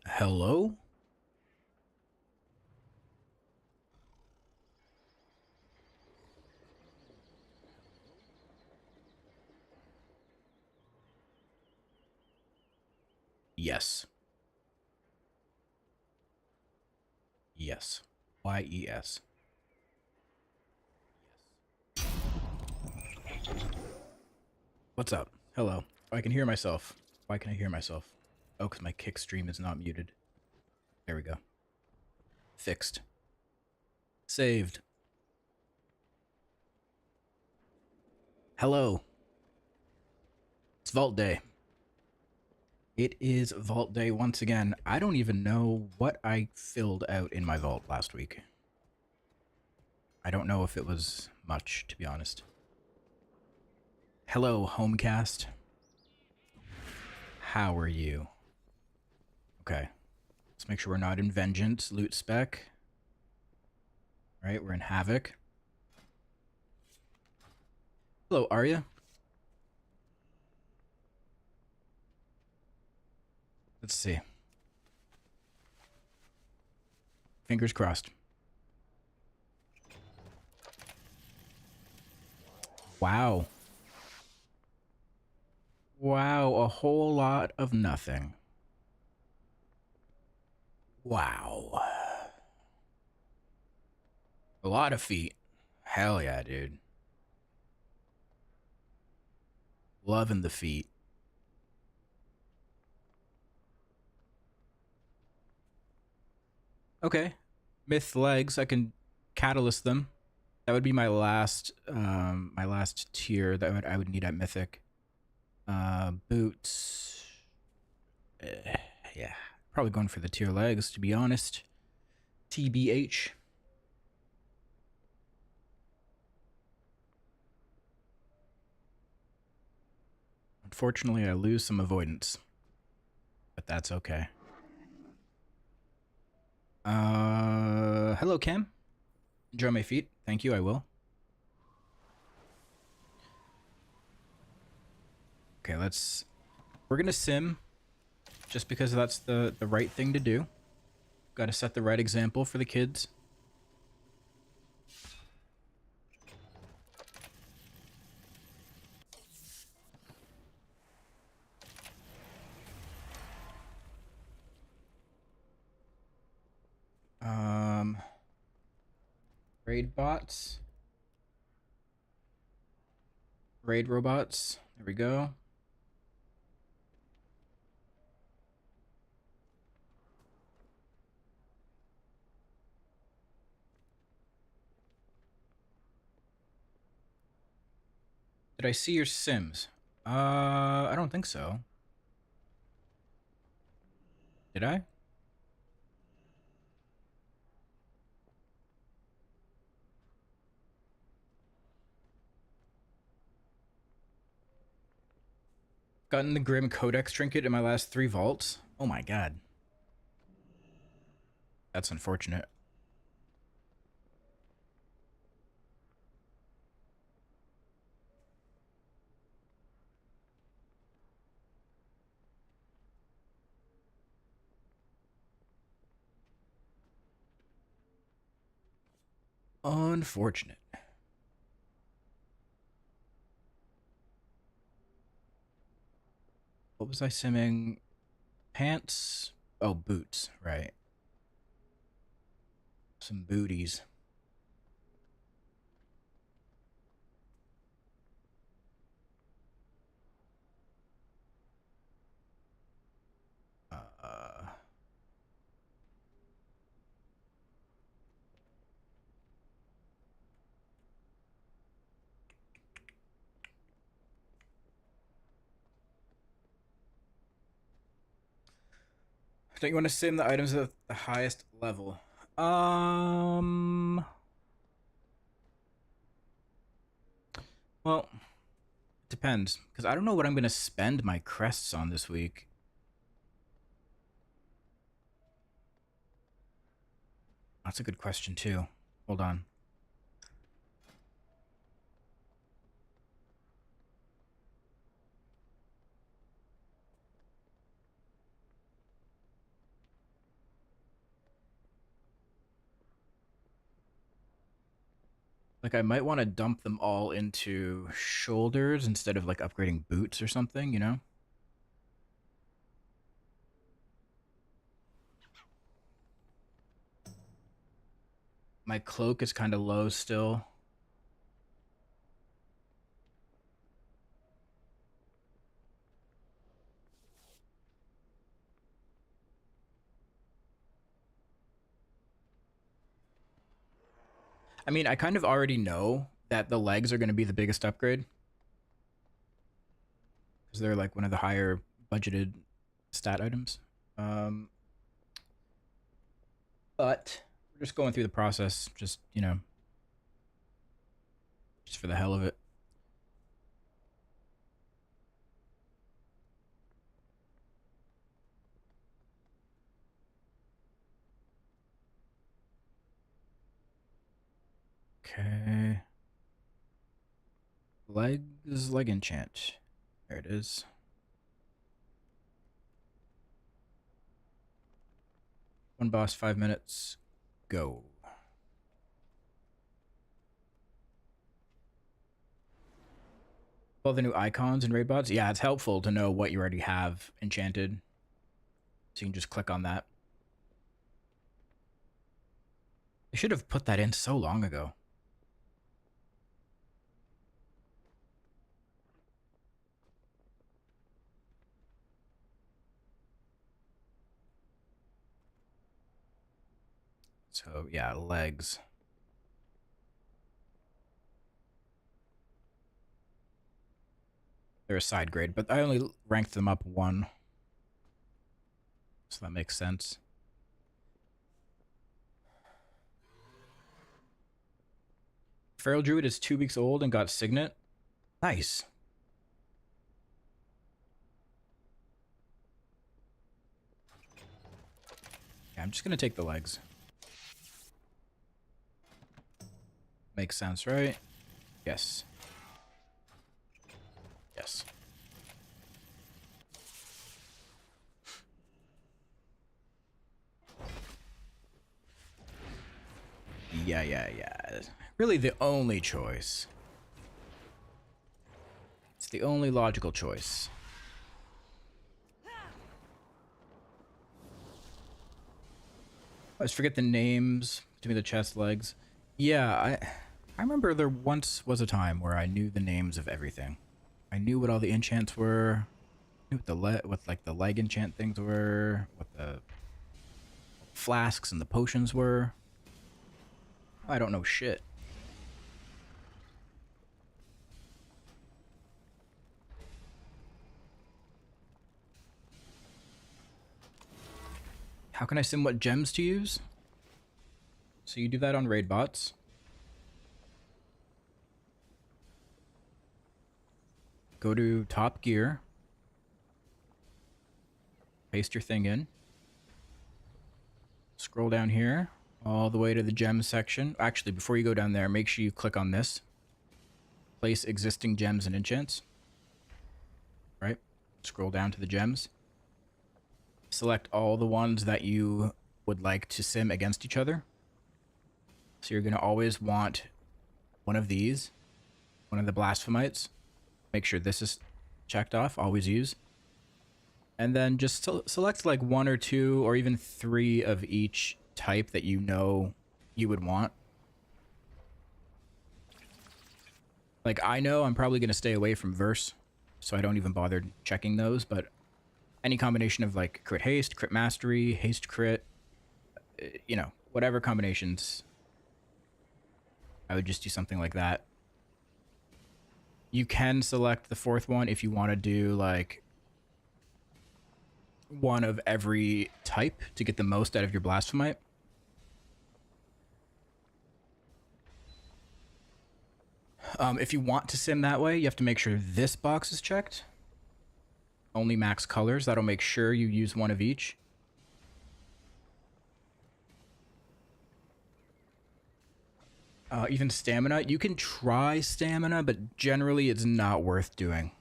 Hello? Yes. Yes. Y-E-S. What's up? Hello. Oh, I can hear myself. Why can I hear myself? Oh, because my kick stream is not muted. There we go. Fixed. Saved. Hello. It's Vault Day. It is Vault Day once again. I don't even know what I filled out in my vault last week. I don't know if it was much, to be honest. Hello, Homecast. How are you? Okay. Let's make sure we're not in Vengeance, Loot Spec. Right, we're in Havoc. Hello, Arya. Let's see. Fingers crossed. Wow. Wow, a whole lot of nothing. Wow. A lot of feet. Hell yeah, dude. Loving the feet. Okay. Myth legs, I can catalyst them. That would be my last tier that I would need at Mythic. Boots. Yeah. Probably going for the tier legs, to be honest. TBH. Unfortunately, I lose some avoidance. But that's okay. Hello, Cam. Enjoy my feet. Thank you, I will. Okay, we're gonna sim, just because that's the right thing to do. Gotta set the right example for the kids. Raid bots. Raid robots. There we go. Did I see your sims? I don't think so. Did I? Gotten the Grim Codex trinket in my last 3 vaults. Oh my god. That's unfortunate. Unfortunate. What was I simming? Pants? Oh, boots, right. Some booties. Don't you want to sim the items at the highest level? Well, it depends, because I don't know what I'm going to spend my crests on this week. That's a good question, too. Hold on. Like, I might want to dump them all into shoulders instead of, like, upgrading boots or something, you know? My cloak is kind of low still. I mean, I kind of already know that the legs are going to be the biggest upgrade. Because they're like one of the higher budgeted stat items. But we're just going through the process, just, you know, just for the hell of it. Okay. Legs, leg enchant. There it is. One boss, 5 minutes. Go. All the new icons and raid bots. Yeah, it's helpful to know what you already have enchanted. So you can just click on that. They should have put that in so long ago. So yeah, legs. They're a side grade, but I only ranked them up 1. So that makes sense. Feral Druid is 2 weeks old and got Signet. Nice. Yeah, I'm just going to take the legs. Makes sense, right? Yes. Yes. Yeah. Really the only choice. It's the only logical choice. I always forget the names between the chest legs. Yeah, I remember there once was a time where I knew the names of everything. I knew what all the enchants were. I knew what like the leg enchant things were, what the flasks and the potions were. I don't know shit. How can I sim what gems to use? So you do that on raid bots. Go to top gear. Paste your thing in. Scroll down here all the way to the gems section. Actually, before you go down there, make sure you click on this. Place existing gems and enchants. Right? Scroll down to the gems. Select all the ones that you would like to sim against each other. So you're going to always want one of these, one of the Blasphemites. Make sure this is checked off, always use. And then just select like 1 or 2 or even 3 of each type that you know you would want. Like, I know I'm probably going to stay away from Verse, so I don't even bother checking those, but any combination of like crit haste, crit mastery, haste crit, you know, whatever combinations, I would just do something like that. You can select the 4th one if you want to do like one of every type to get the most out of your Blasphemite. If you want to sim that way, you have to make sure this box is checked. Only max colors. That'll make sure you use one of each. Even stamina. You can try stamina, but generally it's not worth doing.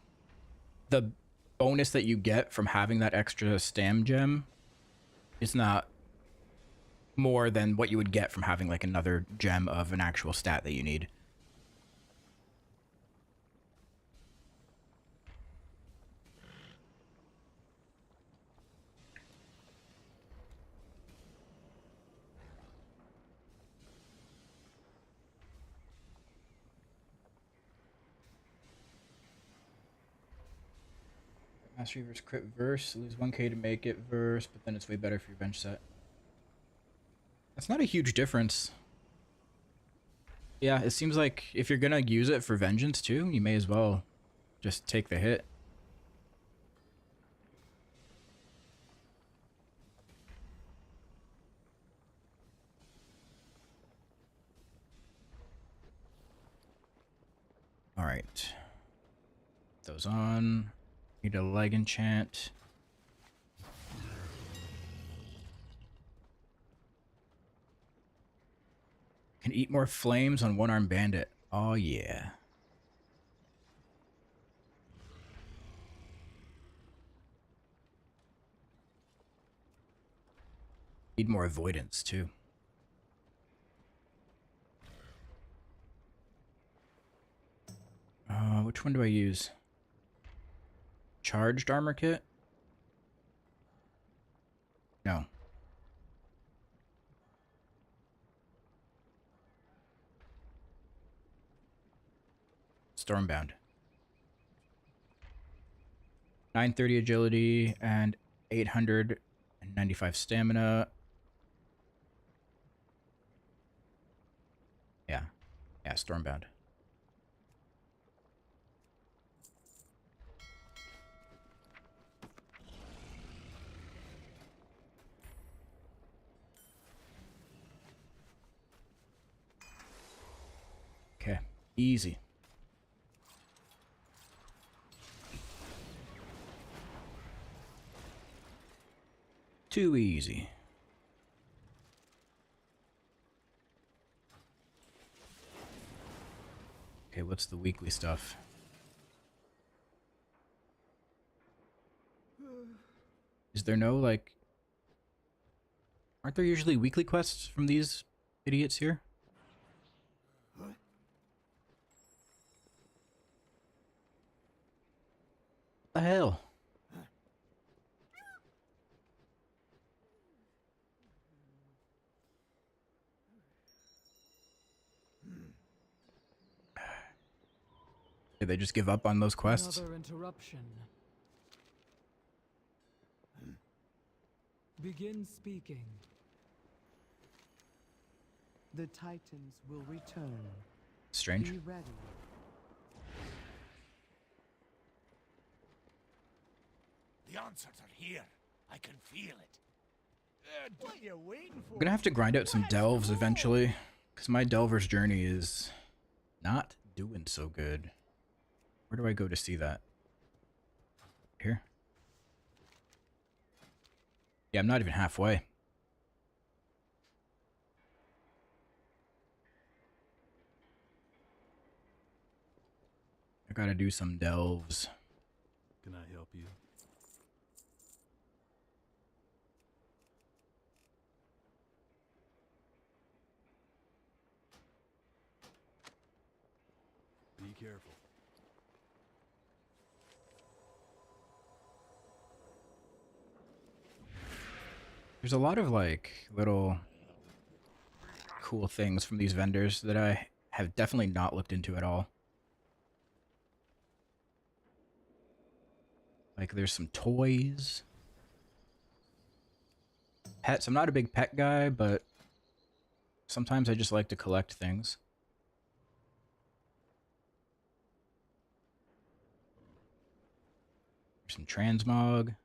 The bonus that you get from having that extra stam gem is not more than what you would get from having like another gem of an actual stat that you need. Mastery versus crit verse. Lose 1k to make it verse, but then it's way better for your bench set. That's not a huge difference. Yeah, it seems like if you're gonna use it for vengeance too, you may as well just take the hit. All right. Those on. Need a leg enchant. Can eat more flames on one-armed bandit. Oh yeah. Need more avoidance too. Which one do I use? Charged armor kit? No. Stormbound. 930 agility and 895 stamina. Yeah. Yeah, Stormbound. Okay. Easy. Too easy. Okay, what's the weekly stuff? Is there no, like... Aren't there usually weekly quests from these idiots here? What the hell? Did they just give up on those quests? Another interruption. Begin speaking. The Titans will return. Strange. Be ready. The answers are here. I can feel it. What are you waiting for? I'm gonna have to grind out some delves eventually, because my delver's journey is not doing so good. Where do I go to see that? Here? Yeah, I'm not even halfway. I gotta do some delves. Can I help you? Be careful. There's a lot of like little cool things from these vendors that I have definitely not looked into at all. Like there's some toys. Pets. I'm not a big pet guy, but sometimes I just like to collect things. There's some transmog.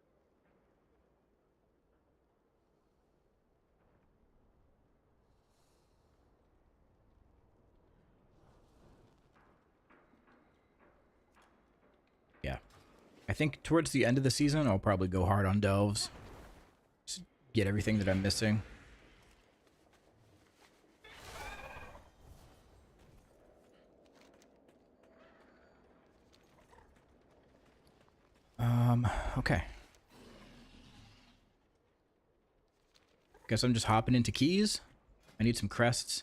Yeah. I think towards the end of the season, I'll probably go hard on delves. Just get everything that I'm missing. Okay. Guess I'm just hopping into keys. I need some crests.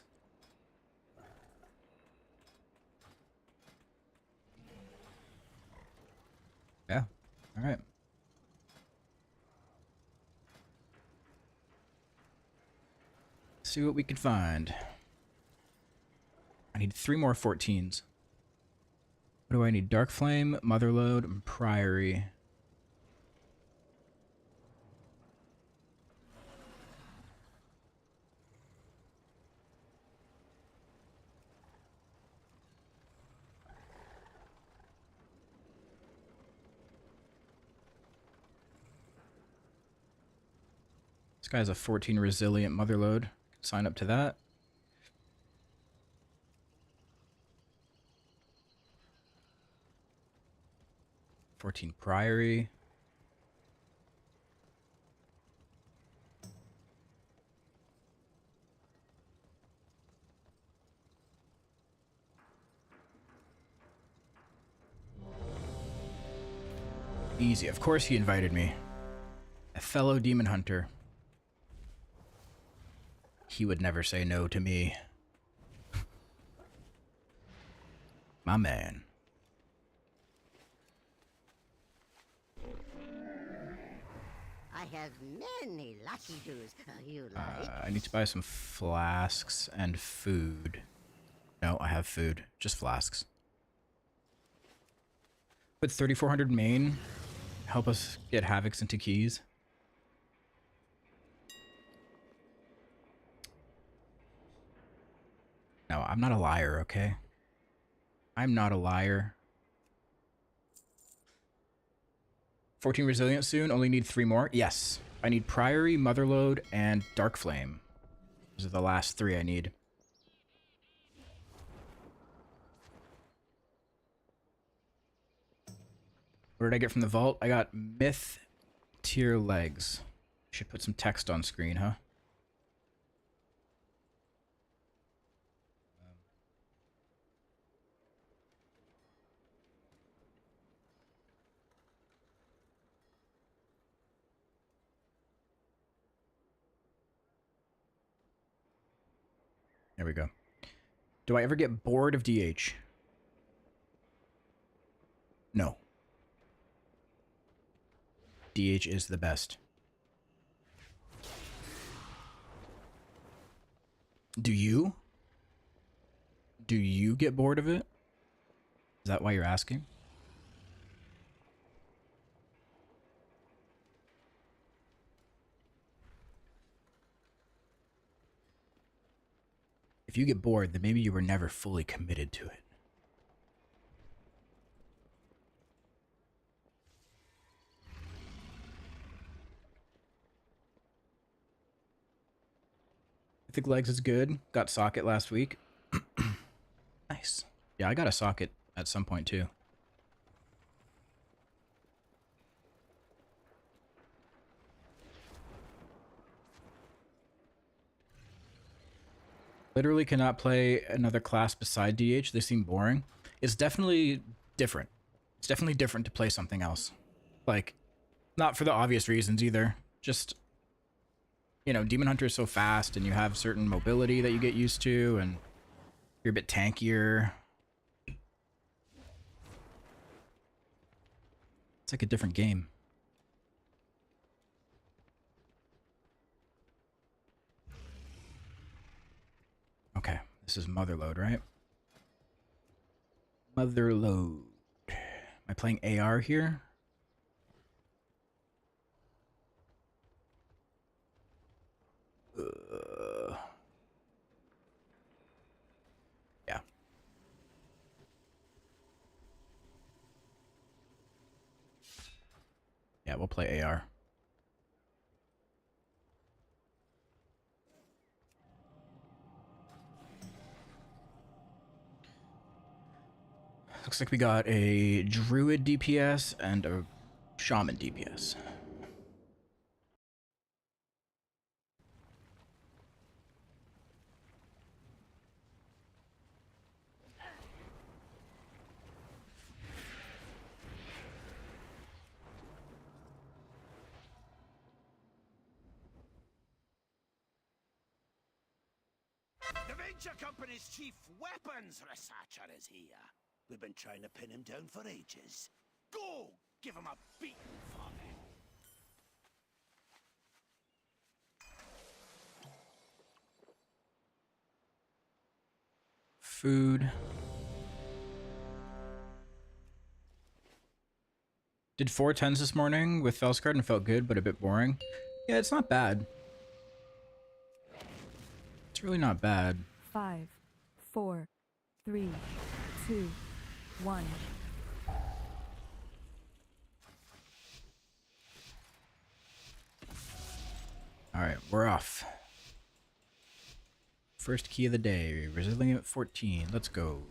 Yeah. All right. See what we can find. I need 3 more 14s. What do I need? Darkflame, Motherlode, and Priory. This guy has a 14 resilient Motherlode. Sign up to that. "14 Priory." Easy. Of course he invited me. A fellow demon hunter. He would never say no to me. My man. I have many lucky doos. You like? I need to buy some flasks and food. No, I have food. Just flasks. Put 3,400 main. Help us get Havocs into keys. No, I'm not a liar, okay? I'm not a liar. 14 resilient soon. Only need 3 more. Yes. I need Priory, Motherlode, and Darkflame. Those are the last 3 I need. What did I get from the vault? I got myth tier legs. Should put some text on screen, huh? There we go. Do I ever get bored of DH? No. DH is the best. Do you? Do you get bored of it? Is that why you're asking? If you get bored, then maybe you were never fully committed to it. Mythic legs is good. Got socket last week. Nice. Yeah, I got a socket at some point too. Literally cannot play another class beside DH. They seem boring. It's definitely different. It's definitely different to play something else. Like, not for the obvious reasons either. Just, you know, Demon Hunter is so fast and you have certain mobility that you get used to and you're a bit tankier. It's like a different game. Okay, this is Motherlode, right? Motherlode. Am I playing AR here? Yeah. Yeah, we'll play AR. Looks like we got a Druid DPS and a Shaman DPS. The Venture Company's chief weapons researcher is here. We've been trying to pin him down for ages. Go! Give him a beating for me. Food. Did 4 10s this morning with Felskard and felt good, but a bit boring. Yeah, it's not bad. It's really not bad. 5, 4, 3, 2, 1. Alright, we're off. First key of the day. Resilient 14. Let's go.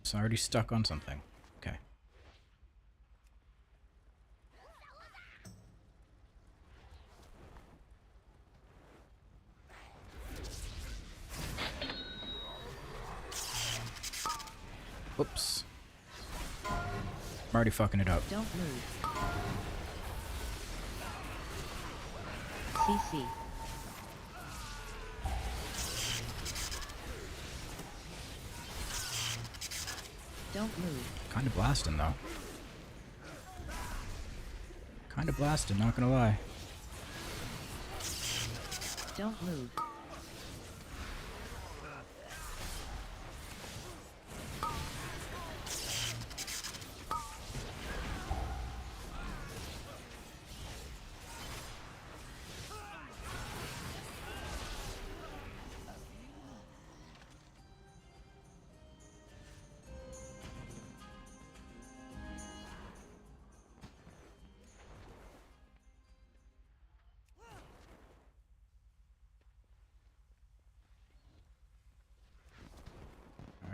It's already stuck on something. Okay. Whoops. I'm already fucking it up. Don't move. CC. Don't move. Kinda blasting though. Kinda blasting, not gonna lie. Don't move.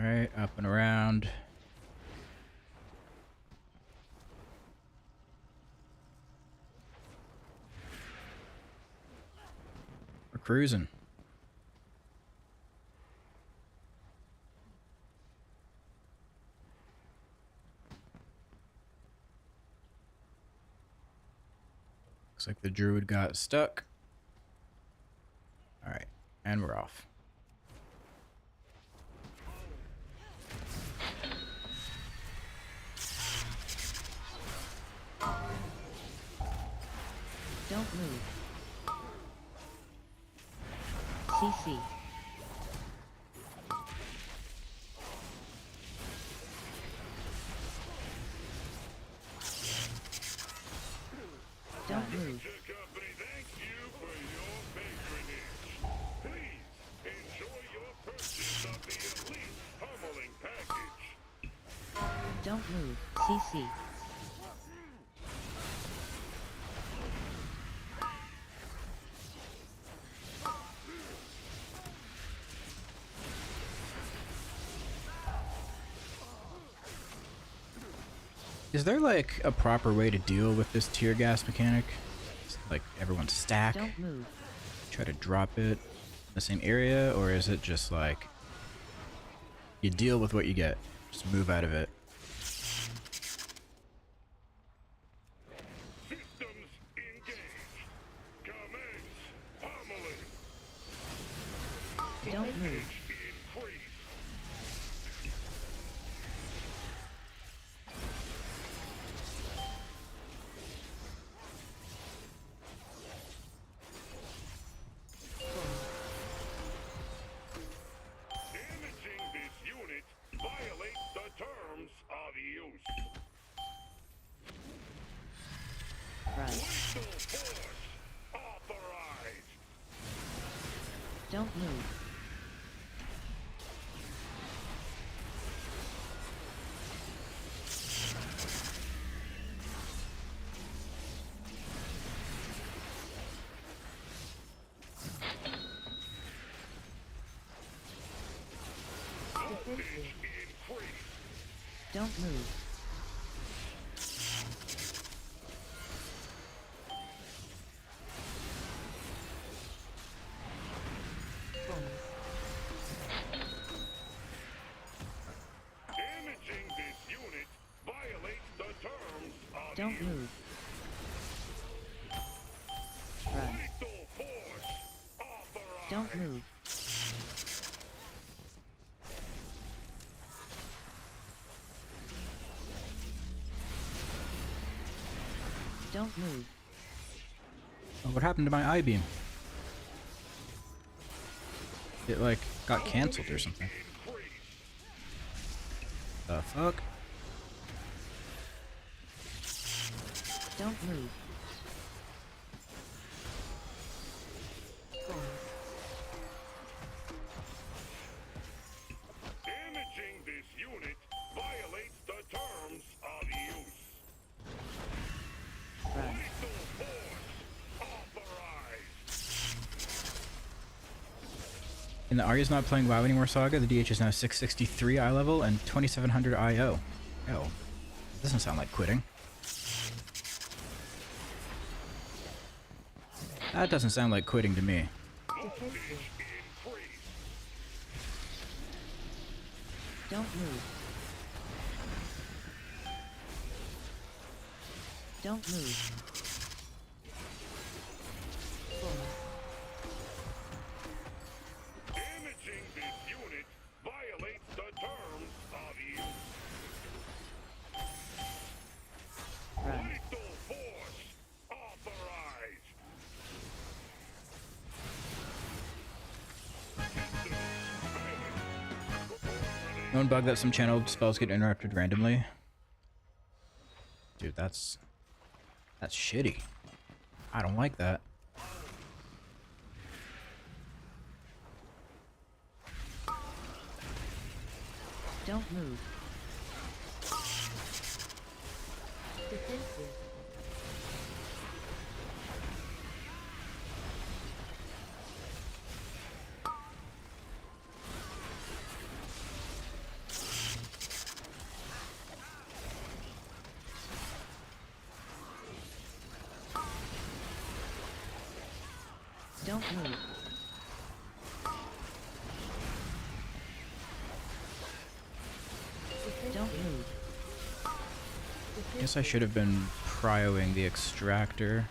Alright, up and around. We're cruising. Looks like the druid got stuck. Alright, and we're off. Don't move. CC. Don't move. Company thanks you for your patronage. Please enjoy your purchase of the elite pummeling package. Don't move. CC. Is there like a proper way to deal with this tear gas mechanic? Like everyone stack, Don't move. try to drop it in the same area, or is it just like you deal with what you get, just move out of it? Systems engaged. Commence pummeling. Don't move. Increase. Damaging this unit violates the terms of use. Right. Lethal force authorized. Don't move. Voltage increase. Don't move. Damaging this unit violates the terms of Don't use. move. Run. Lethal force authorized. Don't move. Don't move. Oh, what happened to my I-beam? It like got canceled or something. Increase. The fuck? Don't move. Damaging this unit violates the terms of use. Run. Lethal force authorized. In the Arya's not playing WoW anymore saga, the DH is now 663 eye level and 2700 IO. Oh, doesn't sound like quitting. That doesn't sound like quitting to me. Don't move. Don't move. Damaging this unit violates the terms of use. Run. Lethal force authorized. Known bug that some channel spells get interrupted randomly. Dude, that's shitty. I don't like that. Don't move. Don't move. Don't move. Guess I should have been prioing the extractor.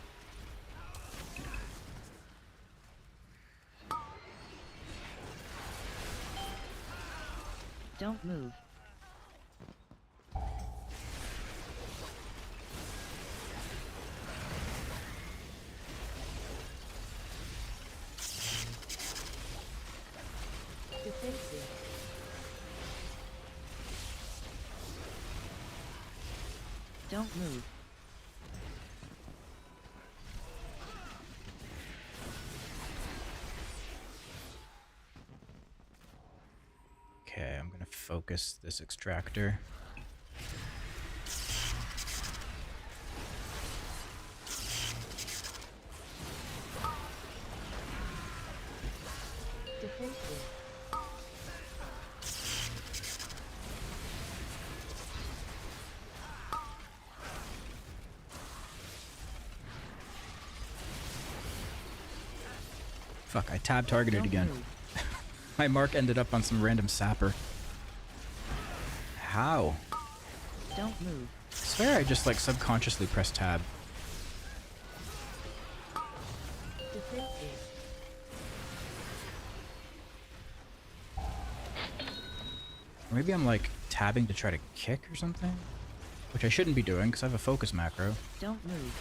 Don't move. Don't move. Okay, I'm gonna focus this extractor. Fuck, I tab targeted Don't again. move. My mark ended up on some random sapper. How? Don't move. I swear I just like subconsciously pressed tab. Or maybe I'm like tabbing to try to kick or something? Which I shouldn't be doing because I have a focus macro. Don't move.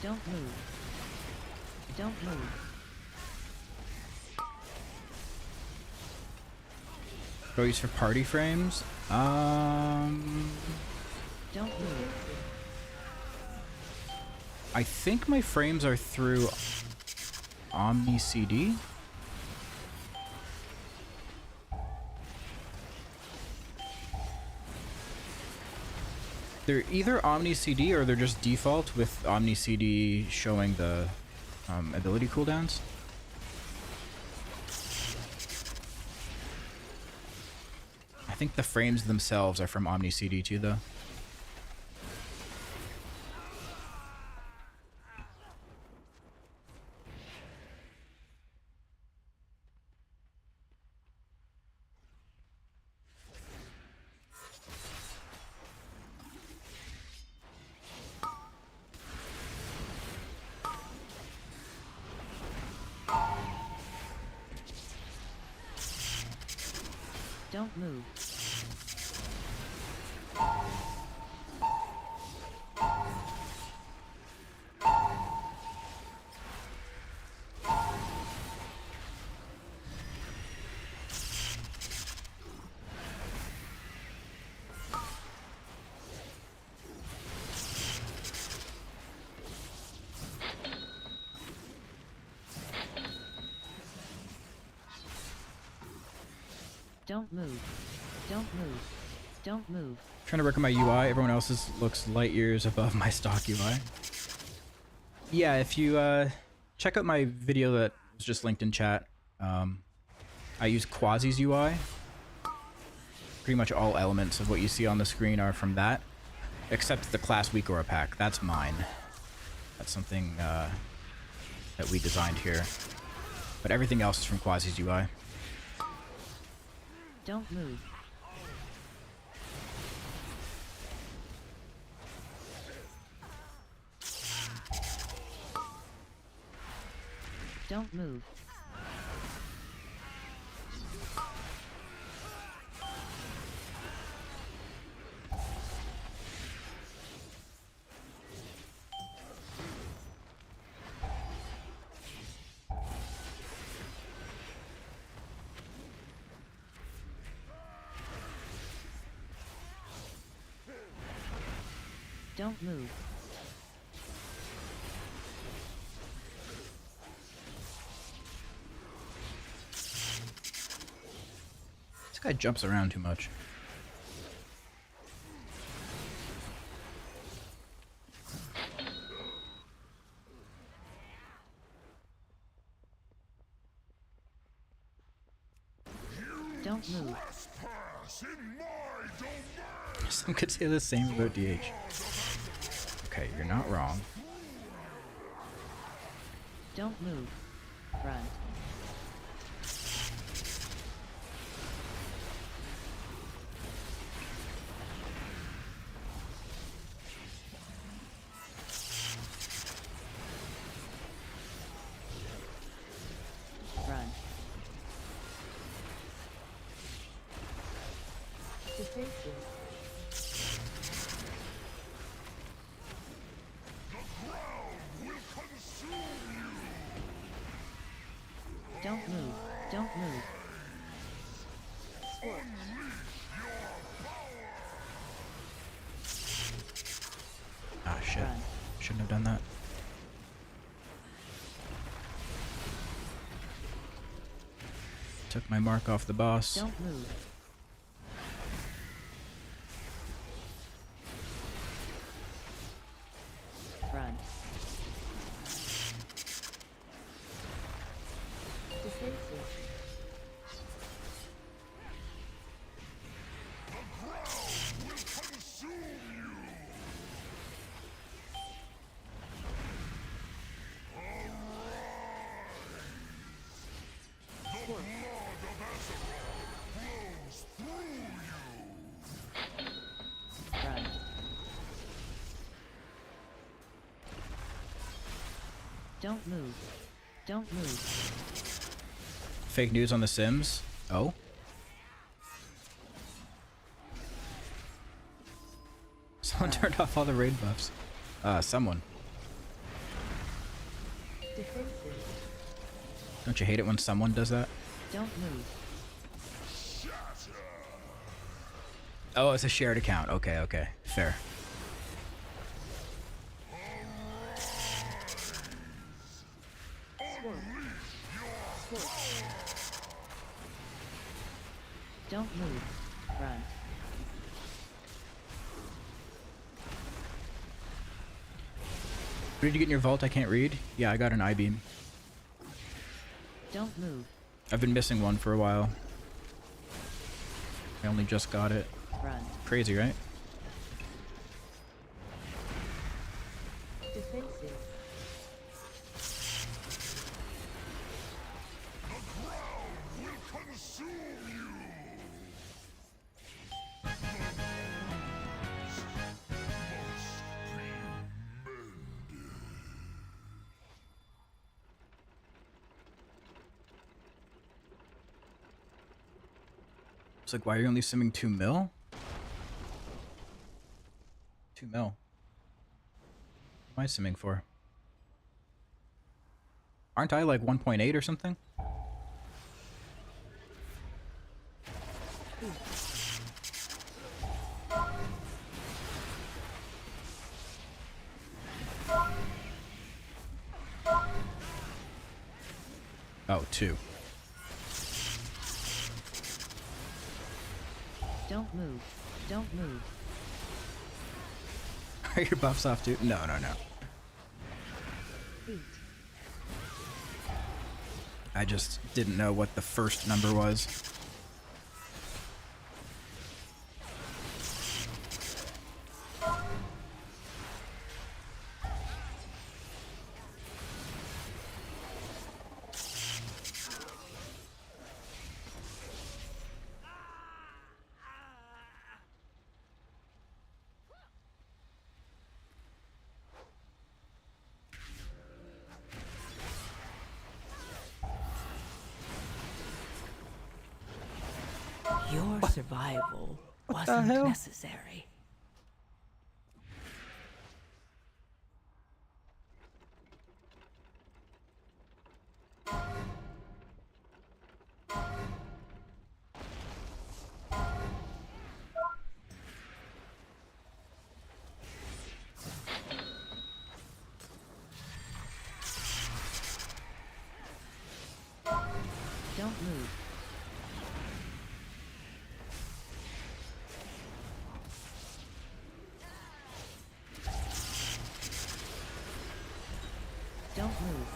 Don't move. Don't move. Go use for party frames? Don't move. I think my frames are through Omni CD. They're either Omni CD or they're just default with Omni CD showing the ability cooldowns. I think the frames themselves are from Omni CD too, though. Don't move. Don't move. Don't move. Don't move. Trying to work on my UI. Everyone else's looks light years above my stock UI. Yeah, if you check out my video that was just linked in chat, I use Quasi's UI. Pretty much all elements of what you see on the screen are from that, except the class weak aura pack. That's mine. That's something that we designed here. But everything else is from Quasi's UI. Don't move. Don't move. Don't move. This guy jumps around too much. Don't move. Some could say the same about DH. Okay, you're not wrong. Don't move. Run. Run. Don't move. Don't move. Ah, shit. Run. Shouldn't have done that. Took my mark off the boss. Don't move. Run. Run. Don't move. Don't move. Fake news on the Sims. Oh? Someone turned off all the raid buffs. Someone. Don't you hate it when someone does that? Don't move. Oh, it's a shared account. Okay, okay. Fair. Don't move. Run. What did you get in your vault? I can't read. Yeah, I got an I-beam. Don't move. I've been missing one for a while. I only just got it. Run. Crazy, right? It's like, why are you only simming 2 mil? 2 mil. What am I simming for? Aren't I like 1.8 or something? Oh, 2. Don't move. Don't move. Are your buffs off too? No, no, no. Feet. I just didn't know what the first number was. Your survival the wasn't hell? necessary. Don't move. Don't move.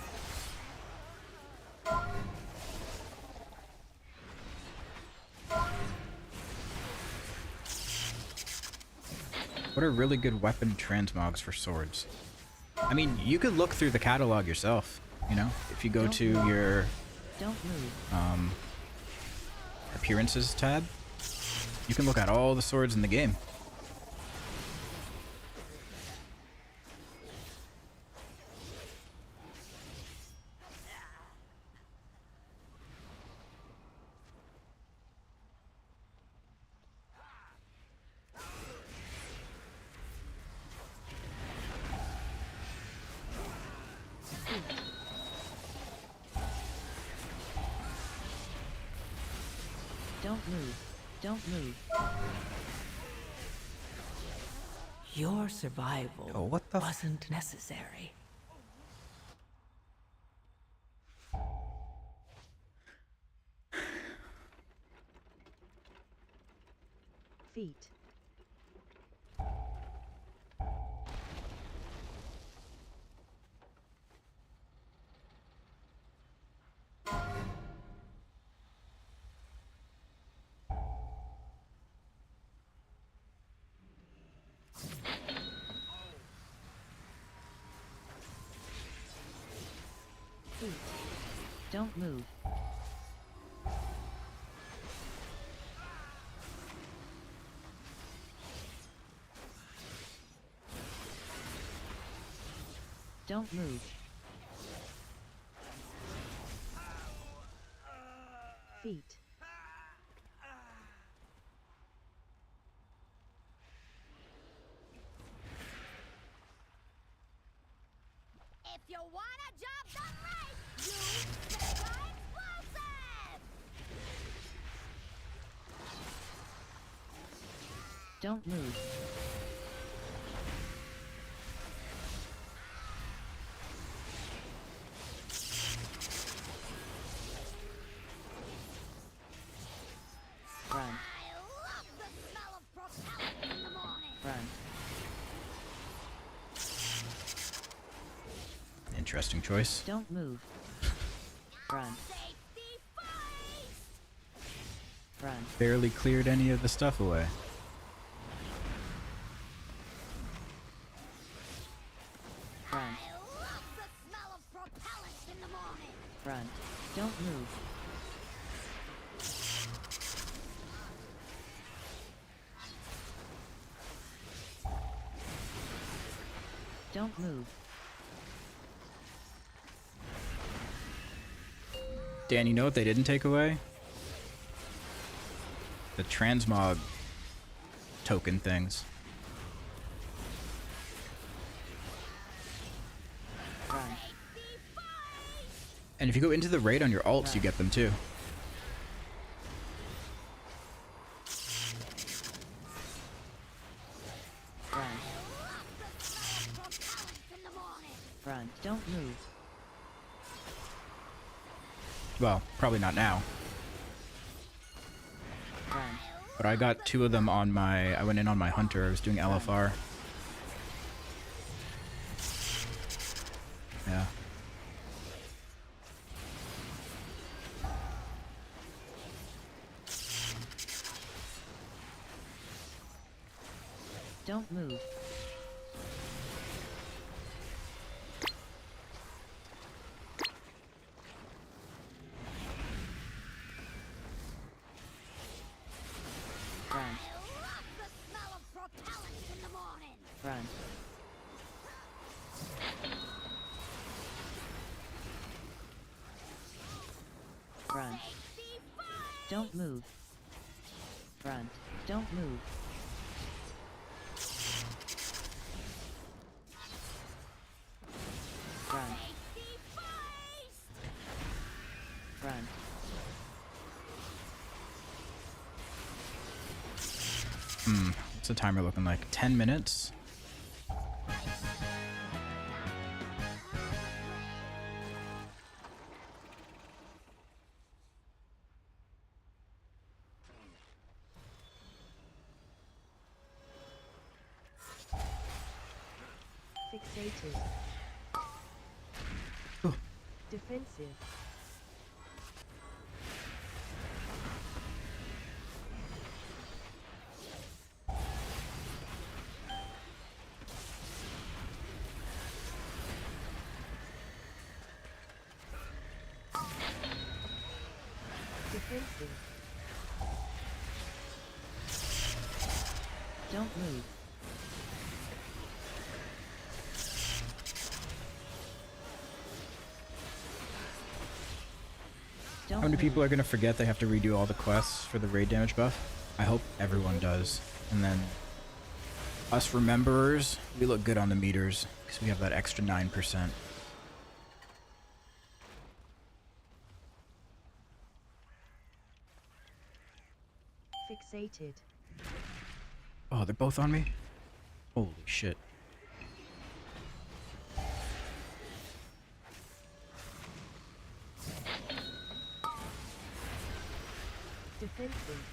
What are really good weapon transmogs for swords? I mean, you could look through the catalog yourself, you know? If you go Don't to move. your Don't move. appearances tab, you can look at all the swords in the game. Don't move. Don't move. Your survival Oh, what the f- wasn't necessary. Feet. Feet. Don't move. Don't move. Feet. If you want a job done right, use Explosive! Don't move. Run. I love the smell of propellant in the morning. Run. Interesting choice. Don't move. Run. Safety first! Run. Barely cleared any of the stuff away. Run. I love the smell of propellant in the morning. Run. Don't move. Don't move. Dan, you know what they didn't take away? The transmog token things. Run. And if you go into the raid on your alts, you get them too. Run. Love the smell of propellant in the morning. Run. Don't move. Well, probably not now. Run. But I got 2 of them on my... I went in on my hunter. I was doing LFR. Yeah. Don't move. Run. I love the smell of propellants in the morning. Run. Run. Don't move. Run. Don't move. Run. Run. What's the timer looking like? 10 minutes? Fixated. Oh. Defensive. Defensive. Don't move. Don't How many move. people are going to forget they have to redo all the quests for the raid damage buff? I hope everyone does. And then us rememberers, we look good on the meters because we have that extra 9%. Fixated. Oh, they're both on me? Holy shit. Defensive.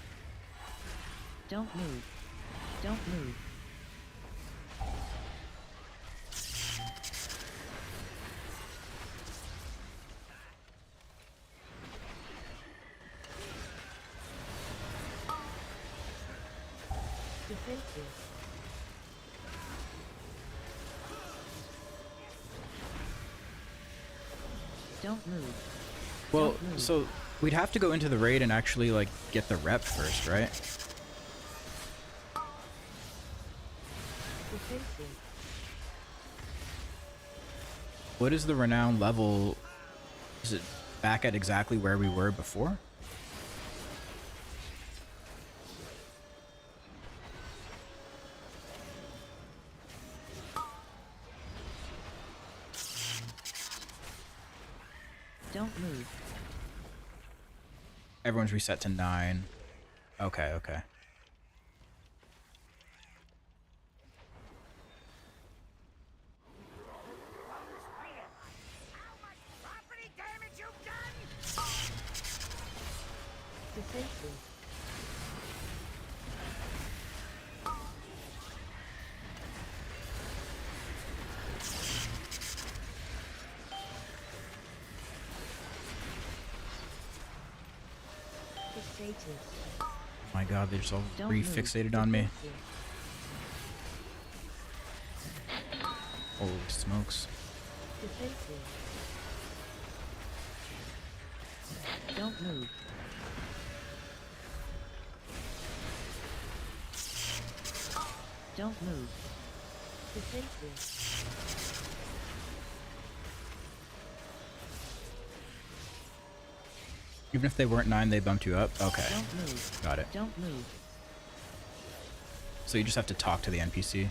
Don't move. Don't move. Defensive. Don't move. Well, Don't move. so we'd have to go into the raid and actually like get the rep first, right? Defensive. What is the renown level? Is it back at exactly where we were before? Don't move. Everyone's reset to 9. Okay, okay. Property damage you've done! Defensive. Fixated. My god, they're just all Don't move. refixated on me. Defensive. Holy smokes. Defensive. Don't move. Don't move. Defensive. Even if they weren't 9, they bumped you up? Okay. Don't move. Got it. Don't move. So you just have to talk to the NPC.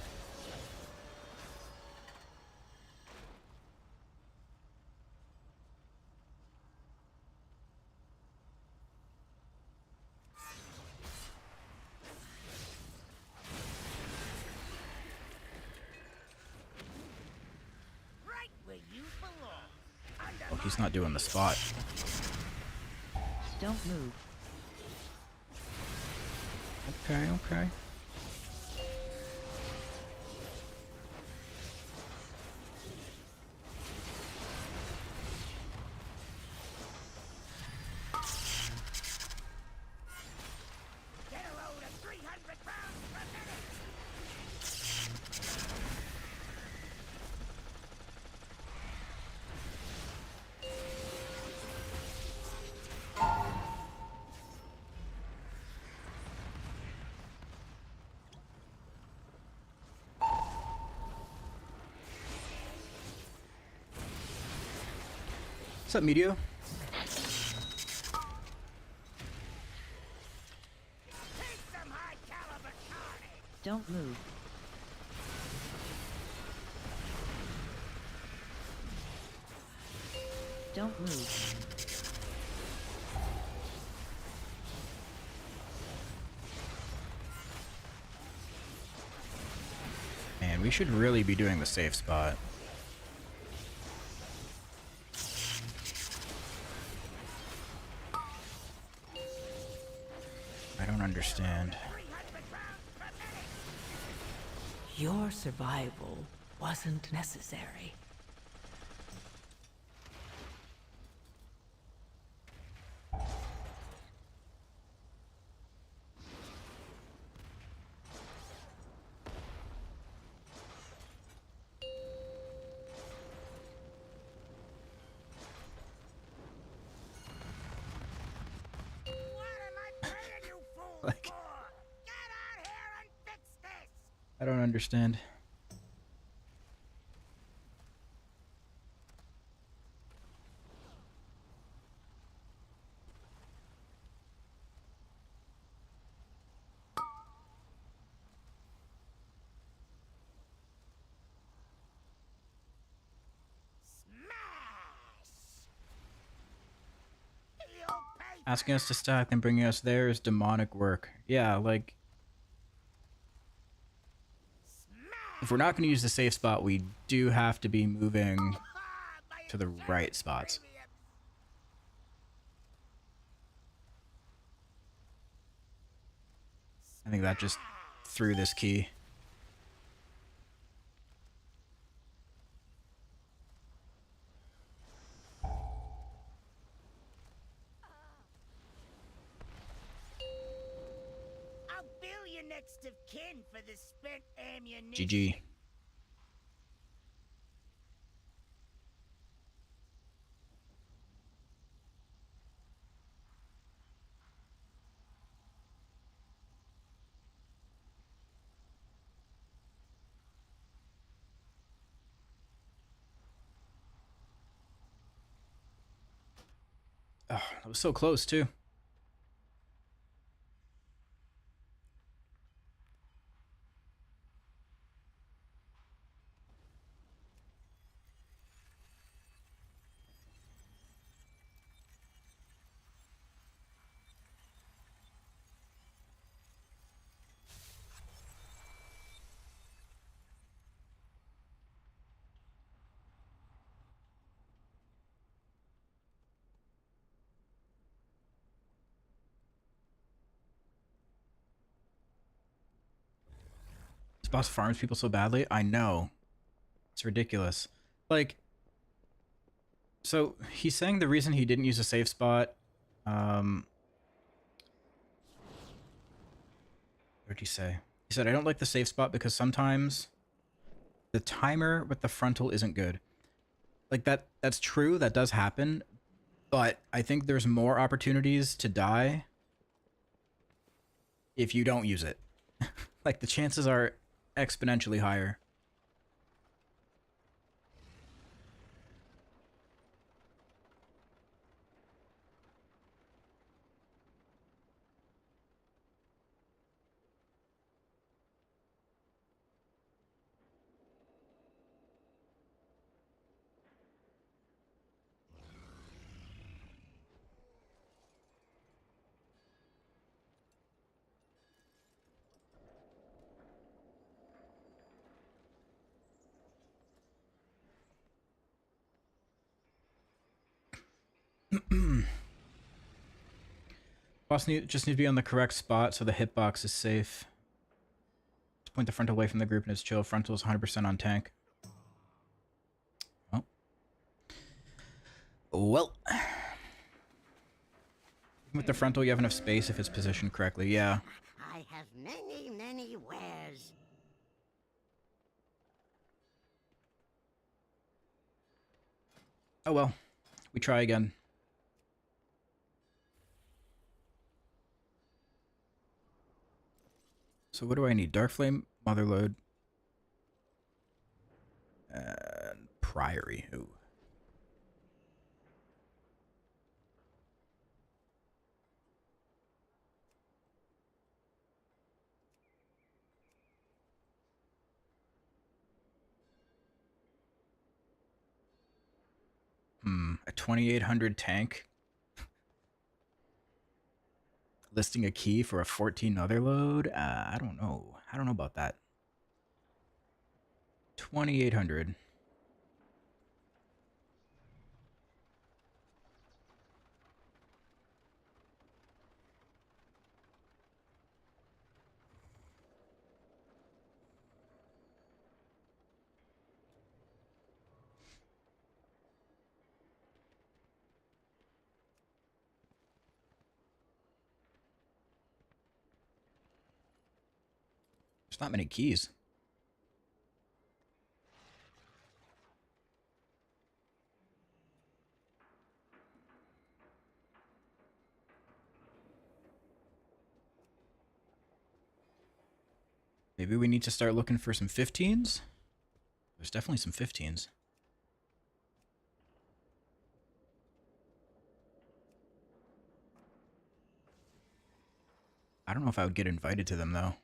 Right where you belong. Oh, he's not doing the spot. Don't move. Okay, okay. Get a load of 300 pounds per minute! What's up, Meteor? Take some high caliber carnage! Don't move. Don't move. Man, we should really be doing the safe spot. I don't understand. 300 pounds per minute! Your survival wasn't necessary. What am I paying you fools Like- for? Get out here and fix this! I don't understand. Smash! You'll pay for Asking us to stack and bringing us there is demonic work. Yeah, like, if we're not going to use the safe spot, we do have to be moving my to the right spots. premiums. I think that just threw this key. I'll bill your next of kin for the spent ammunition. GG. Oh, that was so close, too. This boss farms people so badly. I know. It's ridiculous. Like, so he's saying the reason he didn't use a safe spot, what did he say? He said, I don't like the safe spot because sometimes the timer with the frontal isn't good. Like, that's true. That does happen. But I think there's more opportunities to die if you don't use it. Like, the chances are exponentially higher. Just need to be on the correct spot so the hitbox is safe. Just point the frontal away from the group and it's chill. Frontal is 100% on tank. Oh. Well. With the frontal, you have enough space if it's positioned correctly. Yeah. I have many, many wares. Oh well. We try again. So what do I need? Darkflame, Motherlode, and Priory. Ooh. A 2800 tank. Listing a key for a 14 other load? I don't know. I don't know about that. 2800. There's not many keys. Maybe we need to start looking for some 15s? There's definitely some 15s. I don't know if I would get invited to them, though.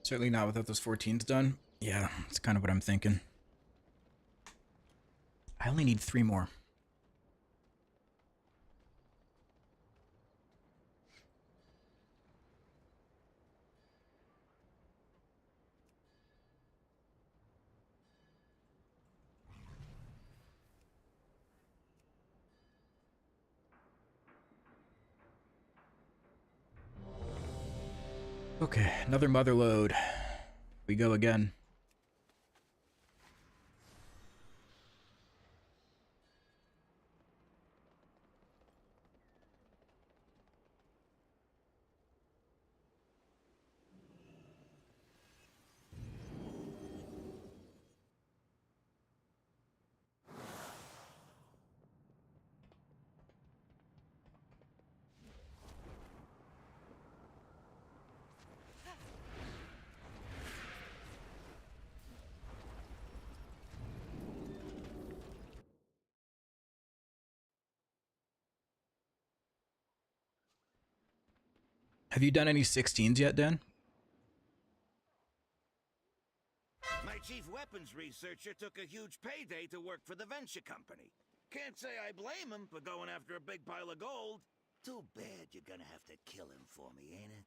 Certainly not without those 14s done. Yeah, that's kind of what I'm thinking. I only need 3 more. Okay, another Motherlode. We go again. Have you done any 16s yet, Dan? My chief weapons researcher took a huge payday to work for the venture company. Can't say I blame him for going after a big pile of gold. Too bad you're gonna have to kill him for me, ain't it?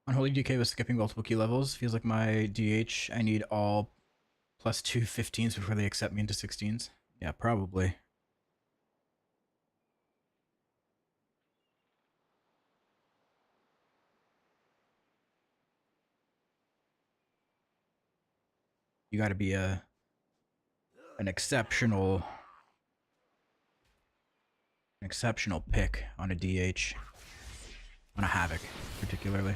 Unholy DK was skipping multiple key levels. Feels like my DH, I need all +2 15s before they accept me into 16s. Yeah, probably. You gotta be an exceptional pick on a DH. On a Havoc, particularly.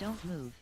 Don't move.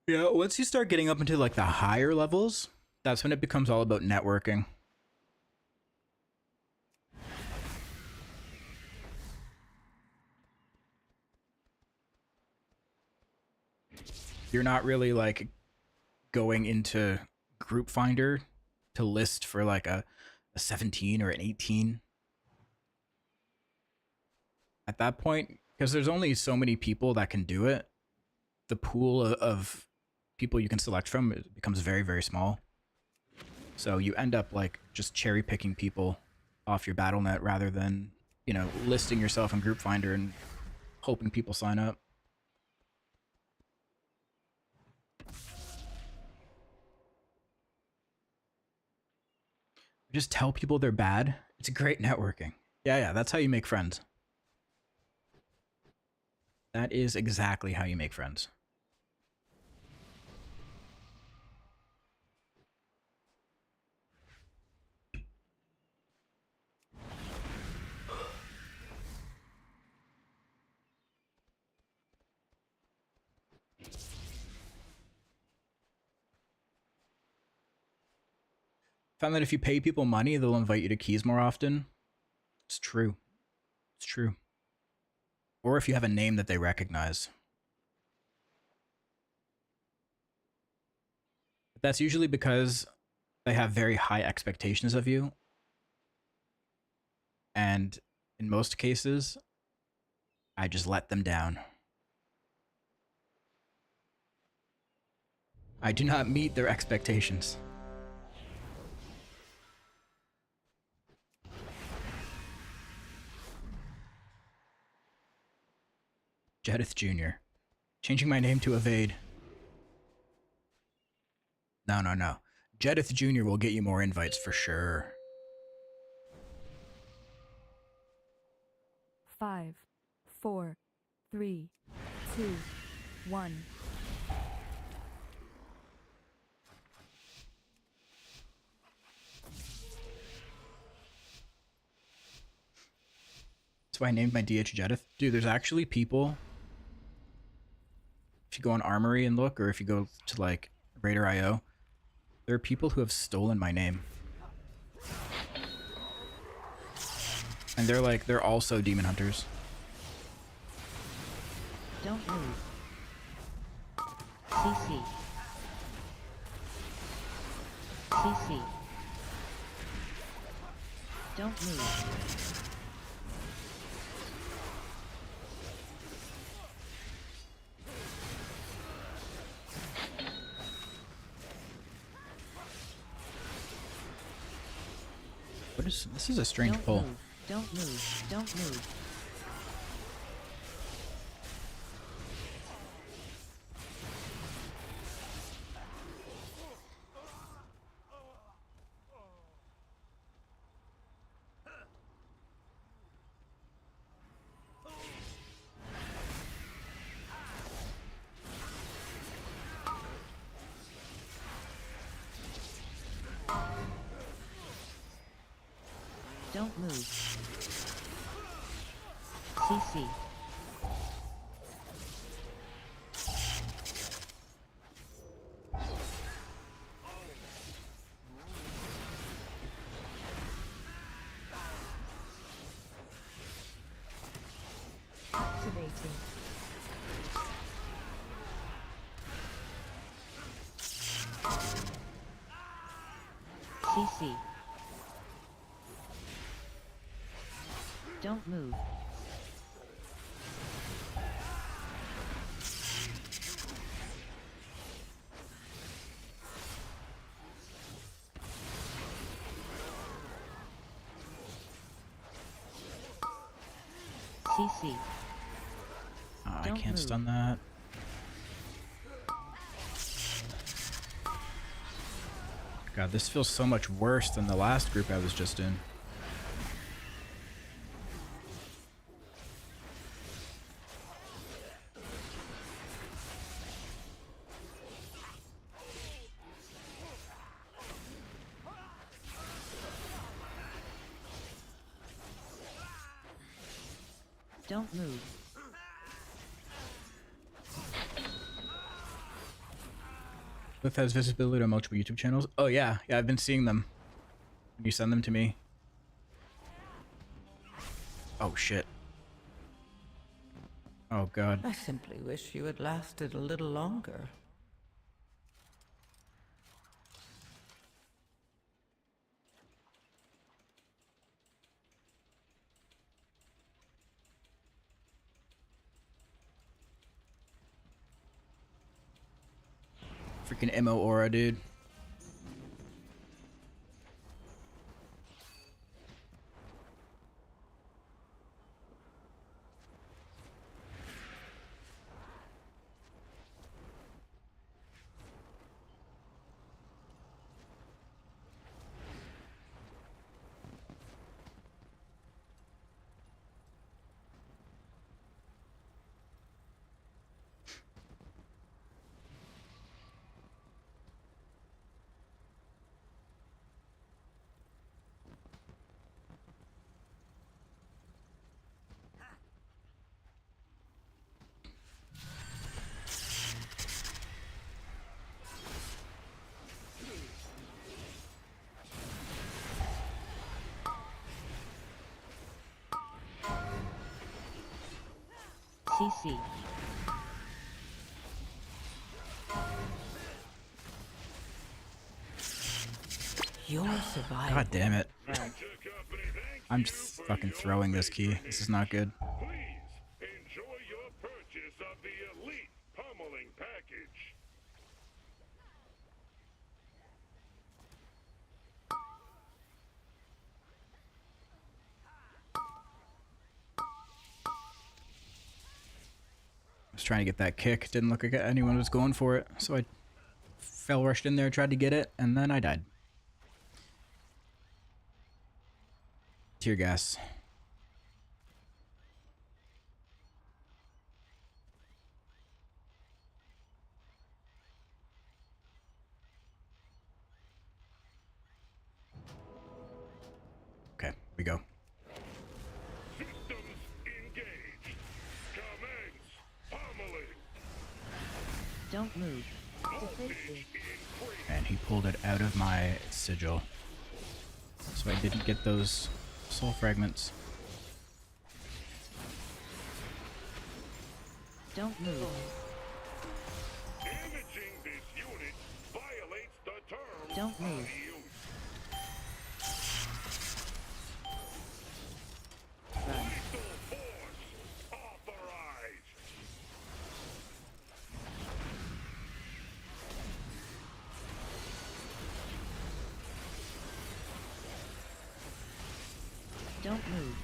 Yeah, once you start getting up into like the higher levels, that's when it becomes all about networking. You're not really like going into Group Finder to list for like a 17 or an 18. At that point, because there's only so many people that can do it, the pool of people you can select from becomes very, very small. So you end up like just cherry picking people off your BattleNet rather than, you know, listing yourself in Group Finder and hoping people sign up. Just tell people they're bad. It's great networking. Yeah, that's how you make friends. That is exactly how you make friends. Found that if you pay people money, they'll invite you to keys more often. It's true. It's true. Or if you have a name that they recognize. But that's usually because they have very high expectations of you. And in most cases, I just let them down. I do not meet their expectations. Jedith Jr. Changing my name to Evade. No. Jedith Jr. will get you more invites for sure. 5, 4, 3, 2, 1. That's why I named my DH Jedith. Dude, there's actually people. If you go on Armory and look, or if you go to like Raider.io, there are people who have stolen my name. And they're also demon hunters. Don't move. CC. CC. Don't move. What is this? Is a strange Don't pull. move. Don't move. Don't move. Don't move. CC. Activating. CC. Don't move. CC. I Don't can't move. stun that. God, this feels so much worse than the last group I was just in. Don't move. Cliff has visibility on multiple YouTube channels. Oh yeah, yeah, I've been seeing them. Can you send them to me? Oh shit. Oh god. I simply wish you had lasted a little longer. Freaking MO aura, dude. CC. Your survival. God damn it. Run. I'm just fucking throwing this key. This is not good. Please enjoy your purchase of the Elite Pummeling Package. I was trying to get that kick. Didn't look like anyone was going for it. So I fell rushed in there, tried to get it, and then I died. Tear gas. Okay, we go. Systems engaged. Commence pummeling. Don't move. Voltage increase. And he pulled it out of my sigil. So I didn't get those soul fragments. Don't move. Damaging this unit violates the terms Don't move. of use. Run. Lethal force authorized. Don't move.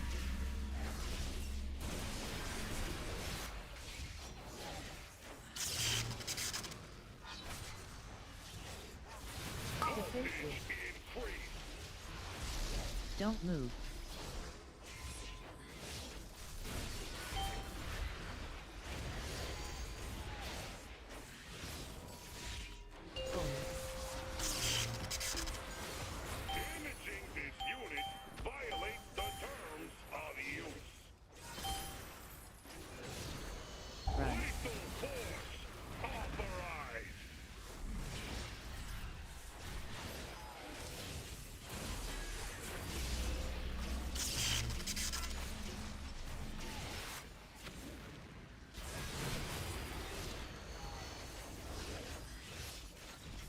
Voltage increase. Don't move. Damaging this unit violates the terms of use. Run. Lethal force authorized.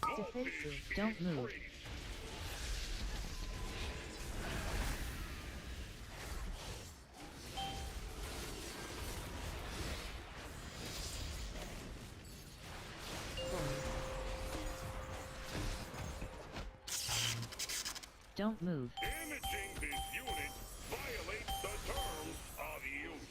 Voltage Don't move. increase. Don't move. Damaging this unit violates the terms of use.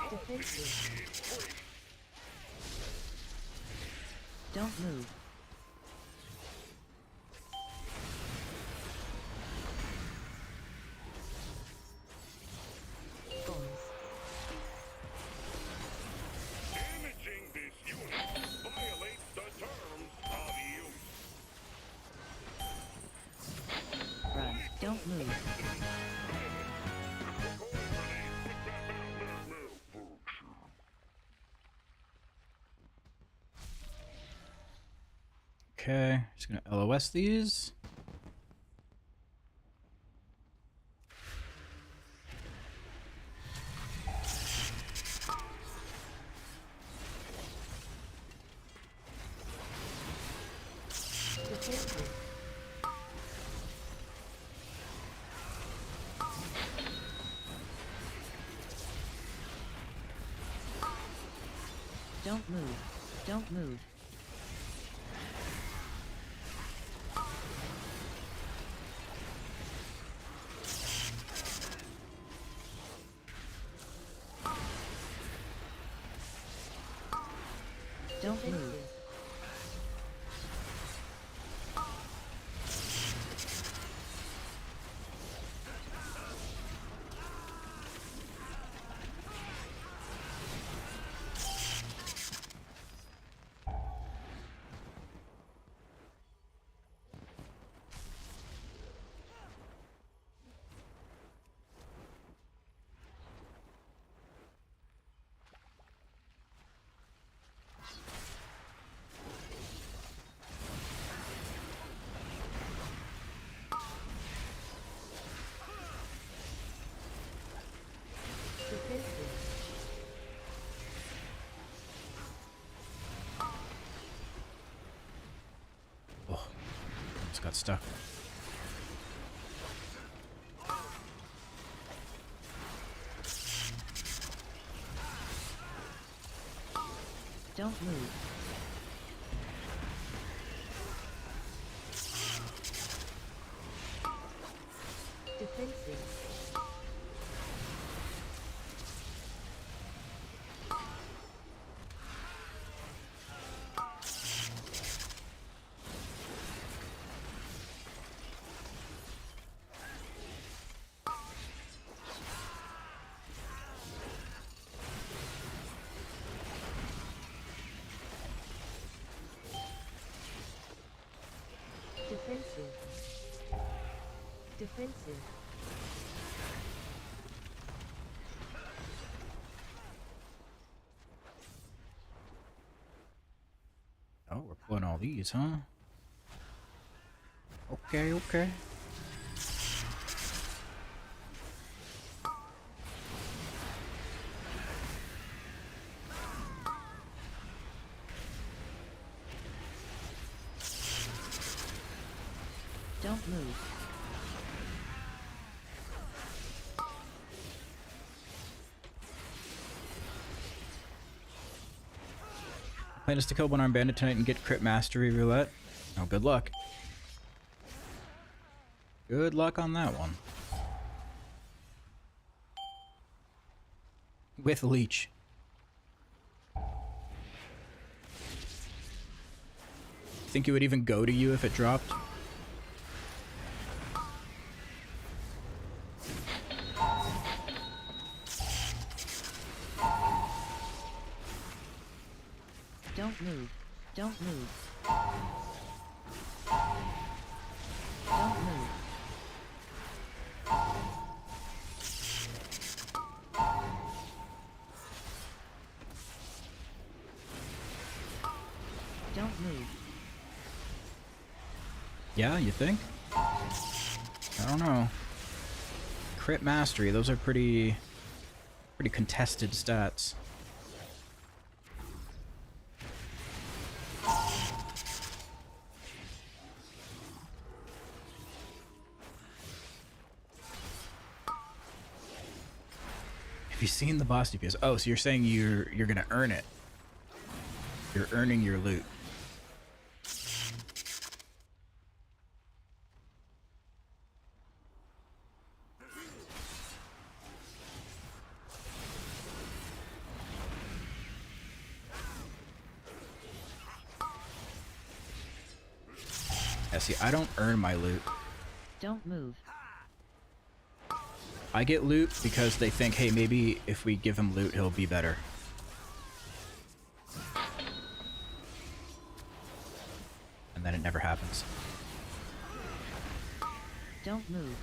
Defensive. Don't move. Damaging this unit violates the terms of use. Run. Don't move. Okay, just gonna LOS these. Defensive. Don't move. Don't move. Don't move. Defensive. Oh, it's got stuck. Don't move. Defensive. Defensive. Defensive. Oh, we're pulling all these, huh? Okay, okay. Don't move. Plan is to kill one armed bandit tonight and get crit mastery roulette. Oh, good luck. Good luck on that one. With leech. Think it would even go to you if it dropped? Don't move. Don't move. Don't move. Don't move. Yeah, you think? I don't know. Crit mastery, those are pretty contested stats. Have you seen the boss DPS? Oh, so you're saying you're gonna earn it. You're earning your loot. Yeah, see, I don't earn my loot. Don't move. I get loot because they think, hey, maybe if we give him loot, he'll be better. And then it never happens. Don't move.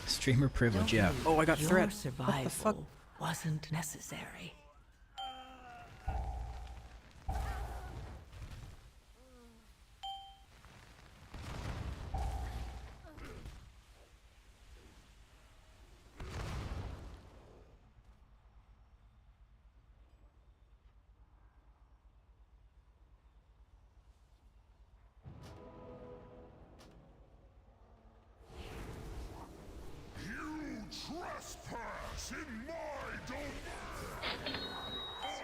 Streamer privilege, Don't yeah. move. Oh, I got Your threat. survival What the fuck? wasn't necessary. Trespass in my domain!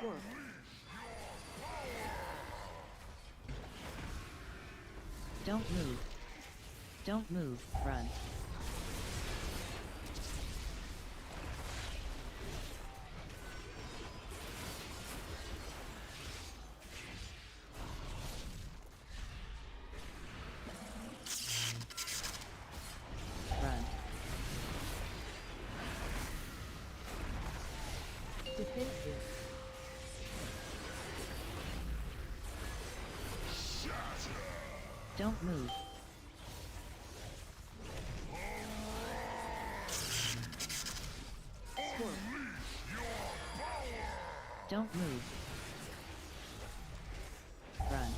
Swerve. Don't move. Don't move. Run. Run. Defensive. Don't move. Swerve. Don't move. Run.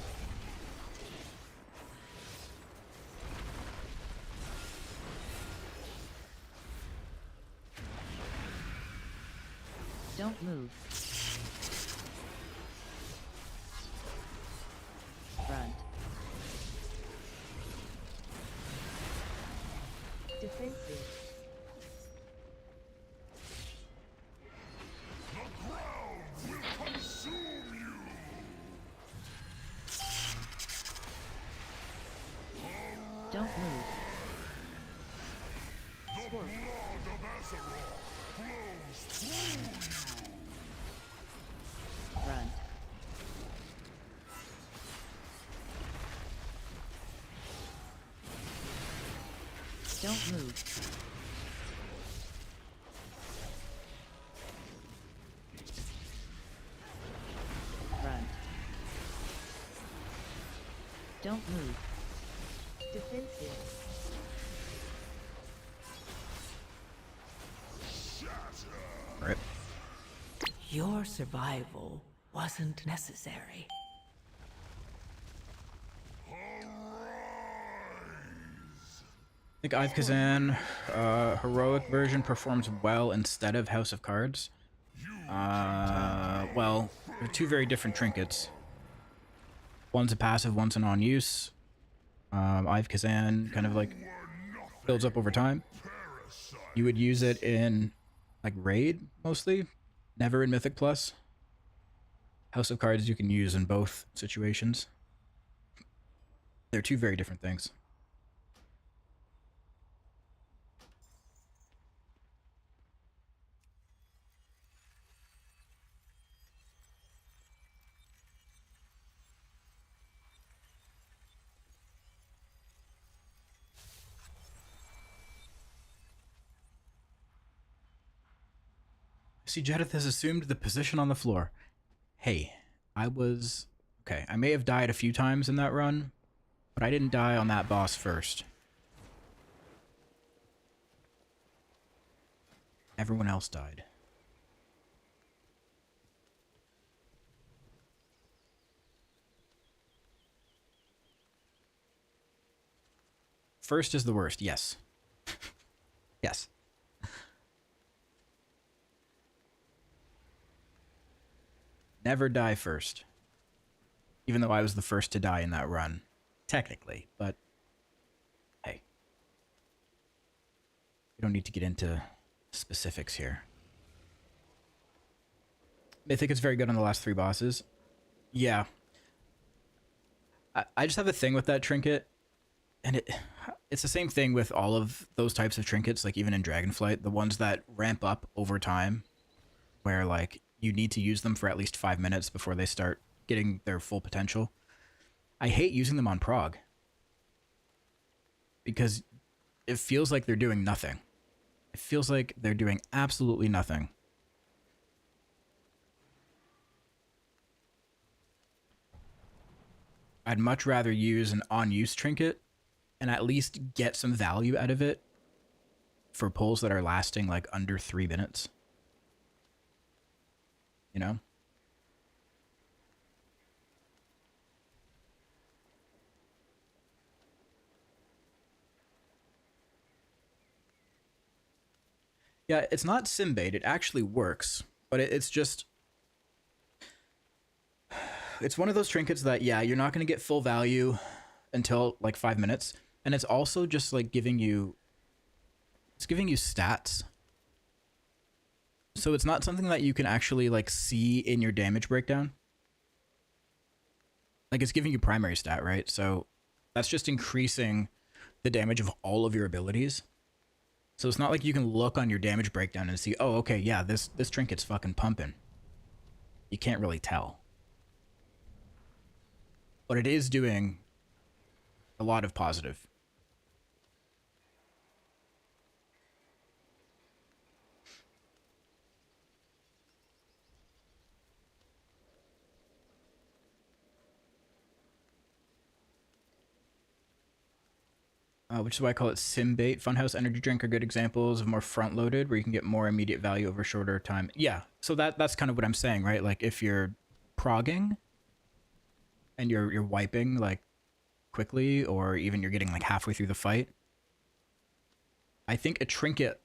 Don't move. Run. Defensive. The ground will consume you! Don't move. The blood of Azeroth flows through you! Run. Don't move. Run. Don't move. Defensive. Rip. Your survival wasn't necessary. I think Ive Kazan heroic version performs well instead of House of Cards. Well, they're two very different trinkets. One's a passive, one's an on-use. Ive Kazan kind of like builds up over time. You would use it in like Raid mostly, never in Mythic Plus. House of Cards you can use in both situations. They're two very different things. See, Jedith has assumed the position on the floor. Hey, okay, I may have died a few times in that run, but I didn't die on that boss first. Everyone else died. First is the worst, yes. Yes. Never die first. Even though I was the first to die in that run. Technically, but hey. We don't need to get into specifics here. Mythic is very good on the last 3 bosses. Yeah. I just have a thing with that trinket. And it's the same thing with all of those types of trinkets, like even in Dragonflight, the ones that ramp up over time, where like you need to use them for at least 5 minutes before they start getting their full potential. I hate using them on prog because it feels like they're doing nothing. It feels like they're doing absolutely nothing. I'd much rather use an on-use trinket and at least get some value out of it for pulls that are lasting like under 3 minutes. You know? Yeah, it's not sim bait. It actually works, but it's just... It's one of those trinkets that, yeah, you're not going to get full value until like 5 minutes. And it's also just like giving you... It's giving you stats. So it's not something that you can actually like see in your damage breakdown. Like it's giving you primary stat, right? So that's just increasing the damage of all of your abilities. So it's not like you can look on your damage breakdown and see, oh, okay, yeah, this trinket's fucking pumping. You can't really tell. But it is doing a lot of positive. Which is why I call it sim bait. Funhouse Energy Drink are good examples of more front-loaded, where you can get more immediate value over shorter time. Yeah, so that's kind of what I'm saying, right? Like if you're progging and you're wiping like quickly, or even you're getting like halfway through the fight, I think a trinket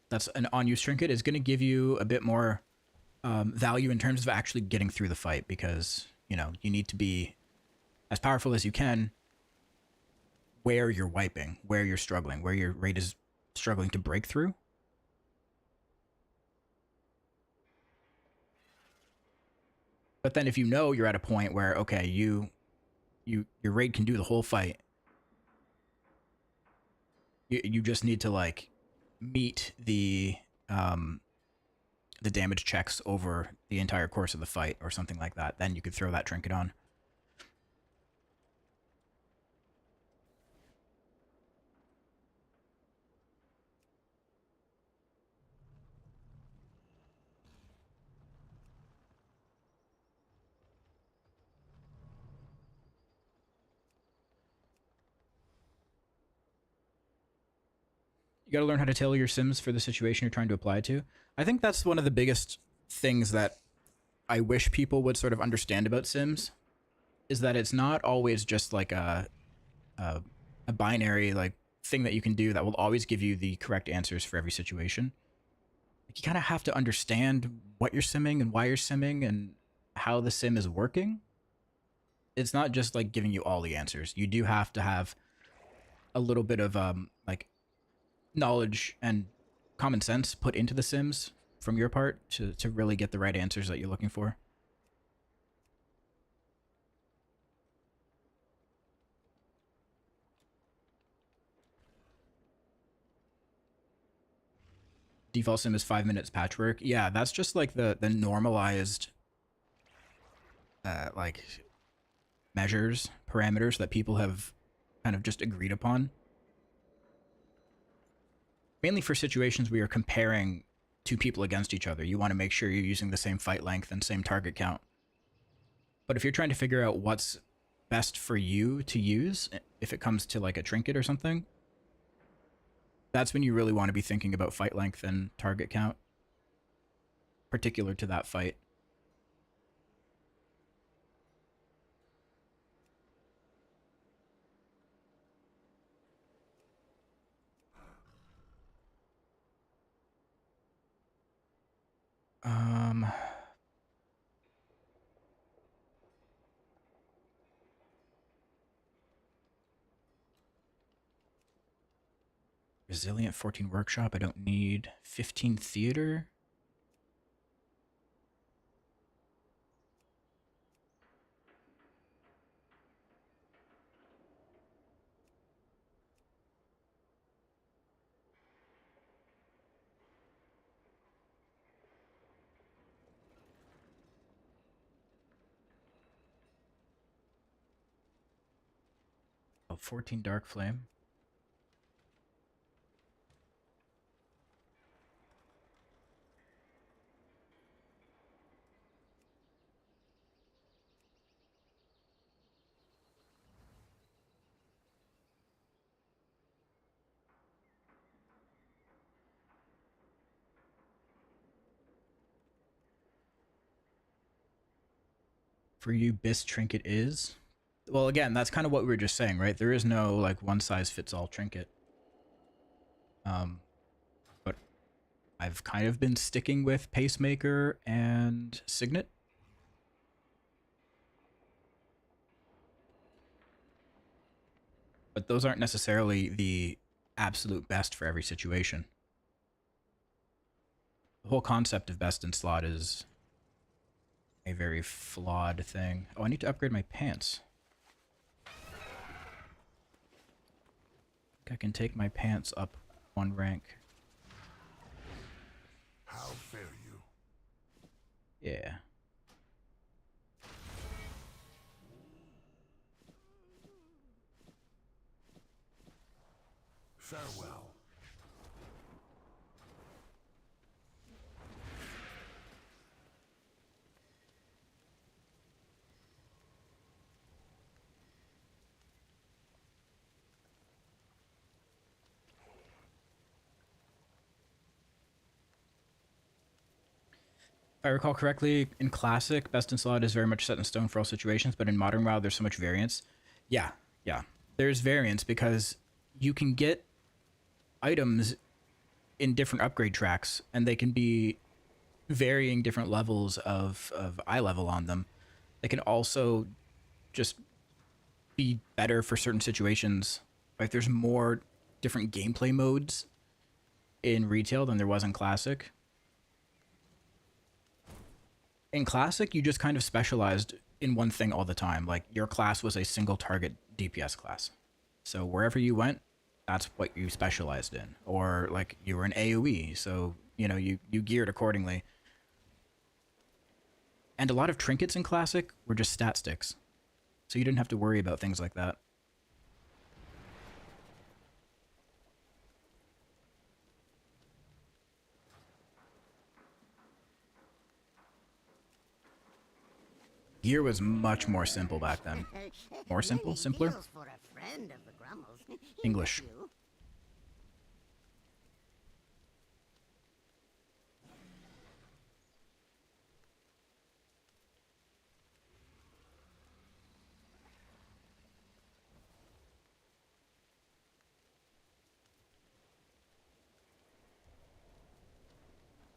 that's an on-use trinket is going to give you a bit more value in terms of actually getting through the fight, because you know you need to be as powerful as you can where you're wiping, where you're struggling, where your raid is struggling to break through. But then if you know you're at a point where, okay, your raid can do the whole fight, you just need to like meet the damage checks over the entire course of the fight or something like that, then you could throw that trinket on. You got to learn how to tailor your sims for the situation you're trying to apply to. I think that's one of the biggest things that I wish people would sort of understand about sims, is that it's not always just like a binary like thing that you can do that will always give you the correct answers for every situation. You kind of have to understand what you're simming and why you're simming and how the sim is working. It's not just like giving you all the answers. You do have to have a little bit of like knowledge and common sense put into the sims from your part to really get the right answers that you're looking for. Default sim is 5 minutes patchwork. Yeah, that's just like the normalized like measures, parameters that people have kind of just agreed upon. Mainly for situations where you're comparing two people against each other. You want to make sure you're using the same fight length and same target count. But if you're trying to figure out what's best for you to use, if it comes to like a trinket or something, that's when you really want to be thinking about fight length and target count, particular to that fight. Resilient 14 workshop. I don't need 15 theater. 14 Darkflame. For you, Bis Trinket is? Well, again, that's kind of what we were just saying, right? There is no, like, one-size-fits-all trinket. But I've kind of been sticking with Pacemaker and Signet. But those aren't necessarily the absolute best for every situation. The whole concept of best in slot is a very flawed thing. Oh, I need to upgrade my pants. I think I can take my pants up one rank. How fare you? Yeah. Farewell. If I recall correctly, in Classic, Best in Slot is very much set in stone for all situations, but in Modern WoW, there's so much variance. Yeah. There's variance because you can get items in different upgrade tracks, and they can be varying different levels of eye level on them. They can also just be better for certain situations. Like, there's more different gameplay modes in retail than there was in Classic. In Classic, you just kind of specialized in one thing all the time. Like, your class was a single target DPS class. So wherever you went, that's what you specialized in. Or, like, you were an AoE, so, you know, you geared accordingly. And a lot of trinkets in Classic were just stat sticks. So you didn't have to worry about things like that. Gear was much more simple back then. More simple? Simpler? English.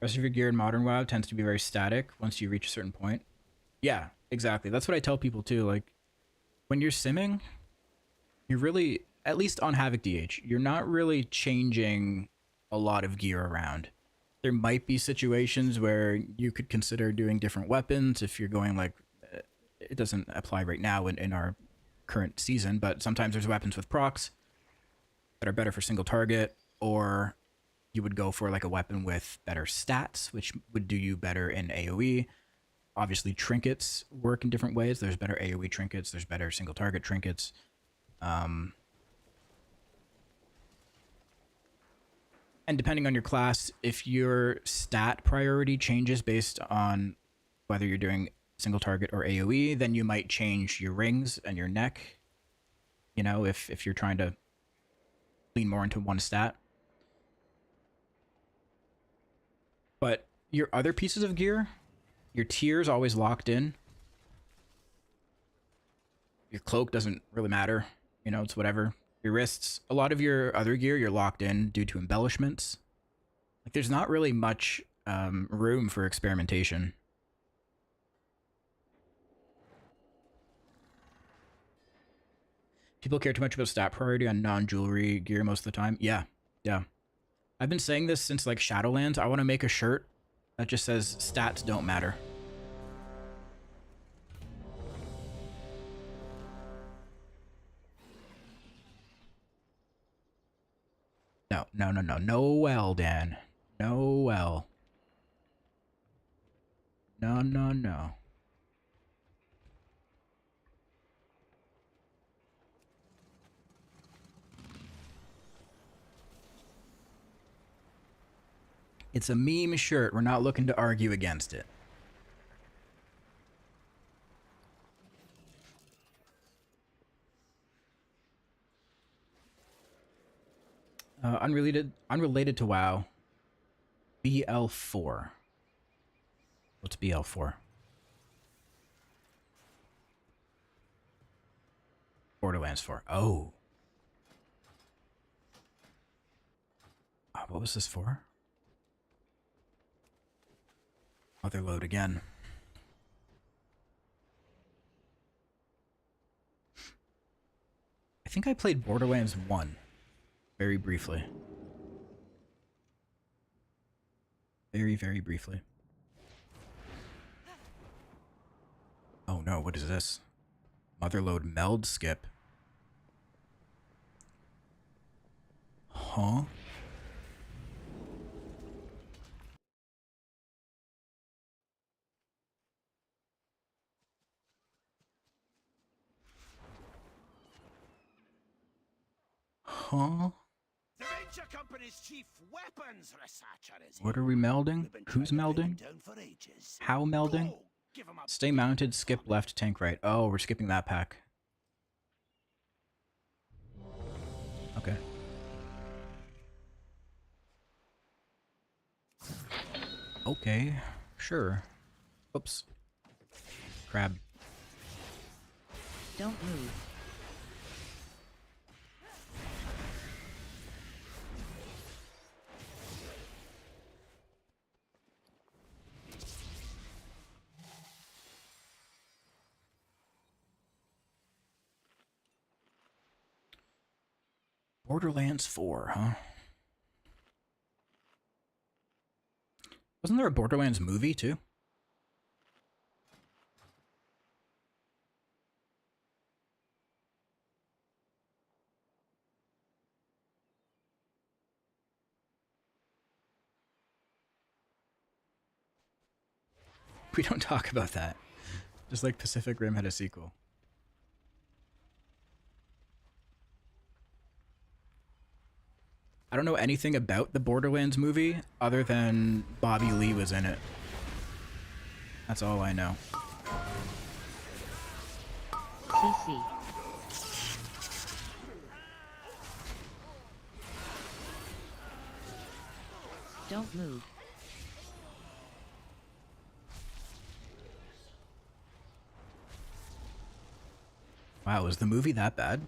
Rest of your gear in Modern WoW tends to be very static once you reach a certain point. Yeah, exactly. That's what I tell people too. Like, when you're simming, you're really, at least on Havoc DH, you're not really changing a lot of gear around. There might be situations where you could consider doing different weapons if you're going, like, it doesn't apply right now in our current season, but sometimes there's weapons with procs that are better for single target, or you would go for like a weapon with better stats, which would do you better in AoE. Obviously, trinkets work in different ways. There's better AoE trinkets. There's better single target trinkets. And depending on your class, if your stat priority changes based on whether you're doing single target or AoE, then you might change your rings and your neck. You know, if you're trying to lean more into one stat. But your other pieces of gear, your tier's always locked in. Your cloak doesn't really matter. You know, it's whatever. Your wrists, a lot of your other gear, you're locked in due to embellishments. Like, there's not really much room for experimentation. People care too much about stat priority on non-jewelry gear most of the time. Yeah. I've been saying this since, like, Shadowlands. I want to make a shirt that just says stats don't matter. No. No well, Dan. No well. No. It's a meme shirt. We're not looking to argue against it. Unrelated to WoW. BL4. What's BL4? Borderlands 4. Oh. What was this for? Motherlode again. I think I played Borderlands 1 very briefly. Very, very briefly. Oh no, what is this? Motherlode meld skip. Huh? Huh? The venture company's chief weapons researcher is What are we melding? Who's melding? How melding? Stay mounted, skip left, tank right. Oh, we're skipping that pack. Okay. Okay, sure. Oops. Crab. Don't move. Borderlands 4, huh? Wasn't there a Borderlands movie, too? We don't talk about that. Just like Pacific Rim had a sequel. I don't know anything about the Borderlands movie other than Bobby Lee was in it. That's all I know. CC. Don't move. Wow, was the movie that bad?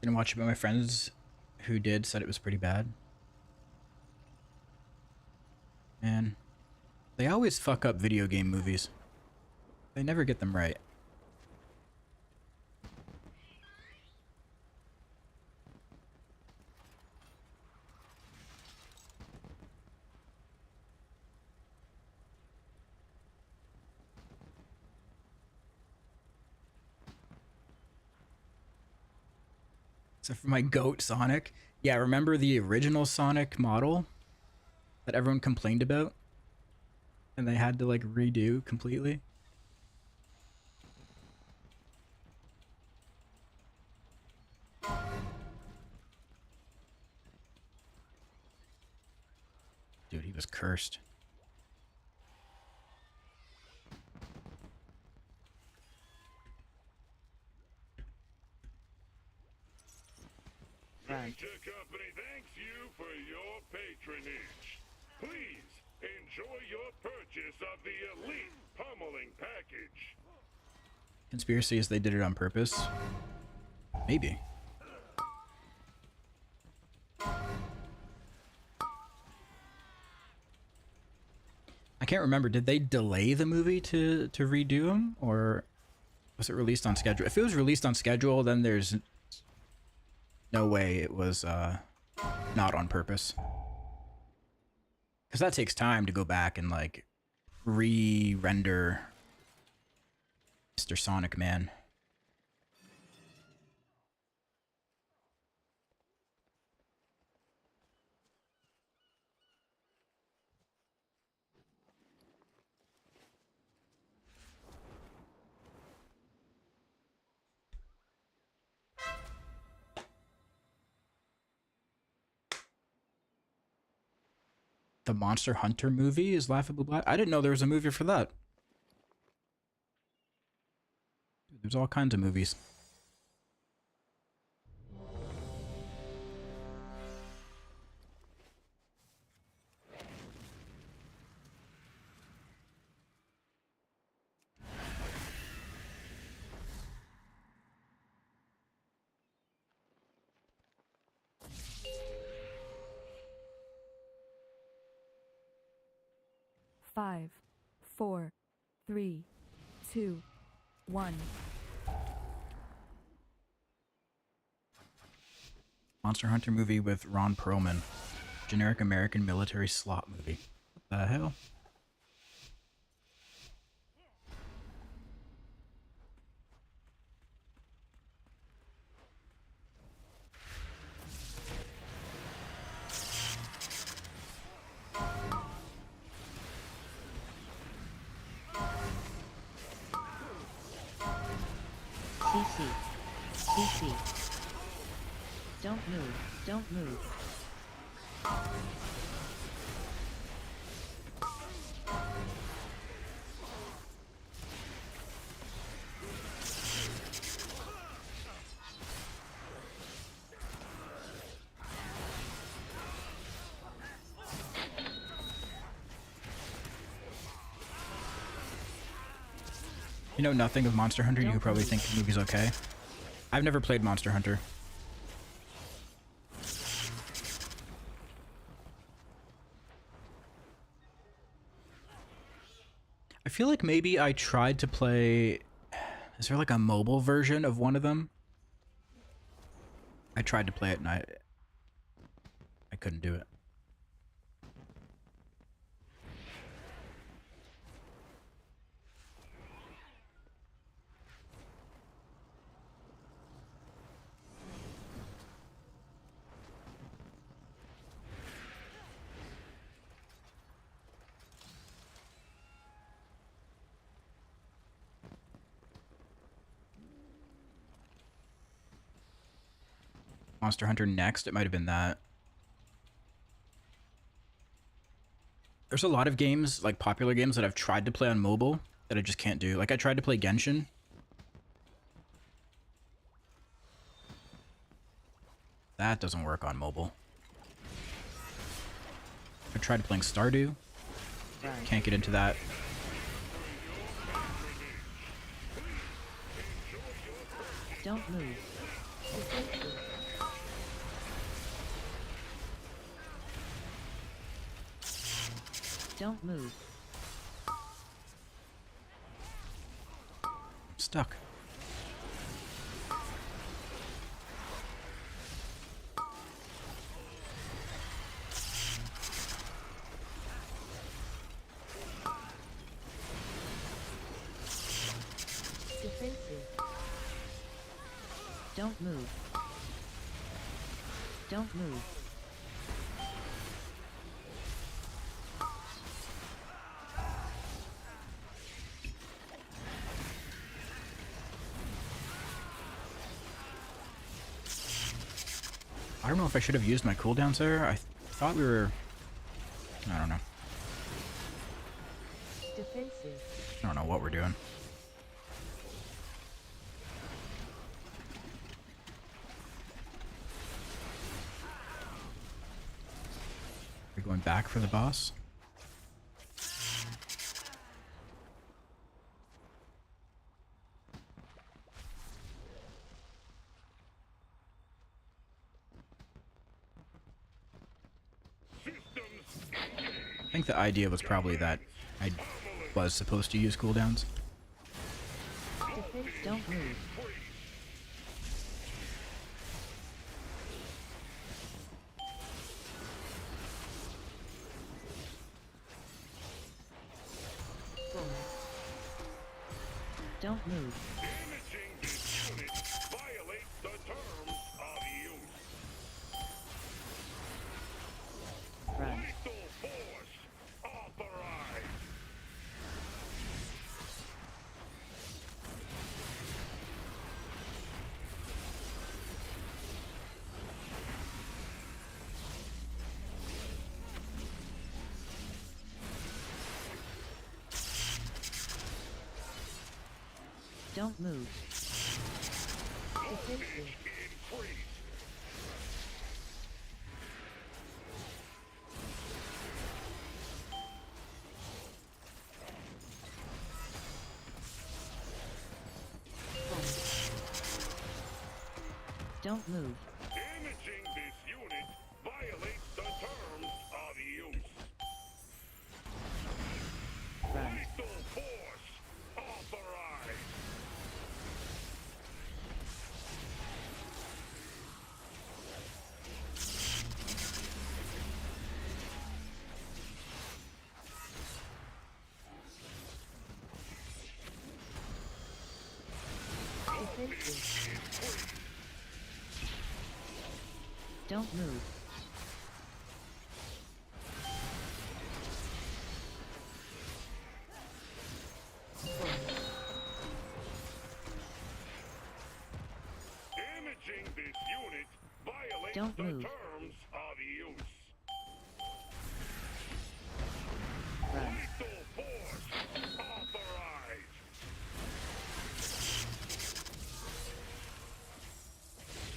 Didn't watch it, but my friends who did said it was pretty bad. Man, they always fuck up video game movies. They never get them right. Except for my goat Sonic. Yeah, remember the original Sonic model that everyone complained about? And they had to like redo completely? Dude, he was cursed. Venture Company thanks you for your patronage. Please enjoy your purchase of the Elite Pummeling Package. Conspiracy is they did it on purpose. Maybe. I can't remember. Did they delay the movie to redo them, or was it released on schedule? If it was released on schedule, then there's no way it was not on purpose. Because that takes time to go back and like re-render Mr. Sonic Man. The Monster Hunter movie is Laughably Black. I didn't know there was a movie for that. There's all kinds of movies. Five, 4, 3, 2, 1. Monster Hunter movie with Ron Perlman. Generic American military slot movie. What the hell? CC. CC. Don't move. Don't move. You know nothing of Monster Hunter, you probably think the movie's okay. I've never played Monster Hunter. I feel like maybe I tried to play... Is there like a mobile version of one of them? I tried to play it and I couldn't do it. Monster Hunter Next, it might have been that. There's a lot of games, like popular games, that I've tried to play on mobile that I just can't do. Like I tried to play Genshin. That doesn't work on mobile. I tried playing Stardew. Can't get into that. Don't move. Don't move. I'm stuck. Defensive. Don't move. Don't move. I don't know if I should have used my cooldowns there. I thought we were... I don't know. Defensive. I don't know what we're doing. We're going back for the boss. I think the idea was probably that I was supposed to use cooldowns. Defensive. Don't move. Don't move. Damaging this unit violates the terms of use. Run. Lethal force authorized. Don't move. Voltage increased. Don't move. Damaging this unit violates the terms of use. Run. Lethal force authorized. Defensive. Increased. Don't move. Damaging this unit violates Don't the move. terms of use. Run. Lethal force authorized.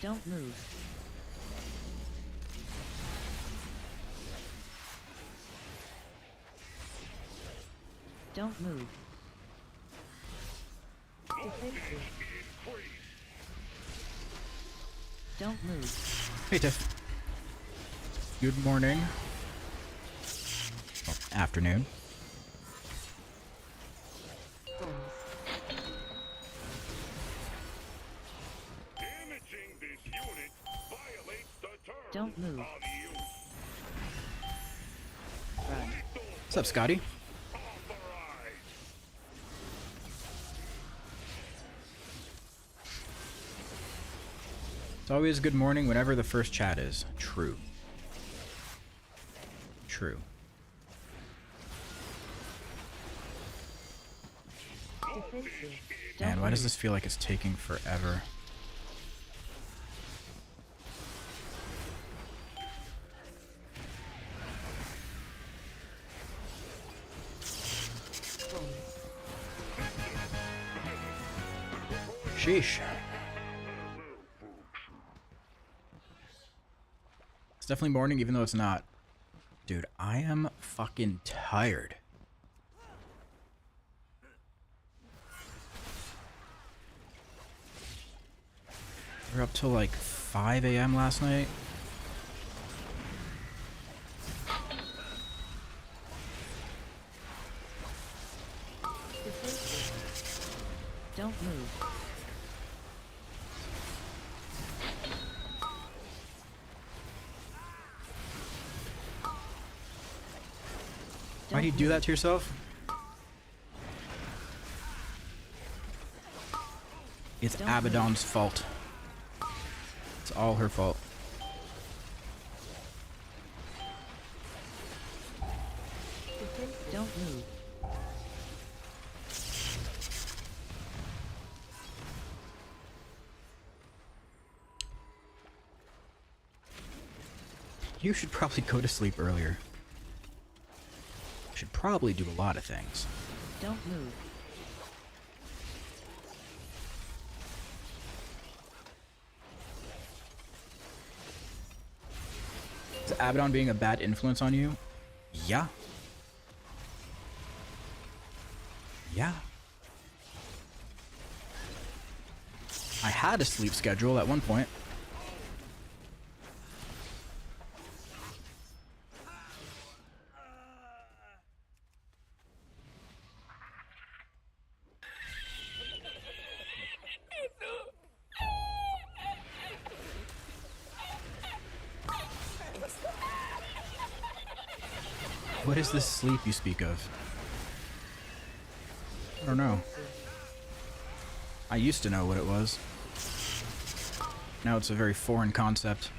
Don't move. Don't move. Voltage Defensive. increased. Don't move. Hey, Tiff. Good morning. Well, afternoon. Bombs. Damaging this unit violates the terms Don't move. of use. Run. Lethal What's up, Scotty? authorized. It's always good morning whenever the first chat is. True. True. Defensive. Man, why does this feel like it's taking forever? Bombs. Sheesh. It's definitely morning, even though it's not. Dude, I am fucking tired. We were up till like 5 a.m. last night. Defensive. Don't move. Why'd you do that to yourself? It's Don't Abaddon's fault. It's all her fault. Defensive. Don't move. You should probably go to sleep earlier. Should probably do a lot of things. Don't move. Is Abaddon being a bad influence on you? Yeah. Yeah. I had a sleep schedule at one point. What is this sleep you speak of? I don't know. I used to know what it was. Now it's a very foreign concept.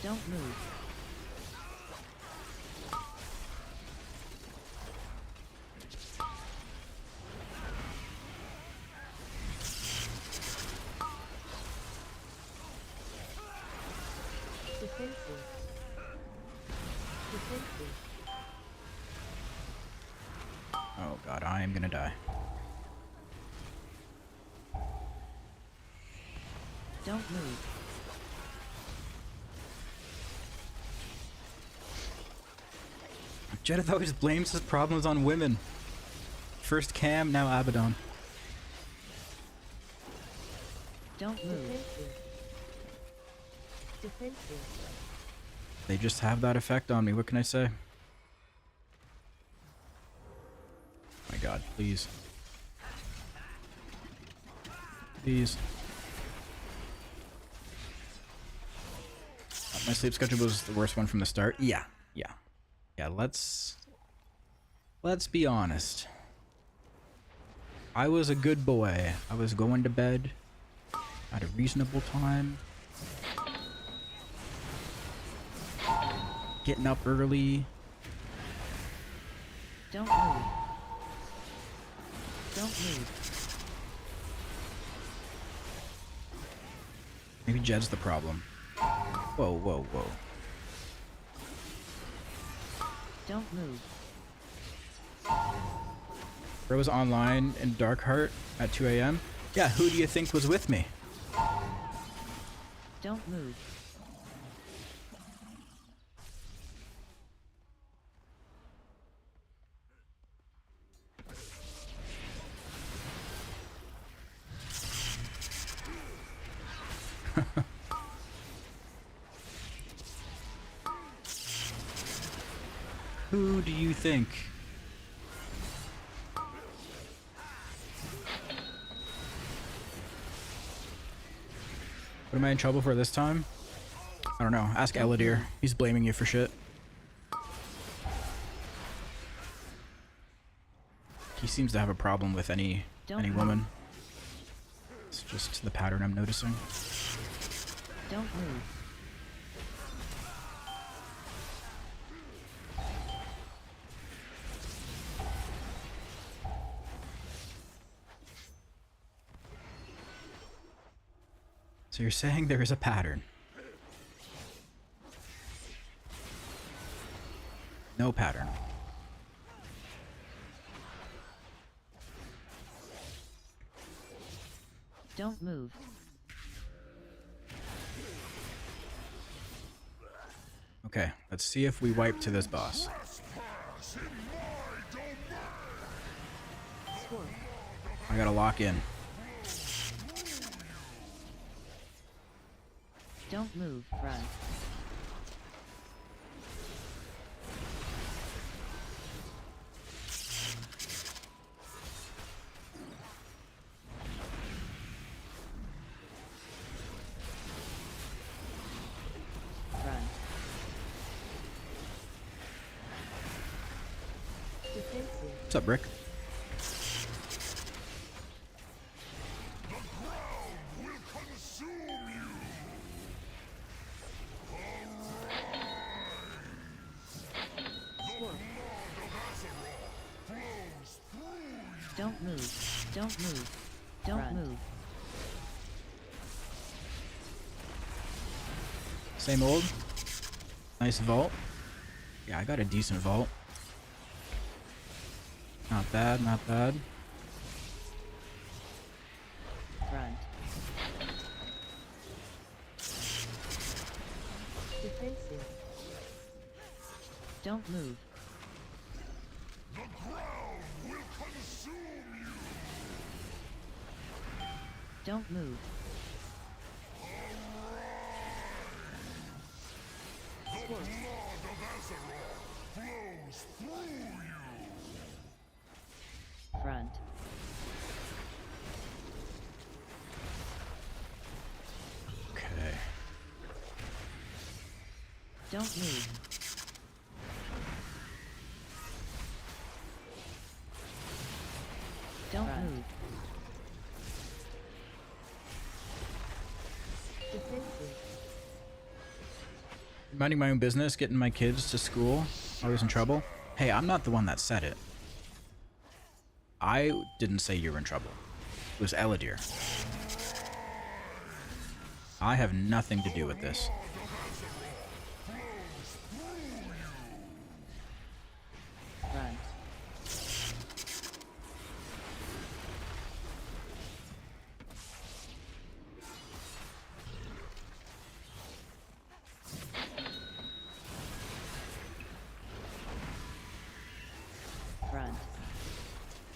Don't move. Defensive. Defensive. Oh god, I am gonna die. Don't move. Jedith always blames his problems on women. First Cam, now Abaddon. Don't move. Defensive. Defensive. They just have that effect on me, what can I say? My god, please. Please. My sleep schedule was the worst one from the start. Yeah. Yeah, let's be honest. I was a good boy. I was going to bed at a reasonable time. Getting up early. Don't move. Don't move. Maybe Jed's the problem. Whoa, whoa, whoa. Don't move. Bro's online in Darkheart at 2 a.m. Yeah, who do you think was with me? Don't move. Who do you think? What am I in trouble for this time? I don't know. Ask Eladir. He's blaming you for shit. He seems to have a problem with any woman. It's just the pattern I'm noticing. Don't move. So you're saying there is a pattern? No pattern. Don't move. Okay, let's see if we wipe to this boss. I gotta lock in. Don't move. Run. Run. Defensive. What's up, Rick? Don't move. Don't move. Don't Run. move. Same old. Nice vault. Yeah, I got a decent vault. Not bad, not bad. Run. Defensive. Don't move. Don't move. Front. Okay. Don't move. Don't move. Defensive. Minding my own business, getting my kids to school, always in trouble. Hey, I'm not the one that said it. I didn't say you were in trouble. It was Eladir. I have nothing to do with this. Run. Run.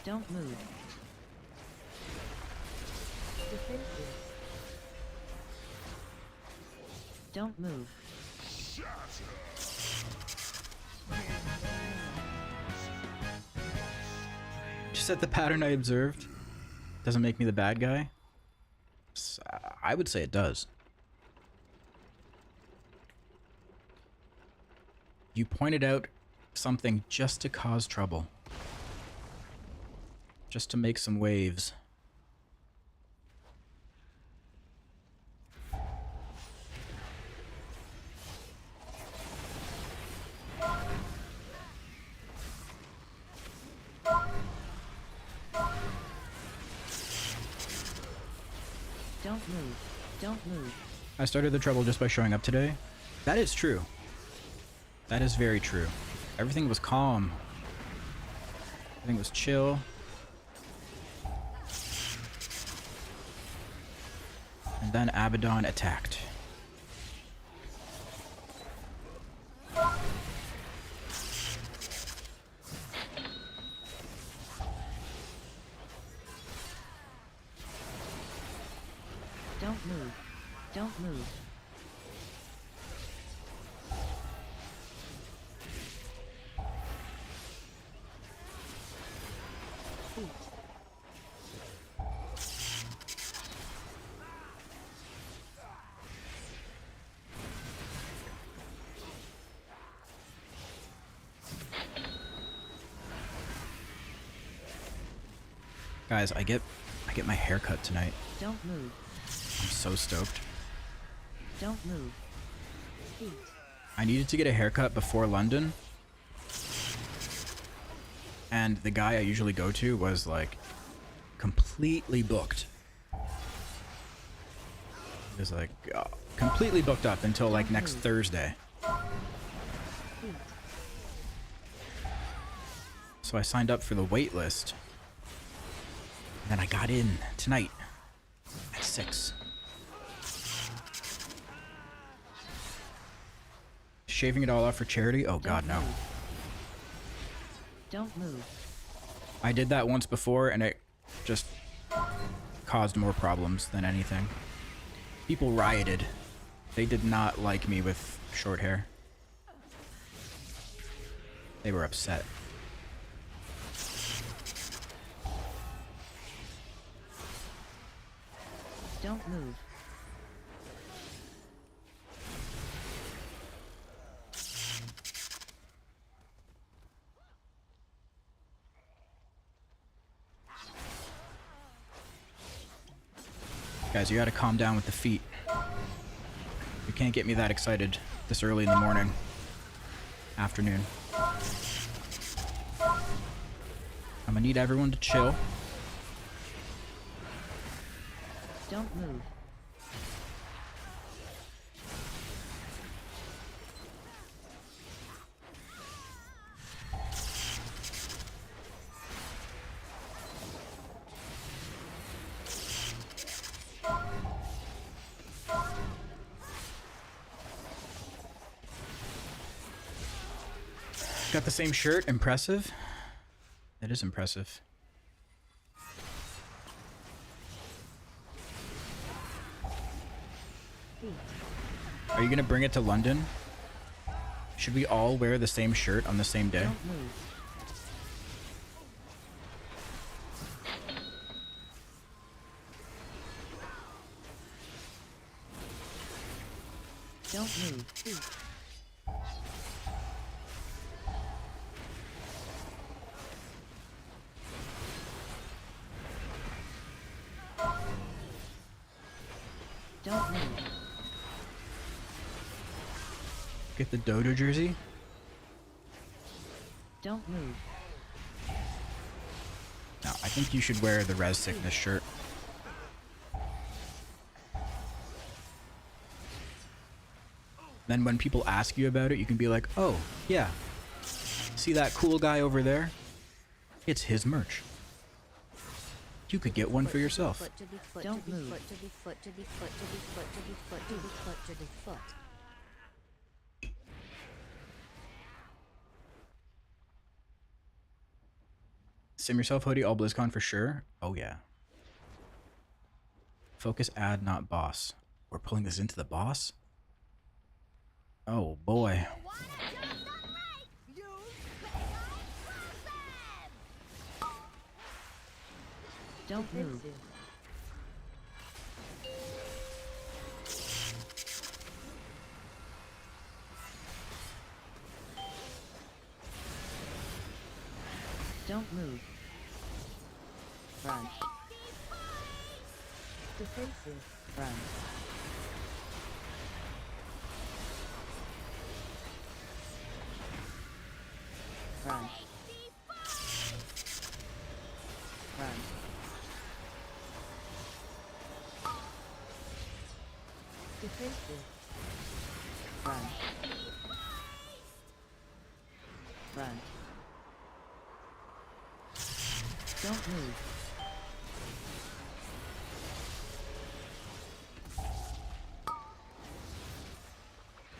Don't move. Defensive. Don't move. Just said the pattern I observed doesn't make me the bad guy. I would say it does. You pointed out something just to cause trouble. Just to make some waves. Don't move. Don't move. I started the trouble just by showing up today. That is true. That is very true. Everything was calm. Everything was chill. And then Abaddon attacked. Don't move. Don't move. Feet. Guys, I get my hair cut tonight. Don't move. I'm so stoked. Don't move. Feet. I needed to get a haircut before London. And the guy I usually go to was like completely booked. He was like completely booked up until like next Thursday. Feet. So I signed up for the wait list. And then I got in tonight at 6. Shaving it all off for charity? Oh god, no. Don't move. I did that once before and it just caused more problems than anything. People rioted. They did not like me with short hair. They were upset. Don't move. Guys, you gotta calm down with the feet. You can't get me that excited this early in the morning. Afternoon. I'm gonna need everyone to chill. Don't move. Got the same shirt. Impressive. It is impressive. Feet. Are you gonna bring it to London? Should we all wear the same shirt on the same day? Don't move. Don't move. Feet. Don't move. Get the Dodo jersey. Don't move. No, I think you should wear the Res Sickness shirt. Then when people ask you about it, you can be like, oh, yeah. See that cool guy over there? It's his merch. You could get one for yourself. Don't move. Sim yourself hoodie, all BlizzCon for sure. Oh yeah. Focus ad, not boss. We're pulling this into the boss? Oh boy. Don't move. Don't move. Run. Defensive. Run. Run. Run. Defensive. Run. Run. Don't move.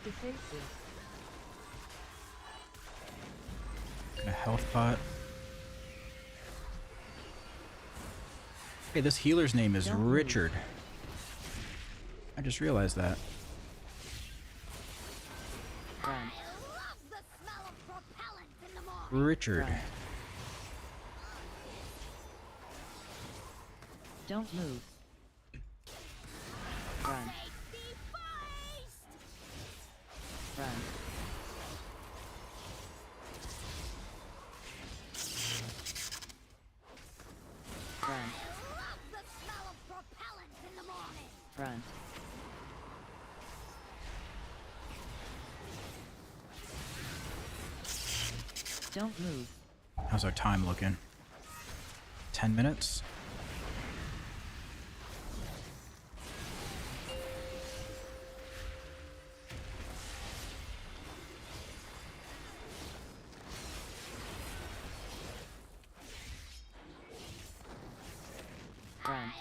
Defensive. A health pot. Hey, this healer's name is Don't move. Richard. I just realized that. Run. Richard. Run. Don't move. Run. Run. Run. Run. Don't move. How's our time looking? 10 minutes? Run.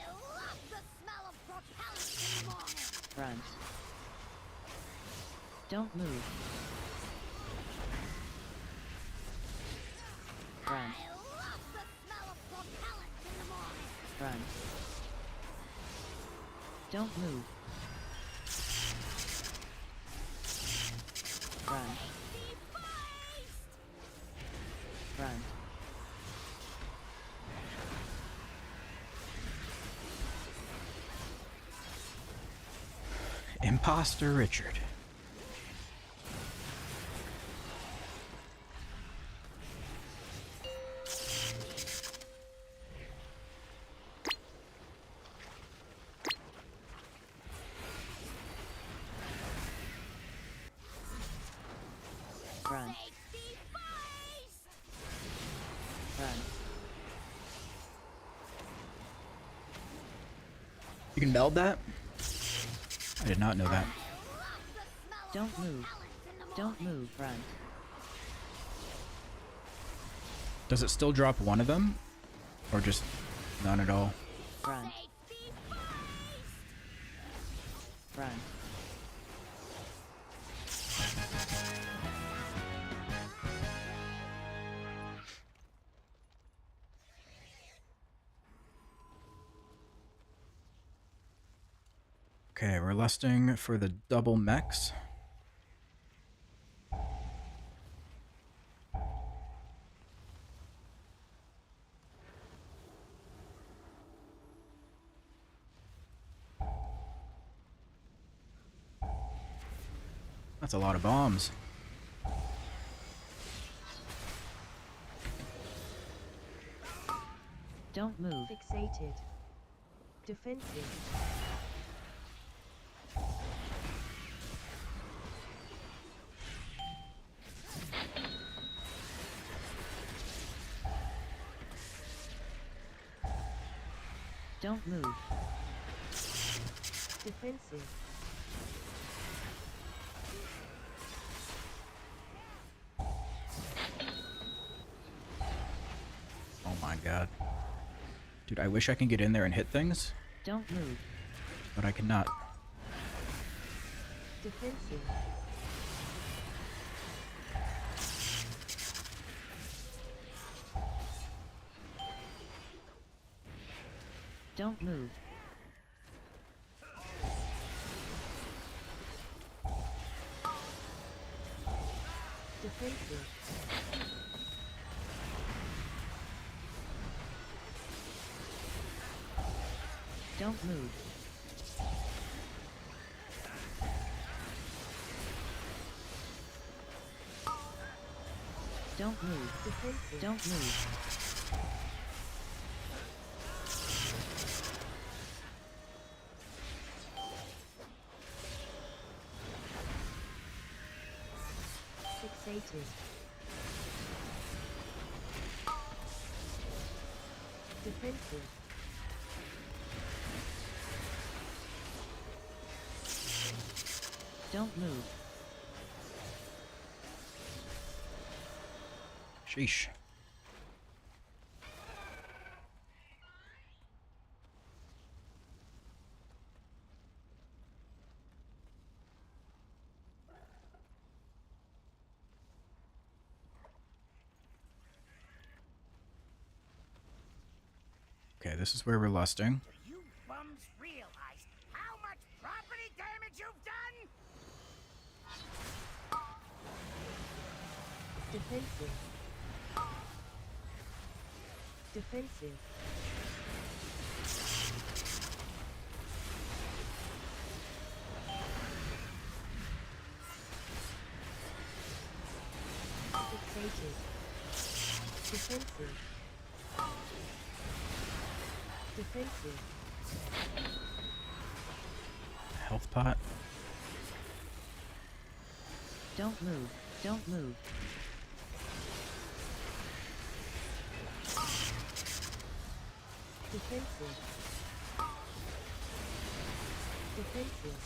Run. Don't move. Run. Run. Don't move. Run. Run. Imposter Richard. Run. Run. You can meld that? I did not know that. Don't move. Don't move. Run. Does it still drop one of them? Or just none at all? Run. Run. Okay, we're lusting for the double mechs. That's a lot of bombs. Don't move. Fixated. Defensive. Don't move. Defensive. Oh my god. Dude, I wish I can get in there and hit things, Don't move. but I cannot. Defensive. Don't move. Defensive. Don't move. Don't move. Defensive. Don't move. Fixated. Defensive. Don't move. Sheesh. Okay, this is where we're lusting. Do you bums realize how much property damage you've done? Defensive. Defensive. Fixated. Defensive. Defensive. Health pot. Don't move. Don't move. Defensive. Defensive.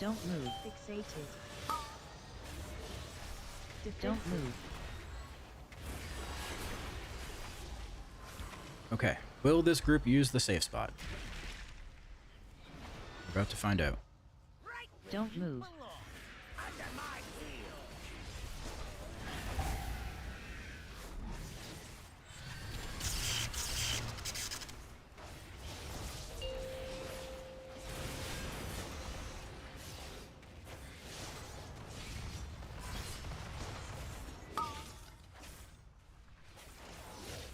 Don't move. Fixated. Don't Defensive. move. Okay, will this group use the safe spot? We're about to find out. Right Don't move. belong under my heel.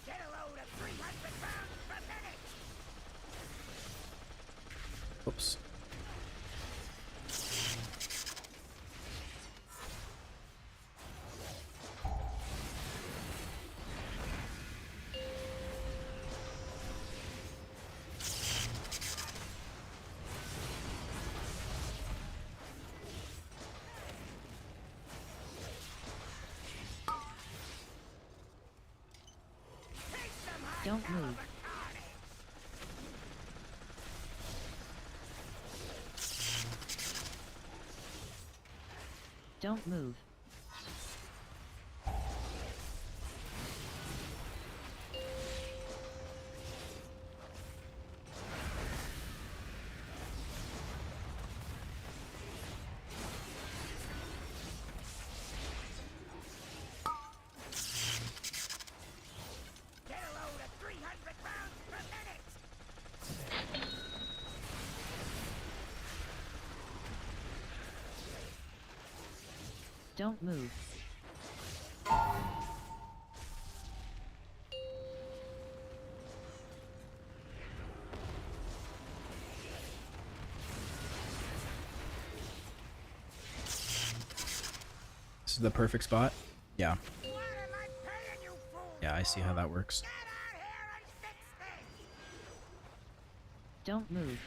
Get a load of 300 pounds per minute. Oops. Don't move. Don't move. Get a load of 300 pounds per minute. Don't move. This is the perfect spot? Yeah. What am I paying you for? Yeah, I see how that works. Get out here and fix this. Don't move.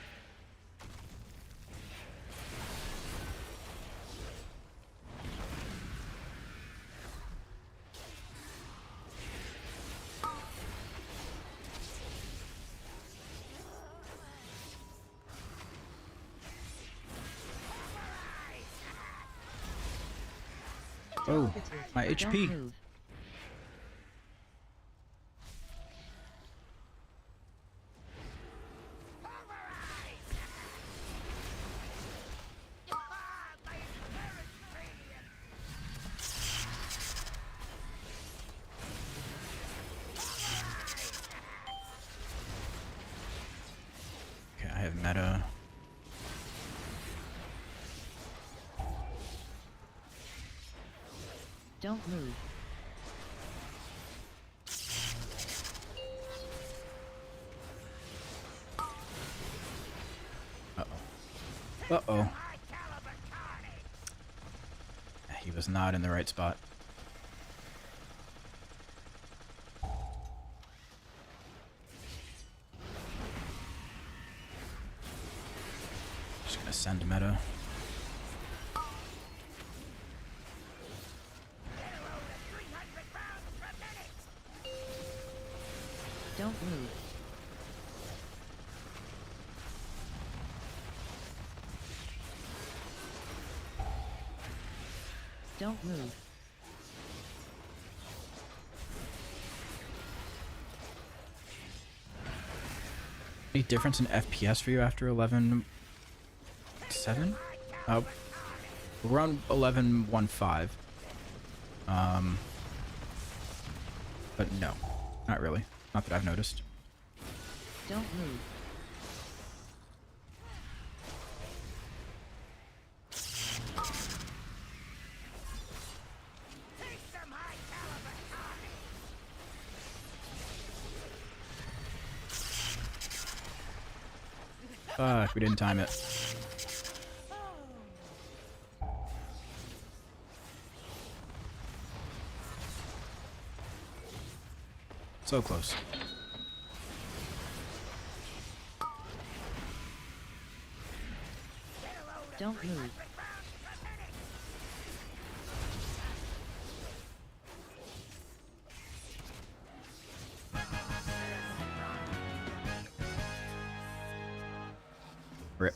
Oh, Targeted. my Don't HP. move. Okay, I have meta. Don't move. Uh-oh. Uh-oh. He was not in the right spot. Just gonna send meta. Don't move. Don't move. Any difference in FPS for you after 11.7? We're on 11.15. But no, not really. Not that I've noticed. Don't move. Fuck, we didn't time it. So close. Don't move. Rip.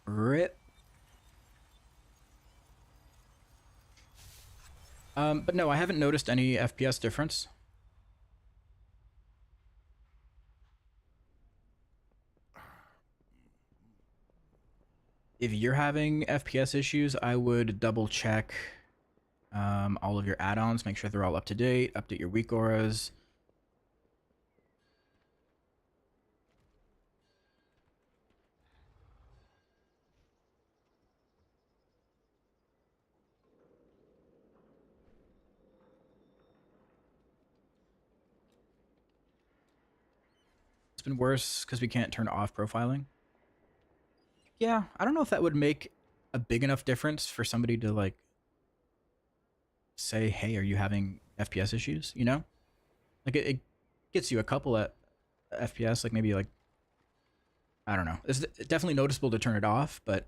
Rip. But no, I haven't noticed any FPS difference. If you're having FPS issues, I would double check all of your add-ons, make sure they're all up to date, update your weak auras. It's been worse because we can't turn off profiling. Yeah, I don't know if that would make a big enough difference for somebody to like say, hey, are you having FPS issues? You know? Like it gets you a couple at FPS, like maybe like, I don't know. It's definitely noticeable to turn it off, but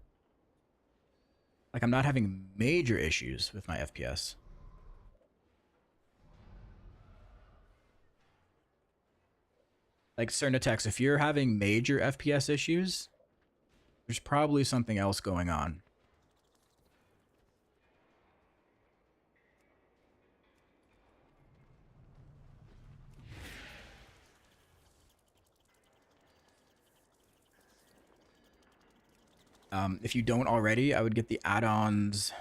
like I'm not having major issues with my FPS. Like Cernatex, if you're having major FPS issues, there's probably something else going on. If you don't already, I would get the add-ons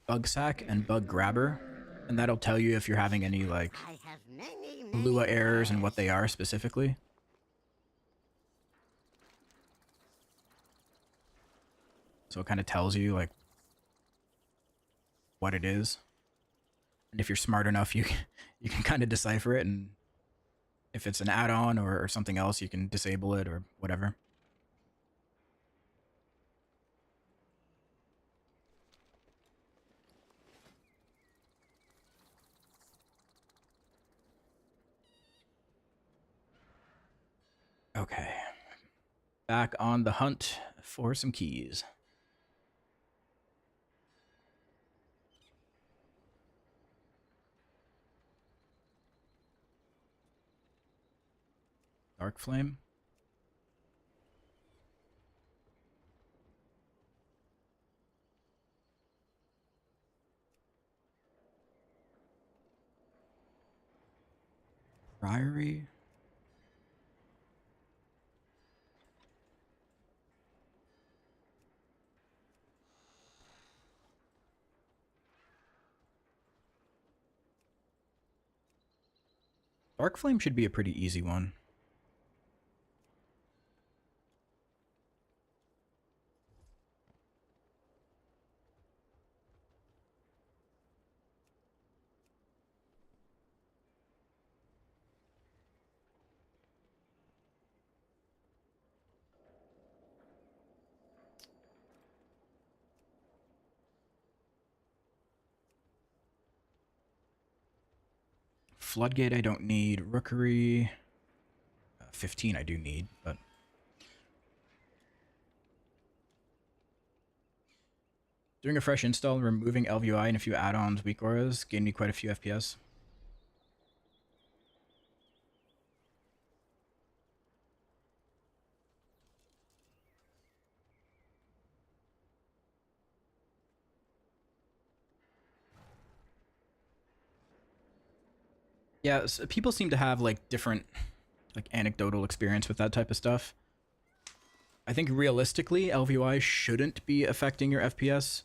Bug Sack and Bug Grabber, and that'll tell you if you're having any like Lua errors and what they are specifically. So it kind of tells you like what it is, and if you're smart enough, you can kind of decipher it, and if it's an add-on or something else, you can disable it or whatever. Okay. Back on the hunt for some keys. Darkflame. Priory. Darkflame should be a pretty easy one. Floodgate I don't need. Rookery. 15 I do need, but... Doing a fresh install and removing LVI and a few add-ons, weak auras, gained me quite a few FPS. Yeah, so people seem to have like different, like anecdotal experience with that type of stuff. I think realistically, LVI shouldn't be affecting your FPS.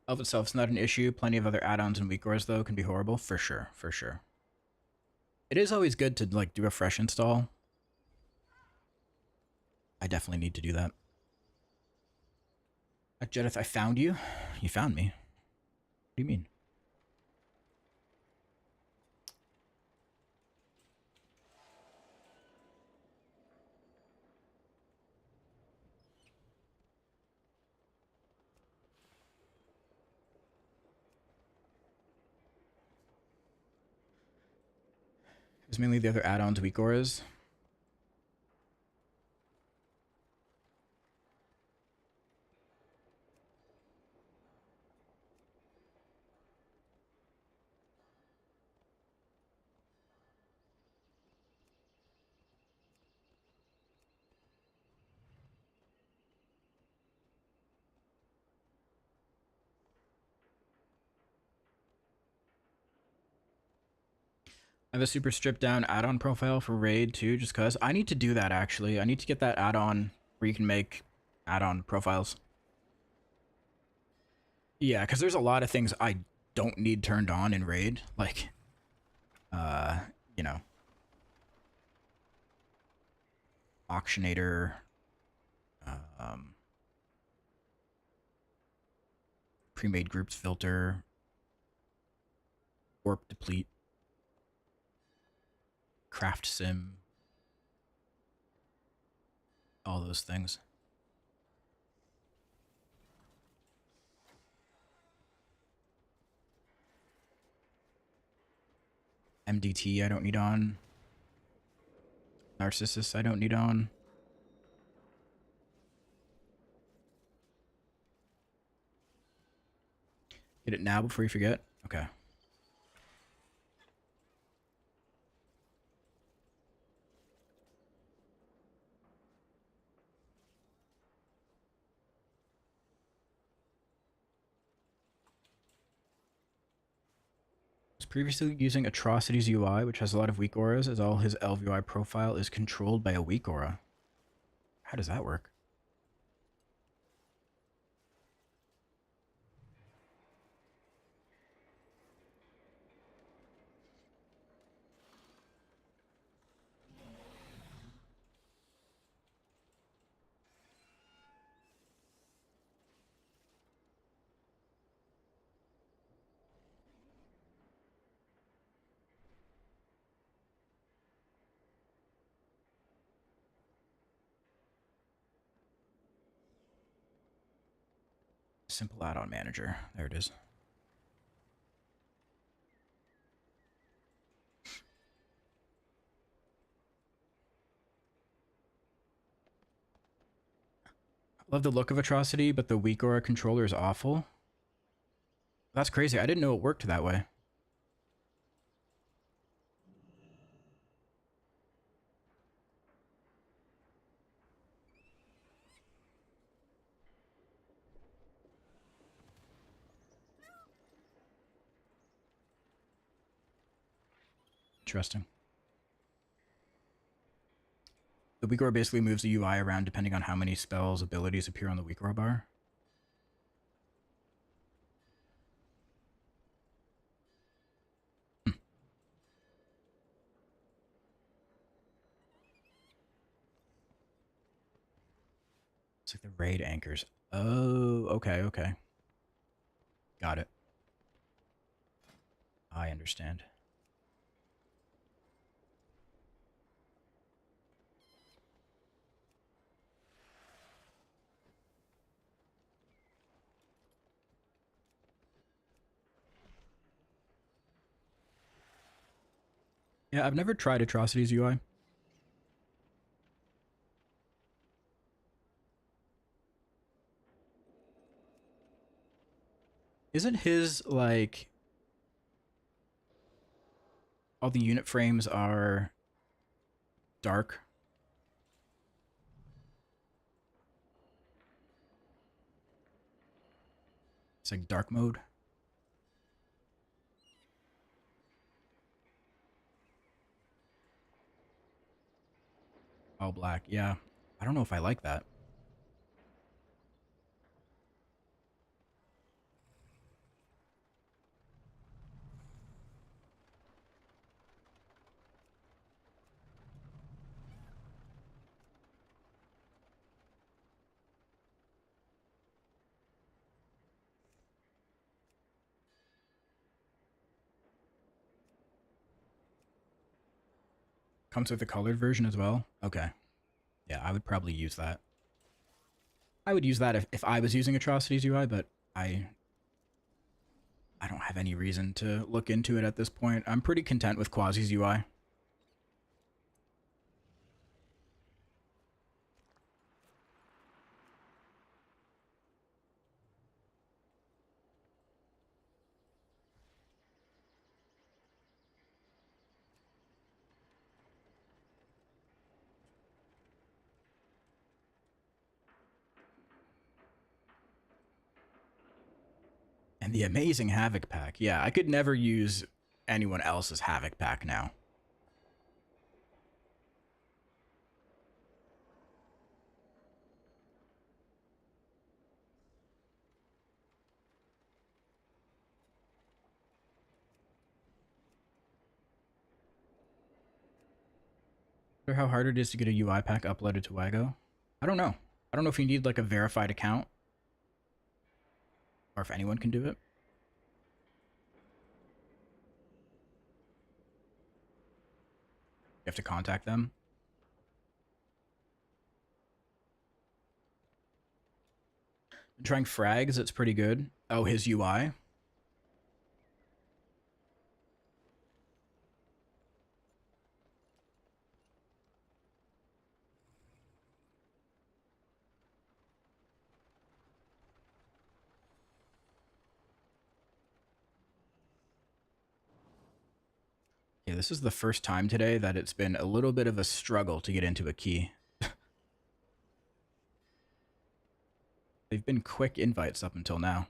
Elf itself is not an issue. Plenty of other add-ons and weak auras though can be horrible. For sure, for sure. It is always good to like do a fresh install. I definitely need to do that. Jedith, I found you. You found me. What do you mean? It's mainly the other add-ons, weak auras. I have a super stripped down add-on profile for Raid too, just cause. I need to do that actually. I need to get that add-on where you can make add-on profiles. Yeah, because there's a lot of things I don't need turned on in Raid. Like, you know. Auctionator. Pre-made groups filter. Warp deplete. Craft sim. All those things. MDT I don't need on. Narcissus I don't need on. Get it now before you forget? Okay. Was previously using Atrocity's UI, which has a lot of weak auras, as all his LVI profile is controlled by a weak aura. How does that work? simple add-on manager. There it is. Love the look of Atrocity, but the weak aura controller is awful. That's crazy. I didn't know it worked that way. Interesting. The weak aura basically moves the UI around depending on how many spells abilities appear on the weak aura bar. It's like the raid anchors. Oh, okay, okay. Got it. I understand. Yeah, I've never tried Atrocity's UI. Isn't his, like... all the unit frames are dark? It's like dark mode. All black, yeah. I don't know if I like that. Comes with the colored version as well? Okay. Yeah, I would probably use that. I would use that if I was using Atrocity's UI, but I don't have any reason to look into it at this point. I'm pretty content with Quasi's UI. And the amazing Havoc pack. Yeah, I could never use anyone else's Havoc pack now. Wonder how hard it is to get a UI pack uploaded to Wago. I don't know. I don't know if you need like a verified account or if anyone can do it. You have to contact them. I'm trying Frags, it's pretty good. Oh, his UI. Yeah, this is the first time today that it's been a little bit of a struggle to get into a key. They've been quick invites up until now.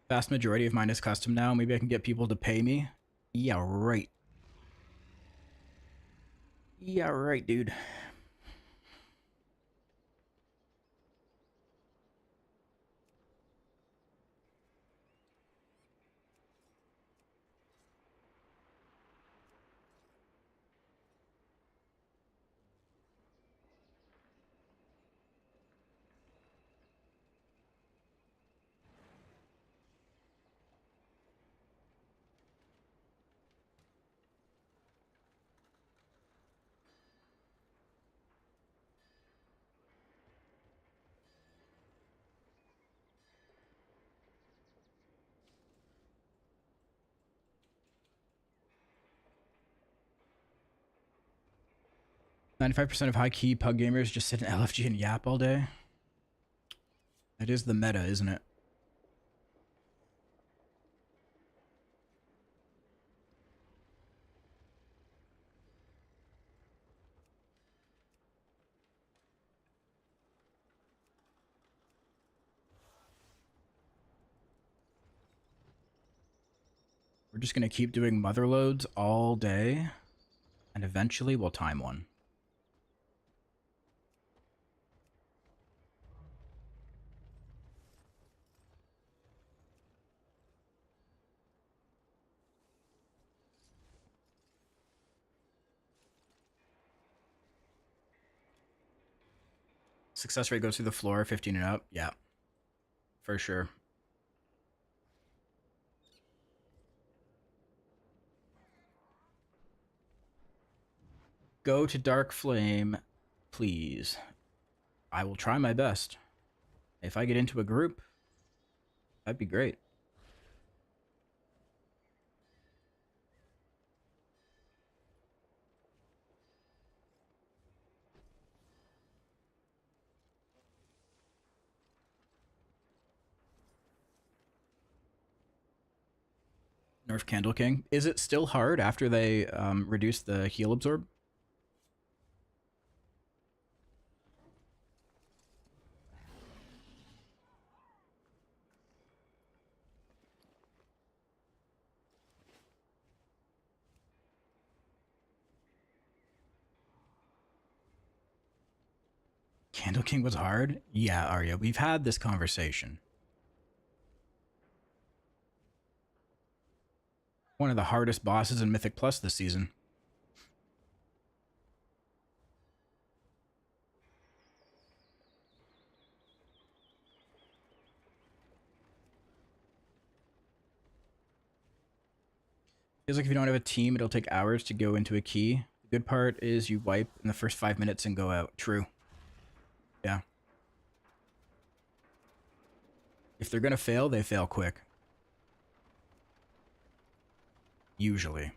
Vast majority of mine is custom now. Maybe I can get people to pay me. Yeah, right. Yeah, right, dude. 95% of high-key pug gamers just sit in LFG and yap all day. That is the meta, isn't it? We're just going to keep doing motherloads all day, and eventually we'll time one. Success rate goes through the floor, 15 and up. Yeah, for sure. Go to Darkflame, please. I will try my best. If I get into a group, that'd be great. Nerf Candle King. Is it still hard after they reduce the heal absorb? Candle King was hard? Yeah, Arya, we've had this conversation. One of the hardest bosses in Mythic Plus this season. Feels like if you don't have a team, it'll take hours to go into a key. The good part is you wipe in the first 5 minutes and go out. True. Yeah. If they're gonna fail, they fail quick. Usually.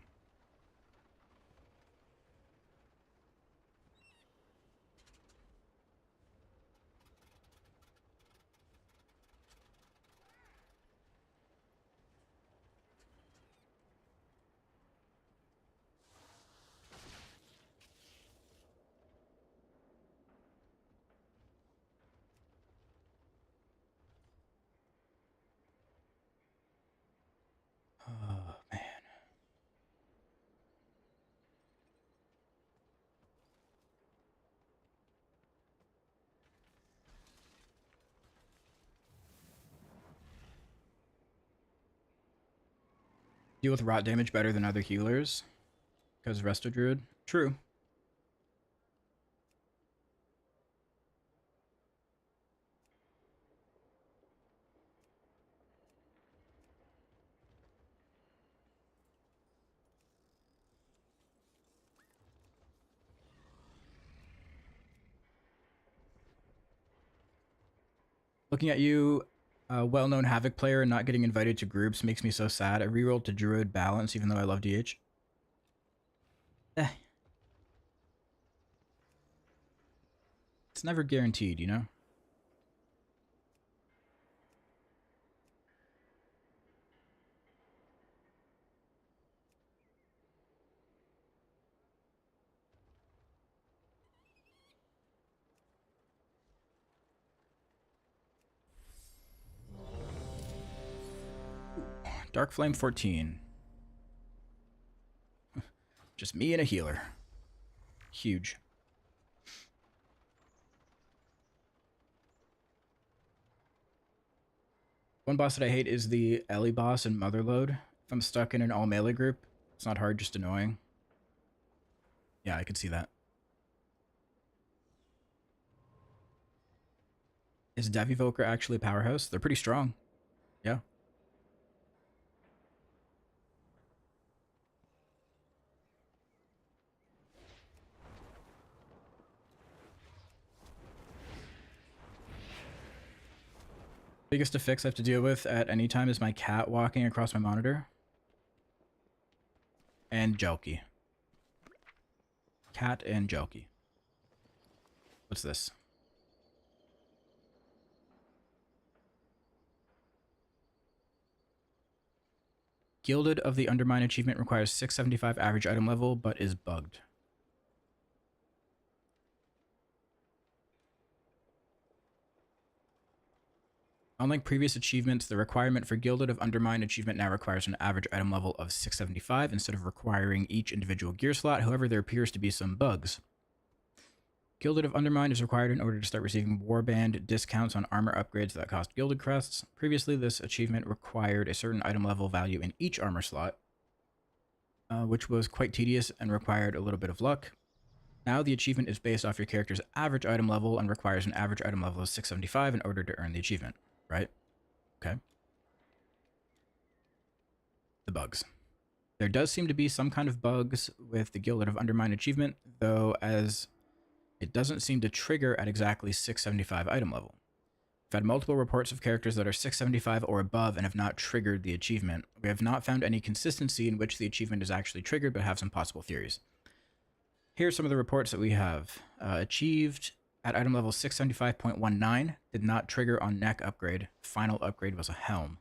Oh, man. Deal with rot damage better than other healers. Because Resto Druid. True. Looking at you, a well-known Havoc player, and not getting invited to groups makes me so sad. I rerolled to Druid Balance even though I love DH. It's never guaranteed, you know? Darkflame 14. Just me and a healer. Huge. One boss that I hate is the Ellie boss in Motherlode. If I'm stuck in an all melee group, it's not hard, just annoying. Yeah, I could see that. Is Dev Evoker actually a powerhouse? They're pretty strong. Yeah. Biggest effects I have to deal with at any time is my cat walking across my monitor. And Jelky. Cat and Jelky. What's this? Gilded of the Undermine achievement requires 675 average item level, but is bugged. Unlike previous achievements, the requirement for Gilded of Undermine achievement now requires an average item level of 675 instead of requiring each individual gear slot. However, there appears to be some bugs. Gilded of Undermine is required in order to start receiving warband discounts on armor upgrades that cost Gilded crests. Previously, this achievement required a certain item level value in each armor slot, which was quite tedious and required a little bit of luck. Now the achievement is based off your character's average item level and requires an average item level of 675 in order to earn the achievement, right? Okay. The bugs. There does seem to be some kind of bugs with the Gilded of Undermine achievement, though, as it doesn't seem to trigger at exactly 675 item level. We've had multiple reports of characters that are 675 or above and have not triggered the achievement. We have not found any consistency in which the achievement is actually triggered, but have some possible theories. Here are some of the reports that we have. Achieved at item level 675.19, did not trigger on neck upgrade. Final upgrade was a helm.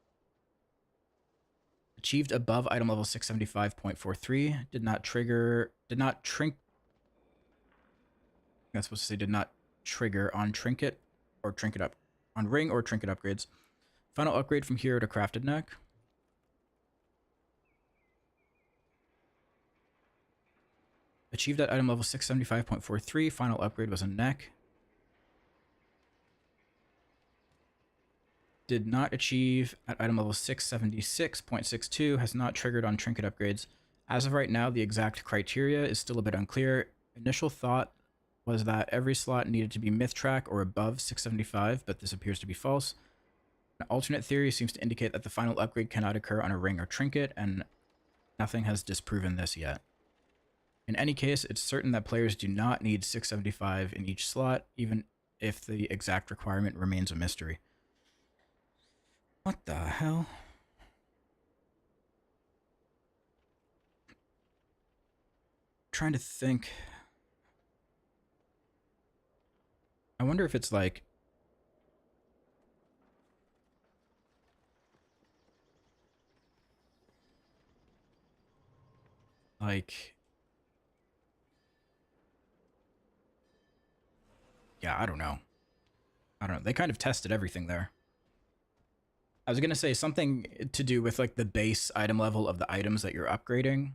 Achieved above item level 675.43, did not trigger, that's supposed to say did not trigger on Trinket or Trinket up on ring or Trinket upgrades. Final upgrade from hero to crafted neck. Achieved at item level 675.43. Final upgrade was a neck. Did not achieve at item level 676.62. Has not triggered on Trinket upgrades. As of right now, the exact criteria is still a bit unclear. Initial thought was that every slot needed to be myth track or above 675, but this appears to be false. An alternate theory seems to indicate that the final upgrade cannot occur on a ring or trinket, and nothing has disproven this yet. In any case, it's certain that players do not need 675 in each slot, even if the exact requirement remains a mystery. What the hell? Trying to think. I wonder if it's like yeah, I don't know. They kind of tested everything there. I was gonna say something to do with like the base item level of the items that you're upgrading.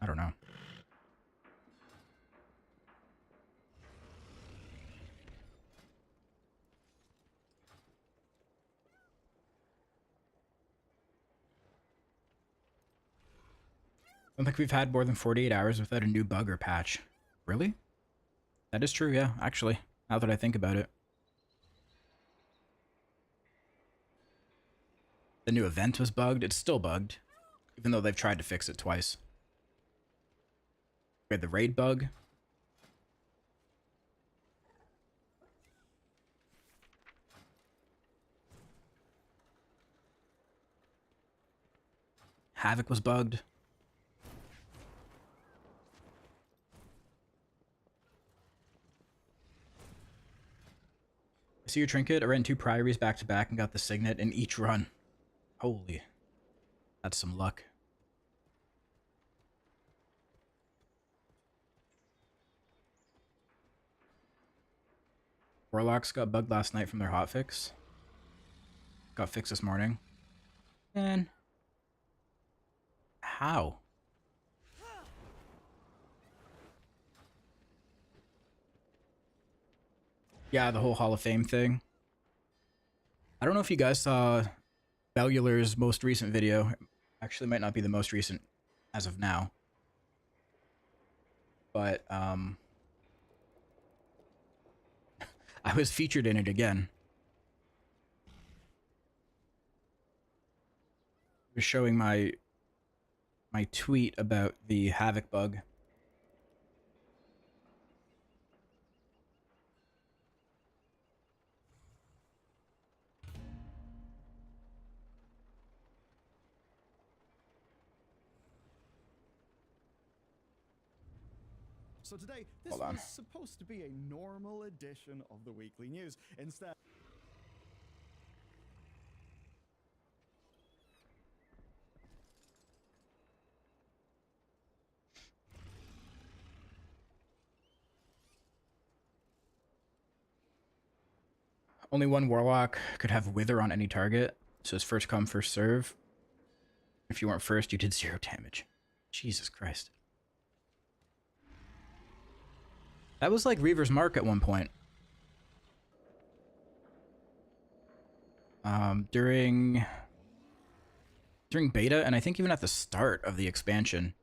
I don't know. I don't think we've had more than 48 hours without a new bug or patch. Really? That is true, yeah, actually, now that I think about it. The new event was bugged. It's still bugged, even though they've tried to fix it twice. We had the raid bug. Havoc was bugged. I see your trinket. I ran 2 priories back to back and got the signet in each run. Holy. That's some luck. Warlocks got bugged last night from their hotfix. Got fixed this morning. And how? Yeah, the whole Hall of Fame thing. I don't know if you guys saw Bellular's most recent video. Actually, might not be the most recent as of now. But, I was featured in it again. I was showing my tweet about the Havoc bug. So today, this Hold on. was supposed to be a normal edition of the weekly news. Instead, Only one warlock could have wither on any target, so it's first come, first serve. If you weren't first, you did 0 damage. Jesus Christ. That was like Reaver's Mark at one point. During beta, and I think even at the start of the expansion,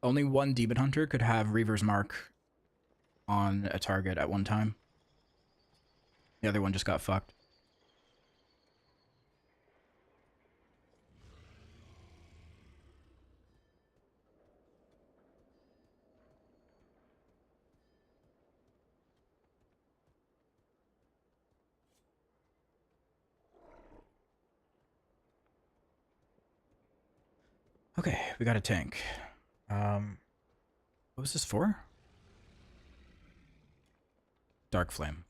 only one Demon Hunter could have Reaver's Mark on a target at one time. The other one just got fucked. Okay, we got a tank. What was this for? Darkflame.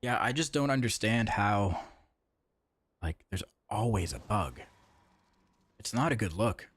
Yeah, I just don't understand how, like, there's always a bug. It's not a good look.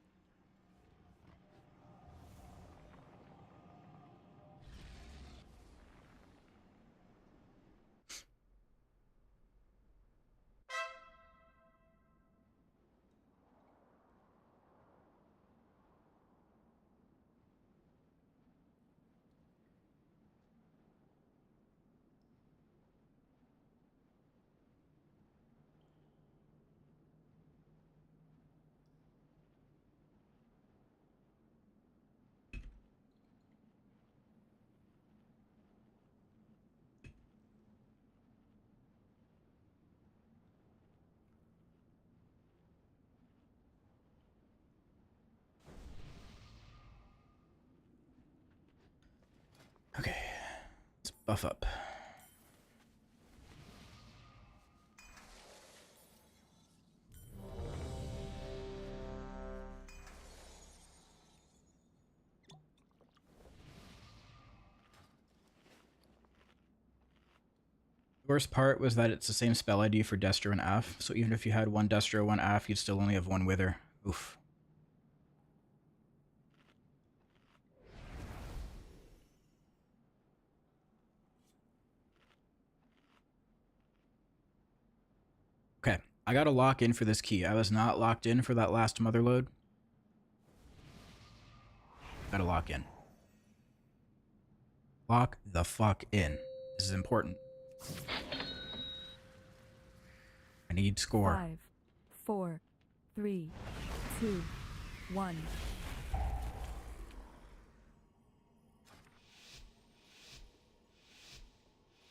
Okay, let's buff up. The worst part was that it's the same spell ID for Destro and Af, so even if you had one Destro, one Af, you'd still only have one Wither. Oof. Okay, I gotta lock in for this key. I was not locked in for that last Motherlode. Gotta lock in. Lock the fuck in. This is important. I need score. 5, 4, 3, 2, 1.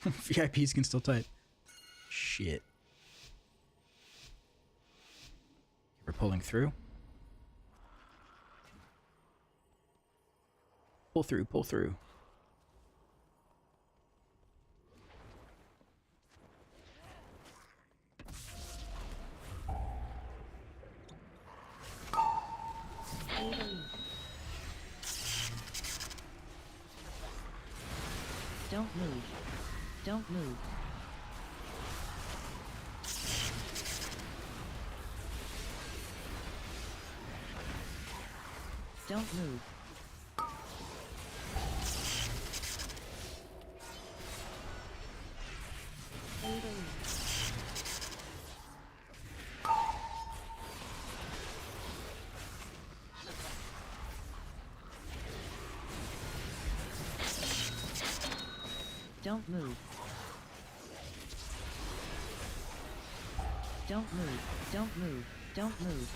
VIPs can still type. Shit. We're pulling through. Pull through, pull through. Don't move. Don't move. Don't move. Don't move. Don't move. Don't move. Don't move.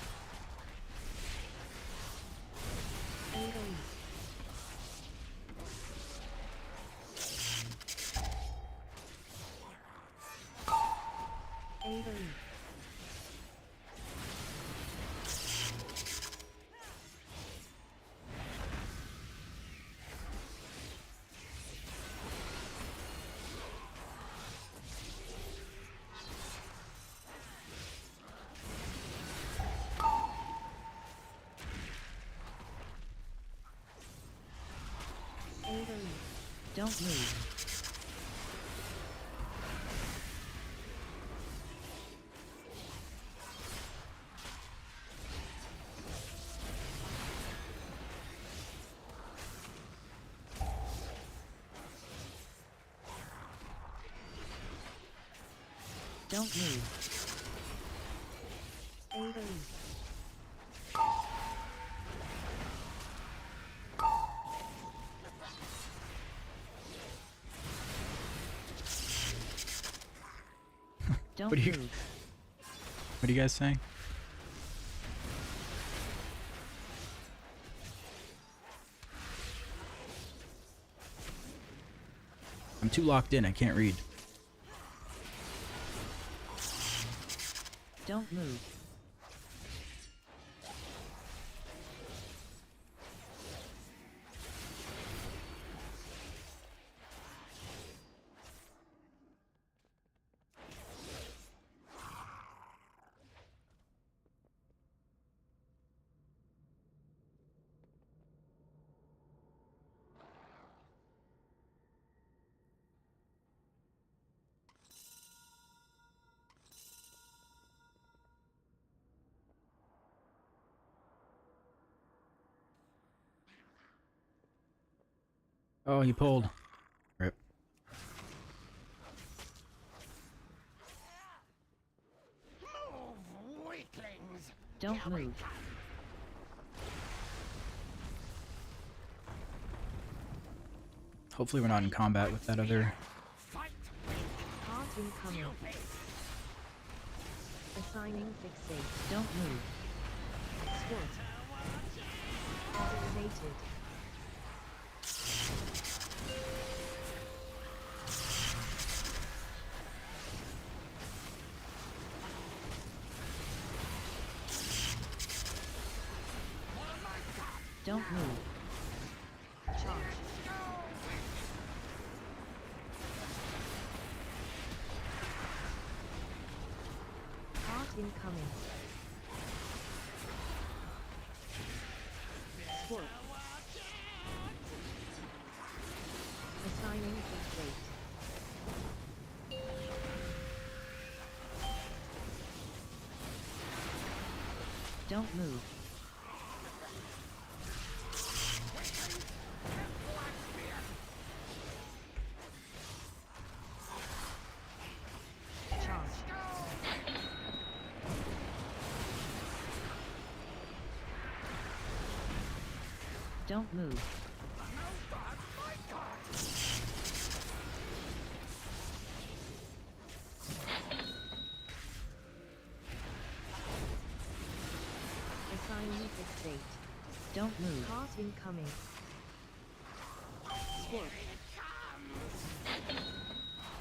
Don't move. Don't move. AoE. Don't What do you- move. What are you guys saying? I'm too locked in, I can't read. Don't move. Oh, he pulled. Rip. Don't move. Hopefully we're not in combat with that other... Heart incoming. Assigning fixate. Don't move. Squat. Activated. Don't move. Charge. Heart incoming. Swap. Assigning fixate. Don't move. Don't move. Assigning fixate. Don't move. Heart incoming. Swap.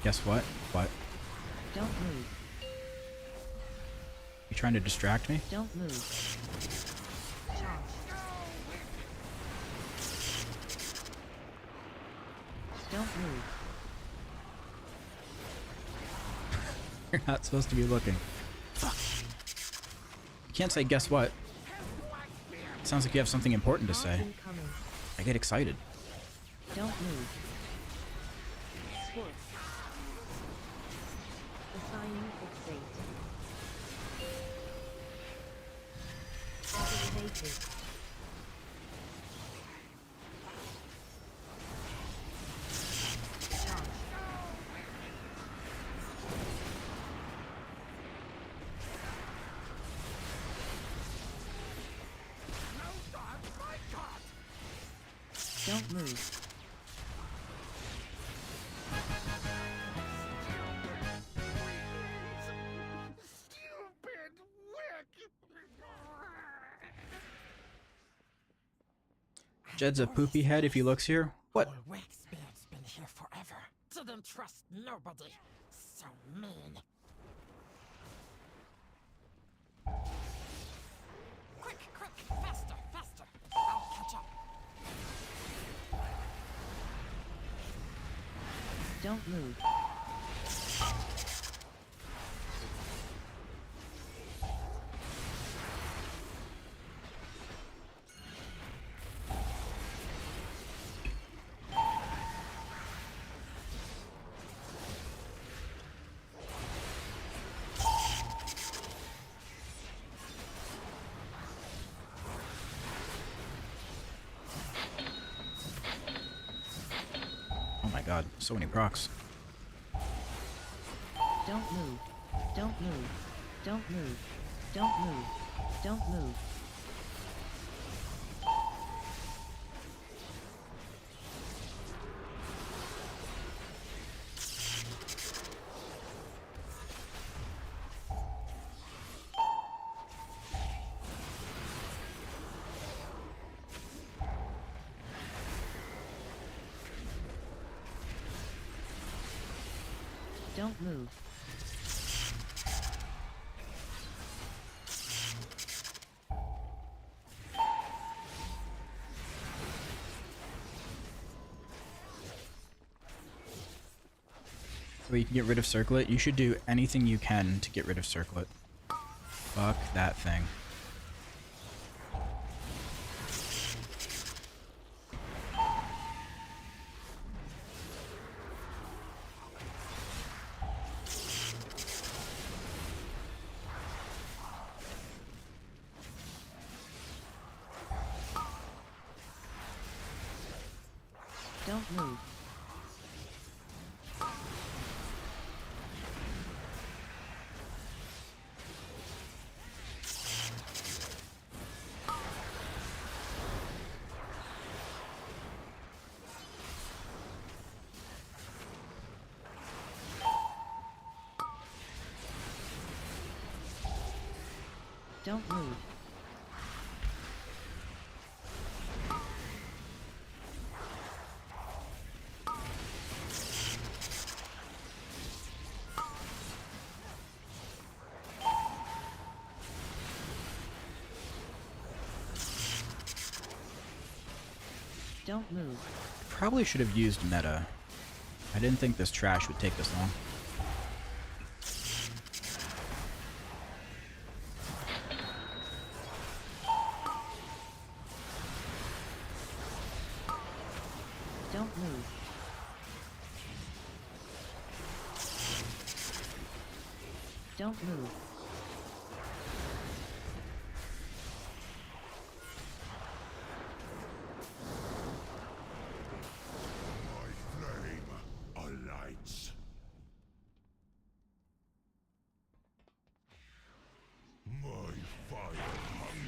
Guess what? What? Don't move. You trying to distract me? Don't move. Charge. Don't move. You're not supposed to be looking. Fuck. You can't say guess what. Sounds like you have something important to say. Incoming. I get excited. Don't move. Swap. Assigning fixate. Activated. Charge. Don't move. Jed's a poopy head if he looks here. What? Waxbeard's been here forever. Didn't trust nobody. So mean. Quick, faster, faster. I'll catch up. Don't move. god, so many procs. Don't move. Don't move. Don't move. Don't move. Don't move. Don't move. So you can get rid of Circlet. You should do anything you can to get rid of Circlet. Fuck that thing. Don't move. Don't move. Don't move. Probably should have used meta. I didn't think this trash would take this long. Don't move. Don't move.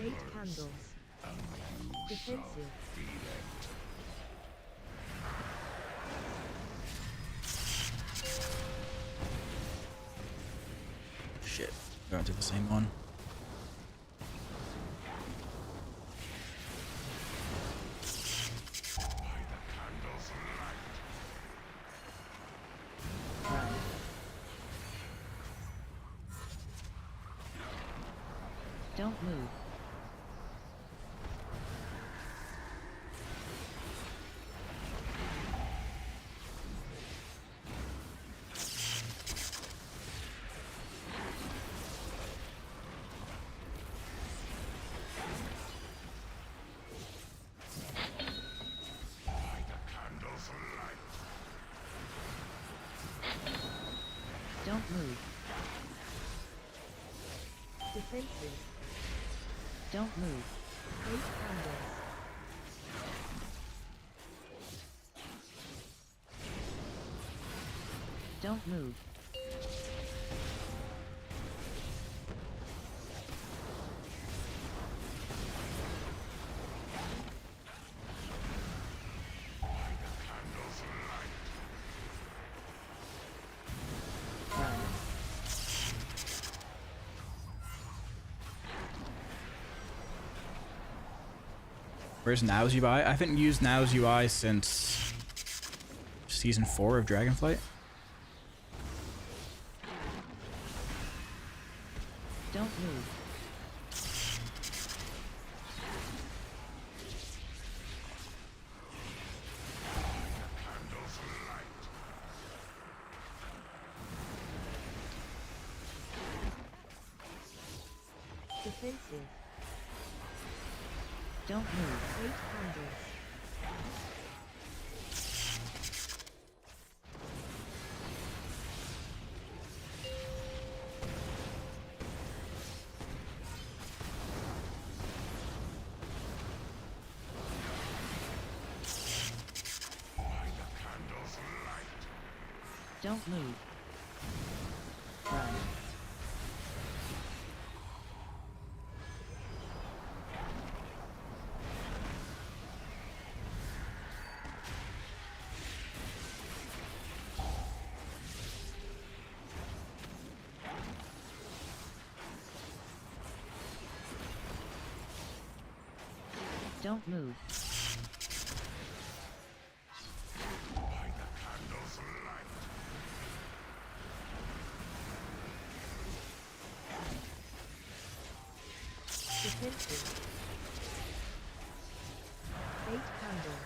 Eight candles. Defensive. Shit. Going to the same one. Don't move. Don't move. Defensive. Don't move. Eight candles. Don't move. Where's Now's UI? I haven't used Now's UI since Season 4 of Dragonflight. Don't move. Defensive. Don't move. Eight candles. Don't move. Run. Don't move. Defensive. 8 candles.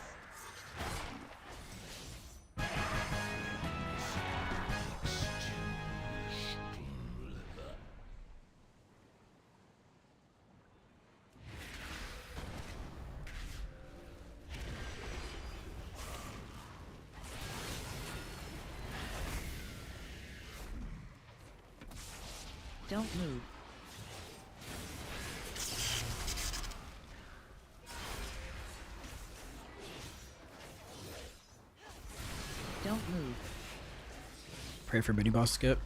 Don't move. Don't move. Pray for mini boss skip.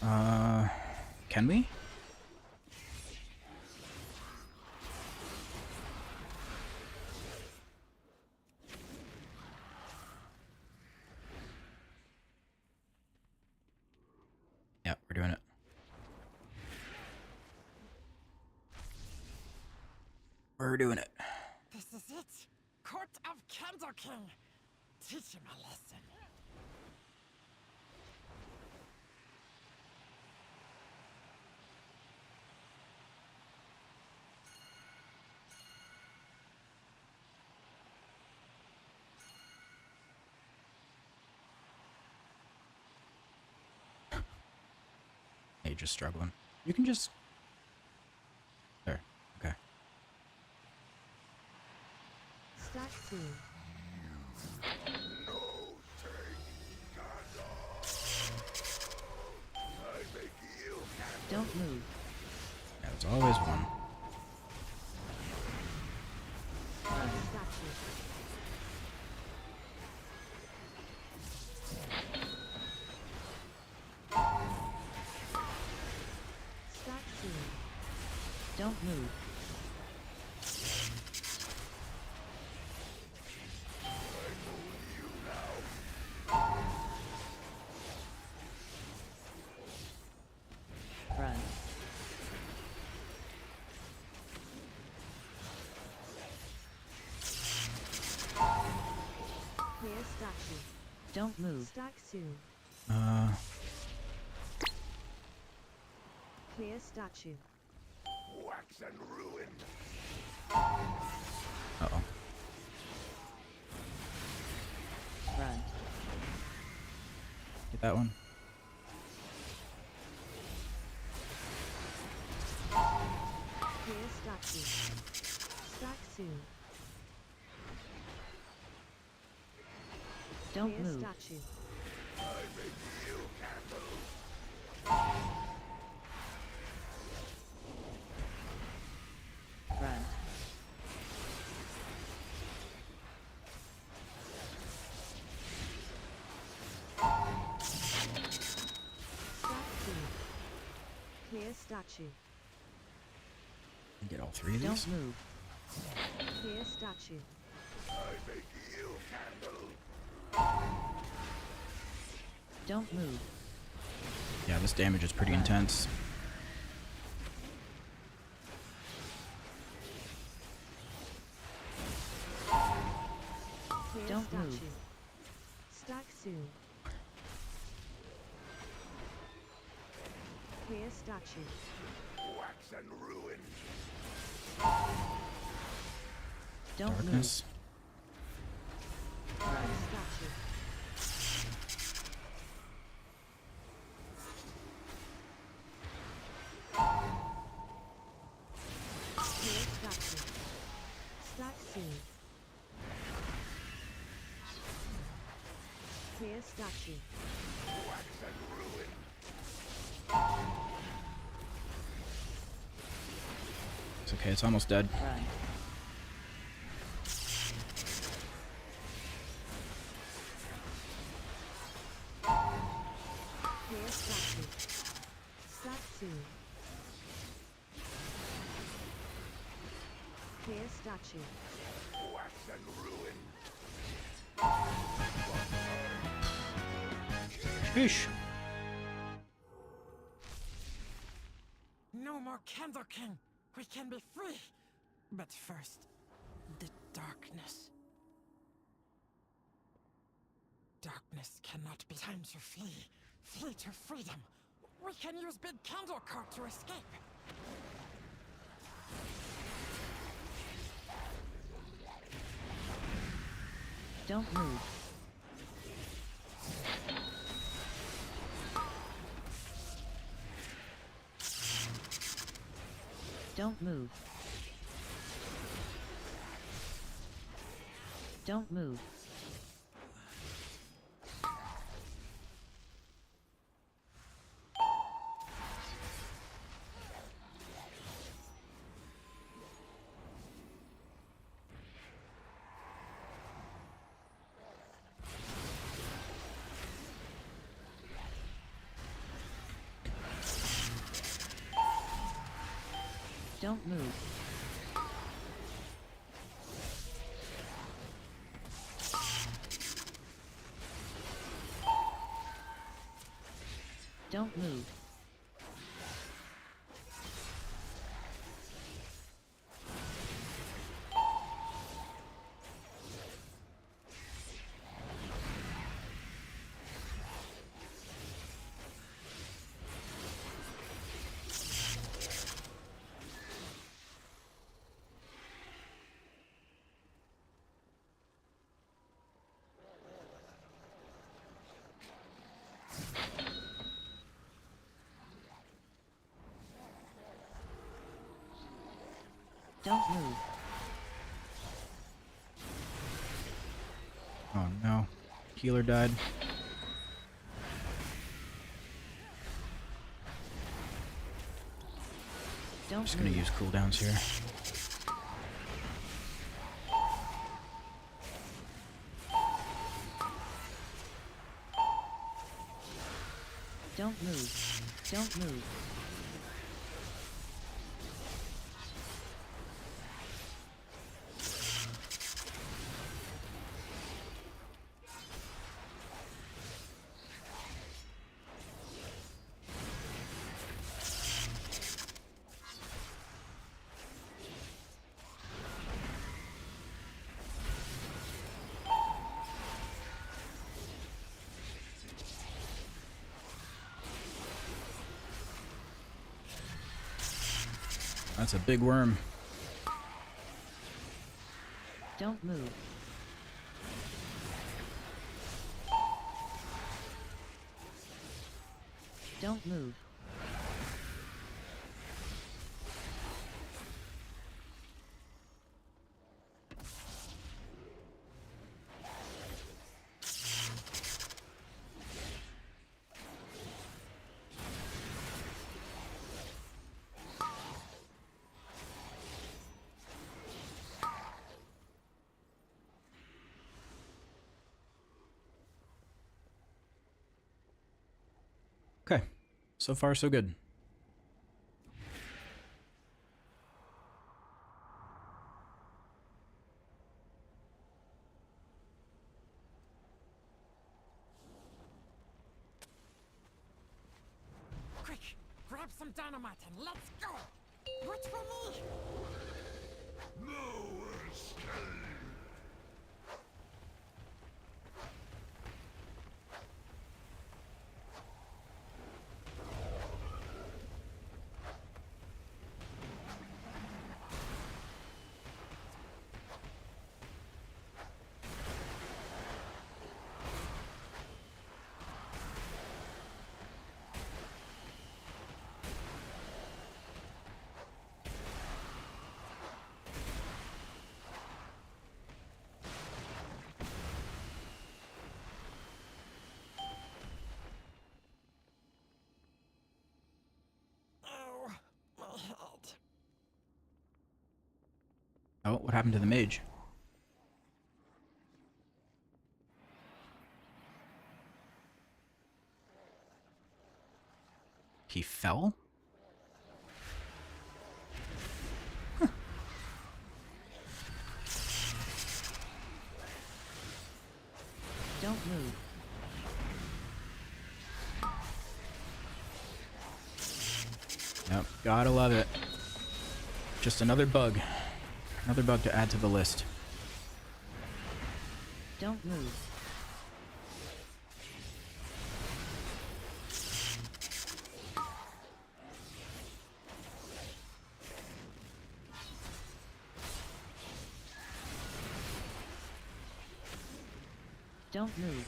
Can we? Yeah, we're doing it. We're doing it. This is it. Court of Candle King. Teach him a lesson. Hey, just struggling. You can just... There. Okay. Stack soon. Don't move. Yeah, it's always one. Run. Statue. Stack soon. Don't move. Run. Clear statue. Don't move. Stack soon. Clear statue. Wax and ruin. Uh-oh. Run. Get that one. Clear statue. Stack soon. Don't Clear move. statue. Run. Stack soon. Clear statue. Get all three of Don't these. move. Clear statue. Don't move. Yeah, this damage is pretty intense. Clear Don't statue. move. Stack soon. Clear statue. Wax and ruin. Don't Darkness. Clear statue. Clear statue. Stack soon. Clear statue. Wax and ruin. It's okay, it's almost dead. Run. Clear statue. Sheesh. No more Candle King. We can be free. But first, the darkness. Darkness cannot be time to flee. Flee to freedom. We can use Big Candle Cart to escape. Don't move. Don't move. Don't move. Don't move. Don't move. Don't move. Oh no. Healer died. Don't Just gonna move. use cooldowns here. Don't move. Don't move. That's a big worm. Don't move. Don't move. Okay. So far, so good. Quick, grab some dynamite and let's go. Wait for me. No escape! Oh, my head. Oh, what happened to the mage? He fell? Huh. Don't move. Yep, gotta love it. Just another bug. Another bug to add to the list. Don't move. Don't move.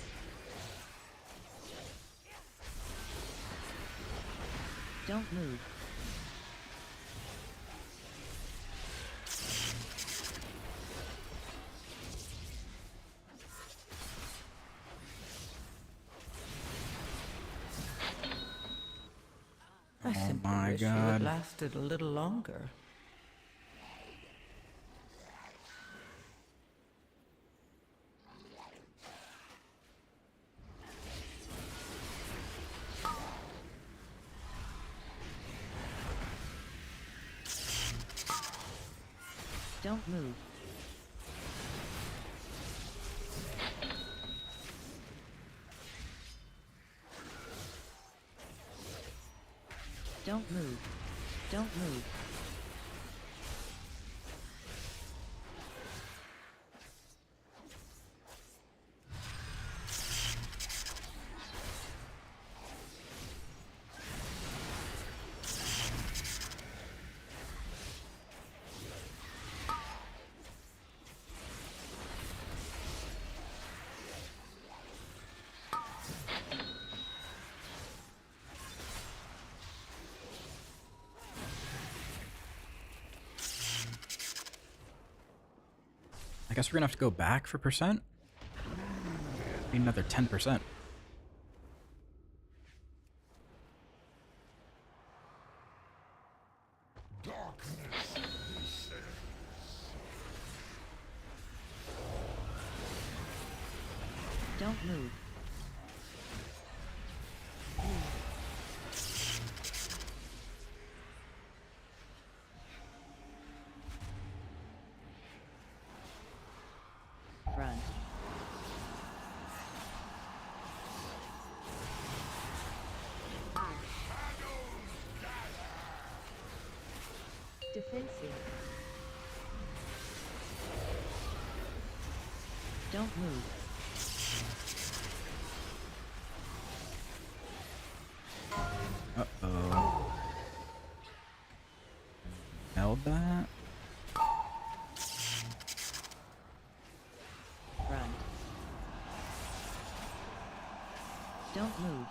Don't move. I simply my wish you God. had lasted a little longer. Don't move. Don't move. Don't move. I guess we're gonna have to go back for percent. Need another 10%. Don't move. Run. Defensive. Don't move. Uh-oh. Held that? Run. Don't move.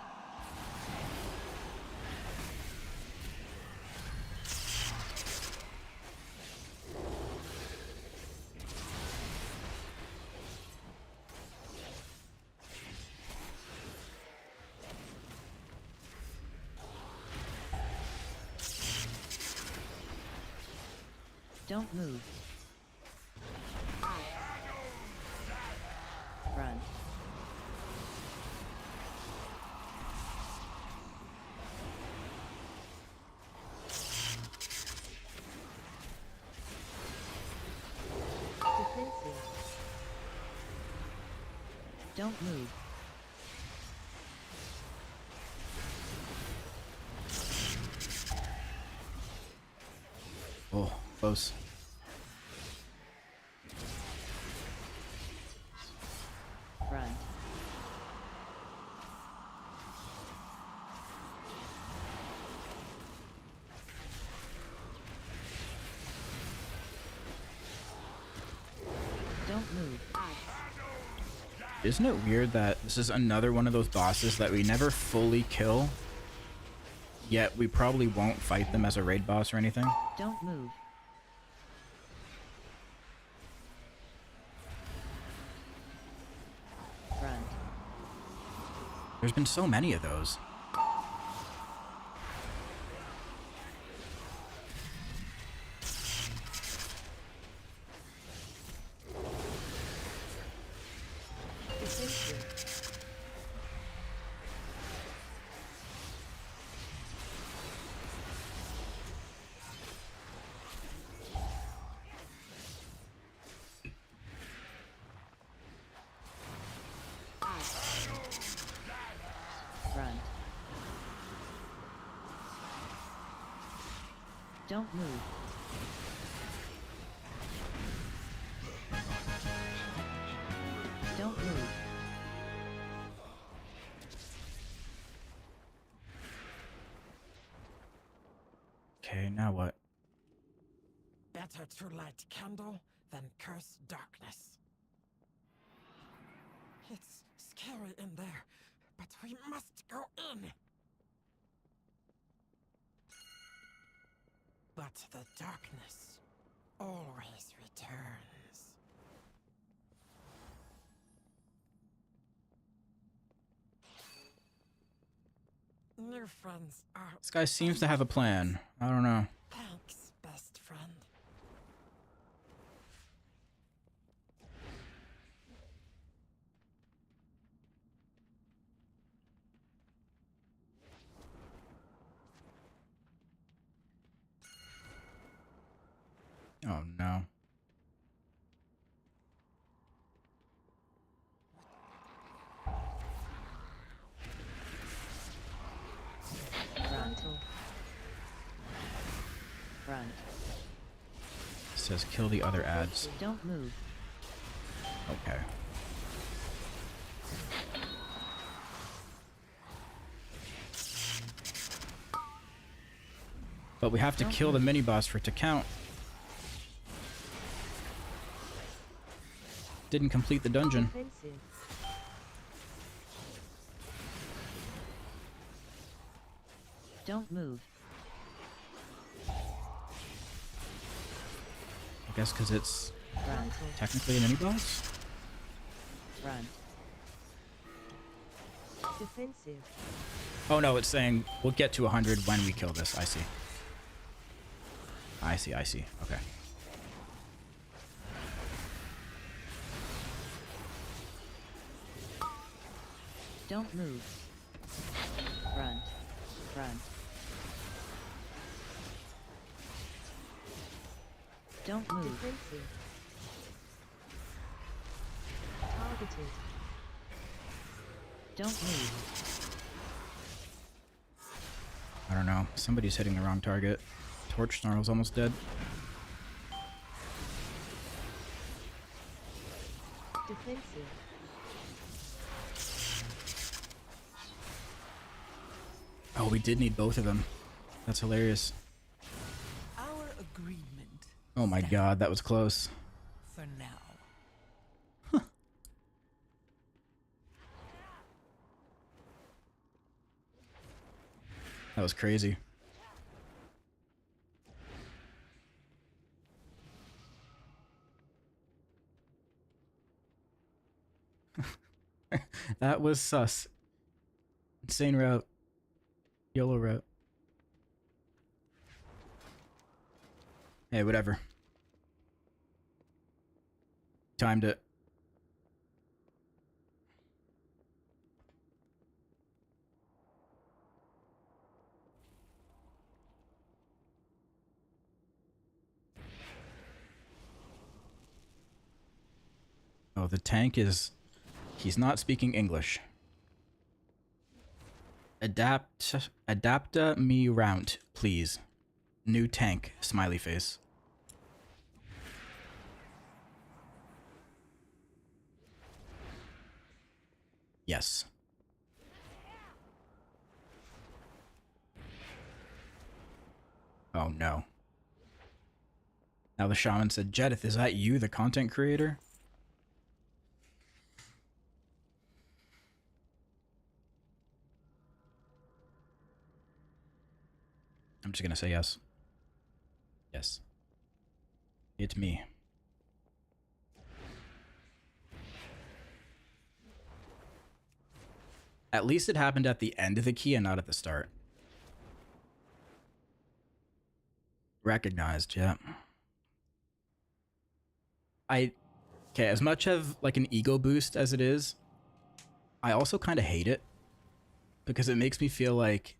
Don't move. Run. Defensive. Don't move. Oh, close. Run. Don't move. Isn't it weird that this is another one of those bosses that we never fully kill, yet we probably won't fight them as a raid boss or anything? Don't move. Run. There's been so many of those. Defensive. Don't move. Don't move. Okay, now what? Better to light candle than curse darkness. It's scary in there, but we must go in. But the darkness always returns. New friends are... This guy seems to have a plan. I don't know. Thanks, best friend. Oh no. Frontal. Front. It says kill the other ads. Don't move. Okay. But we have to kill the mini boss for it to count. Didn't complete the dungeon. Defensive. Don't move. I guess because it's Front. technically a mini boss? Front. Defensive. Oh no, it's saying we'll get to 100 when we kill this. I see. I see. Okay. Don't move. Front. Front. Don't move. Defensive. Targeted. Don't move. I don't know. Somebody's hitting the wrong target. Torch Snarl's almost dead. Defensive. Oh, we did need both of them. That's hilarious. Our agreement. Oh my god, that was close. For now. That was crazy. That was sus. Insane route. YOLO route. Hey, whatever. Timed it. Oh, the tank is... He's not speaking English. Adapta me round, please. New tank, smiley face. Yes. Oh no. Now the shaman said, Jedith, is that you, the content creator? I'm just gonna say yes. Yes. It's me. At least it happened at the end of the key and not at the start. Recognized, yeah. Okay, as much of like an ego boost as it is, I also kind of hate it because it makes me feel like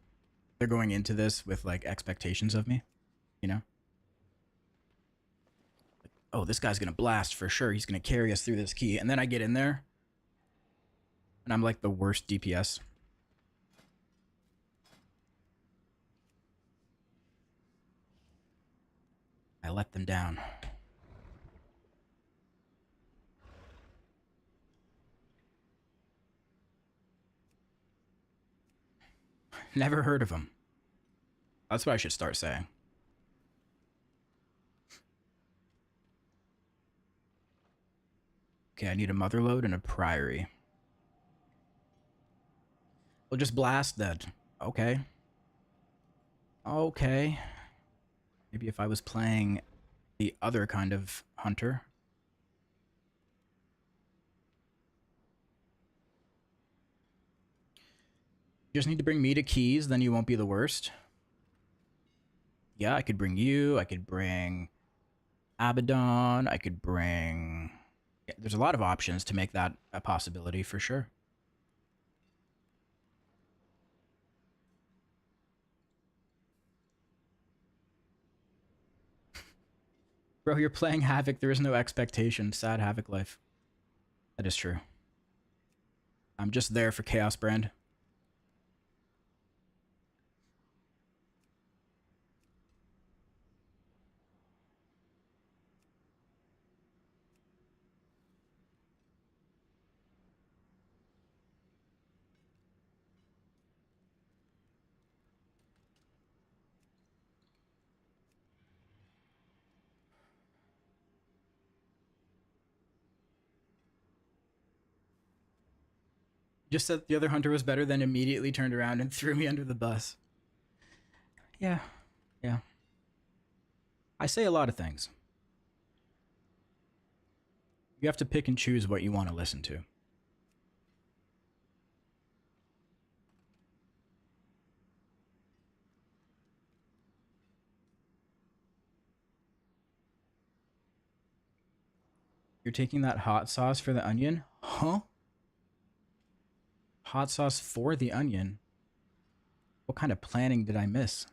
they're going into this with like expectations of me, you know? Like, oh, this guy's gonna blast for sure. He's gonna carry us through this key. And then I get in there and I'm like the worst DPS. let them down. Never heard of him. That's what I should start saying. Okay, I need a Motherlode and a Priory. We'll just blast that. Okay. Okay. Maybe if I was playing the other kind of hunter. You just need to bring me to keys, then you won't be the worst. Yeah, I could bring you. I could bring Abaddon. I could bring... Yeah, there's a lot of options to make that a possibility for sure. Bro, you're playing Havoc. There is no expectation. Sad Havoc life. That is true. I'm just there for Chaos Brand. Just said the other hunter was better, then immediately turned around and threw me under the bus. Yeah. Yeah. I say a lot of things. You have to pick and choose what you want to listen to. You're taking that hot sauce for the onion? Huh? Hot sauce for the onion? What kind of planning did I miss?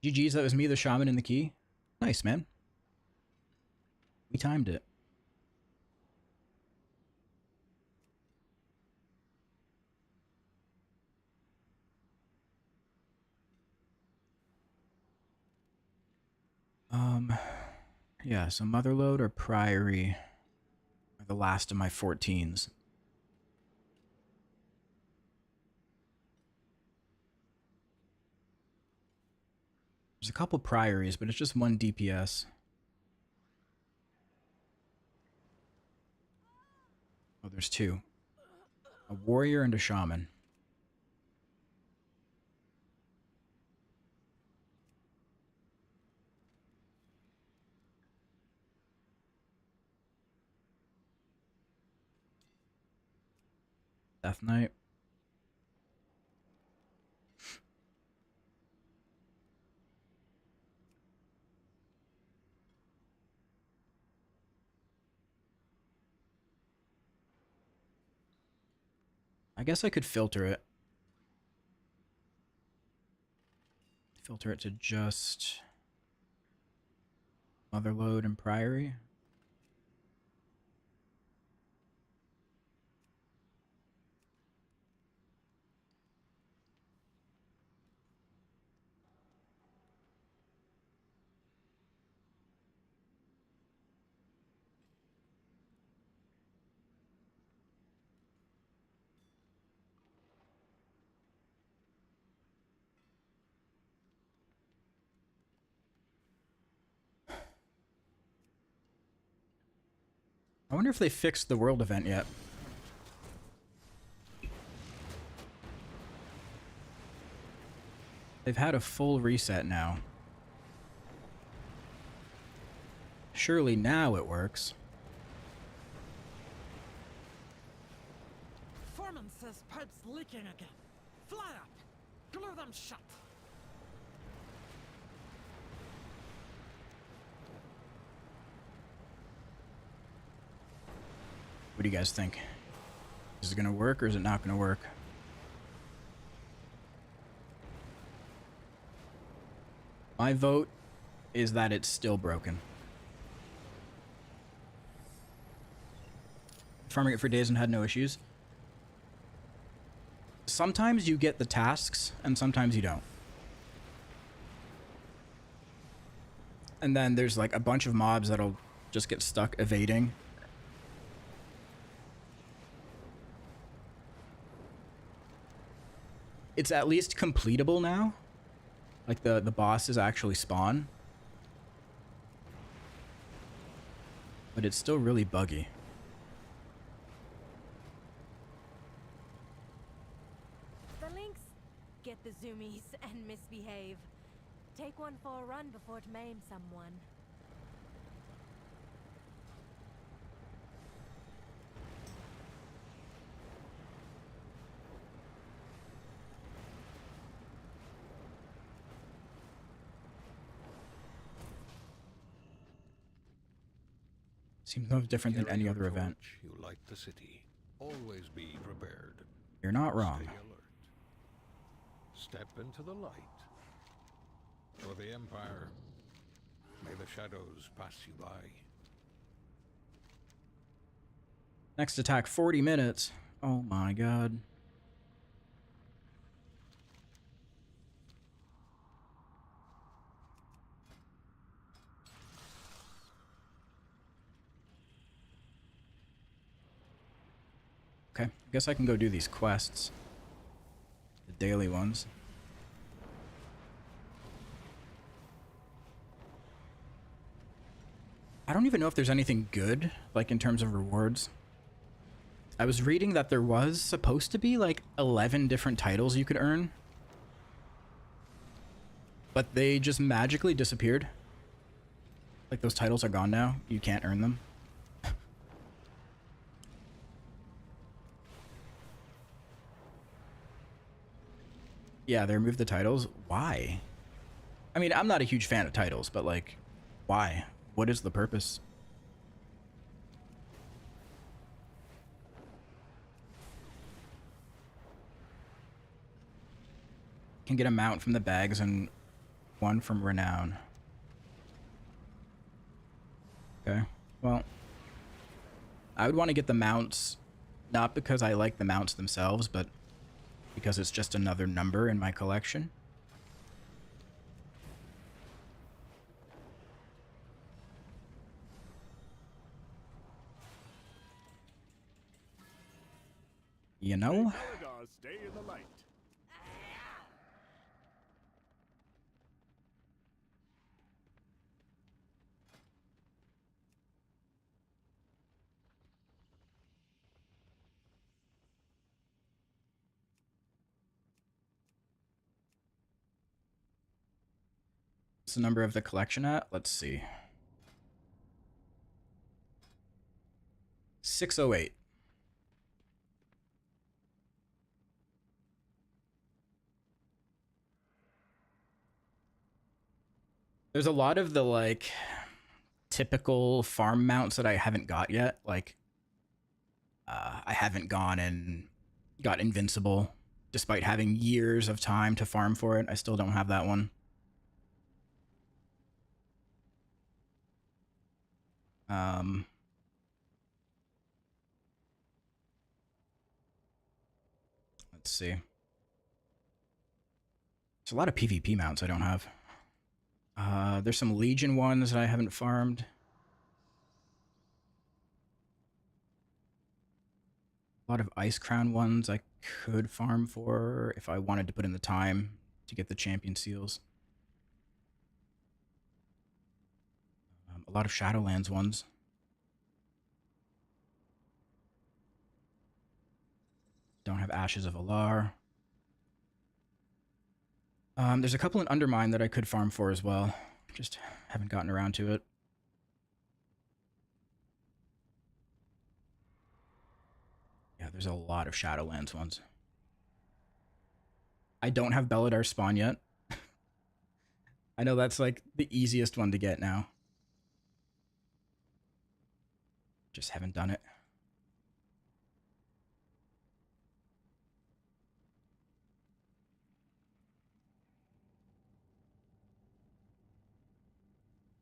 GG's, that was me, the shaman in the key. Nice, man. We timed it. Yeah, so Motherlode or Priory are the last of my 14s. There's a couple Priories, but it's just one DPS. Oh, there's two. A warrior and a shaman. Death Knight. I guess I could filter it. Filter it to just Motherlode and Priory. I wonder if they fixed the world event yet. They've had a full reset now. Surely now it works. Foreman says pipe's leaking again. Fly up. Glue them shut. What do you guys think? Is it gonna work or is it not gonna work? My vote is that it's still broken. Farming it for days and had no issues. sometimes you get the tasks and sometimes you don't. And then there's like a bunch of mobs that'll just get stuck evading. It's at least completable now. Like the bosses actually spawn. But it's still really buggy. The links, get the zoomies and misbehave. Take one for a run before it maims someone. Seems no different than any other event. You light the city. Always be prepared. You're not wrong. Stay alert. Step into the light. For the Empire, may the shadows pass you by. Next attack, 40 minutes. Oh my god. Okay, I guess I can go do these quests. The daily ones. I don't even know if there's anything good, like in terms of rewards. I was reading that there was supposed to be like 11 different titles you could earn. But they just magically disappeared. Like those titles are gone now. You can't earn them. Yeah, they removed the titles. Why? I mean, I'm not a huge fan of titles, but like, why? What is the purpose? Can get a mount from the bags and one from renown. Okay, well, I would want to get the mounts, not because I like the mounts themselves, but because it's just another number in my collection. You know? Stay in the light. What's the number of the collection at? Let's see. 608. There's a lot of the like typical farm mounts that I haven't got yet. Like I haven't gone and got Invincible despite having years of time to farm for it. I still don't have that one. Let's see. There's a lot of PvP mounts I don't have. There's some Legion ones that I haven't farmed. A lot of Ice Crown ones I could farm for if I wanted to put in the time to get the champion seals. A lot of Shadowlands ones. Don't have Ashes of Alar. There's a couple in Undermine that I could farm for as well. Just haven't gotten around to it. Yeah, there's a lot of Shadowlands ones. I don't have Belladar spawn yet. I know that's like the easiest one to get now. Just haven't done it.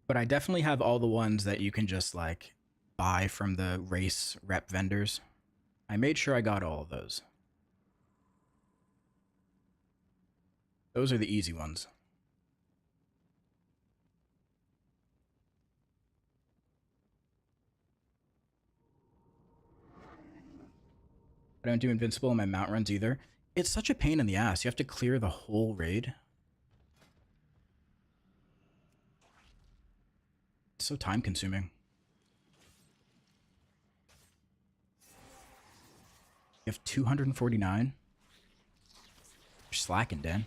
But I definitely have all the ones that you can just like buy from the race rep vendors. I made sure I got all of those. Those are the easy ones. I don't do invincible in my mount runs either. It's such a pain in the ass. You have to clear the whole raid. It's so time consuming. You have 249. You're slacking, Dan.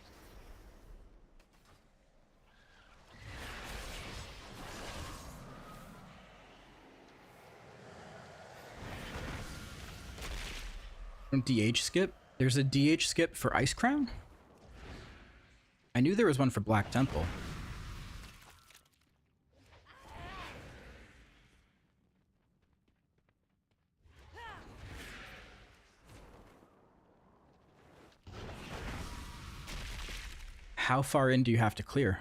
DH skip? There's a DH skip for Ice Crown? I knew there was one for Black Temple. How far in do you have to clear?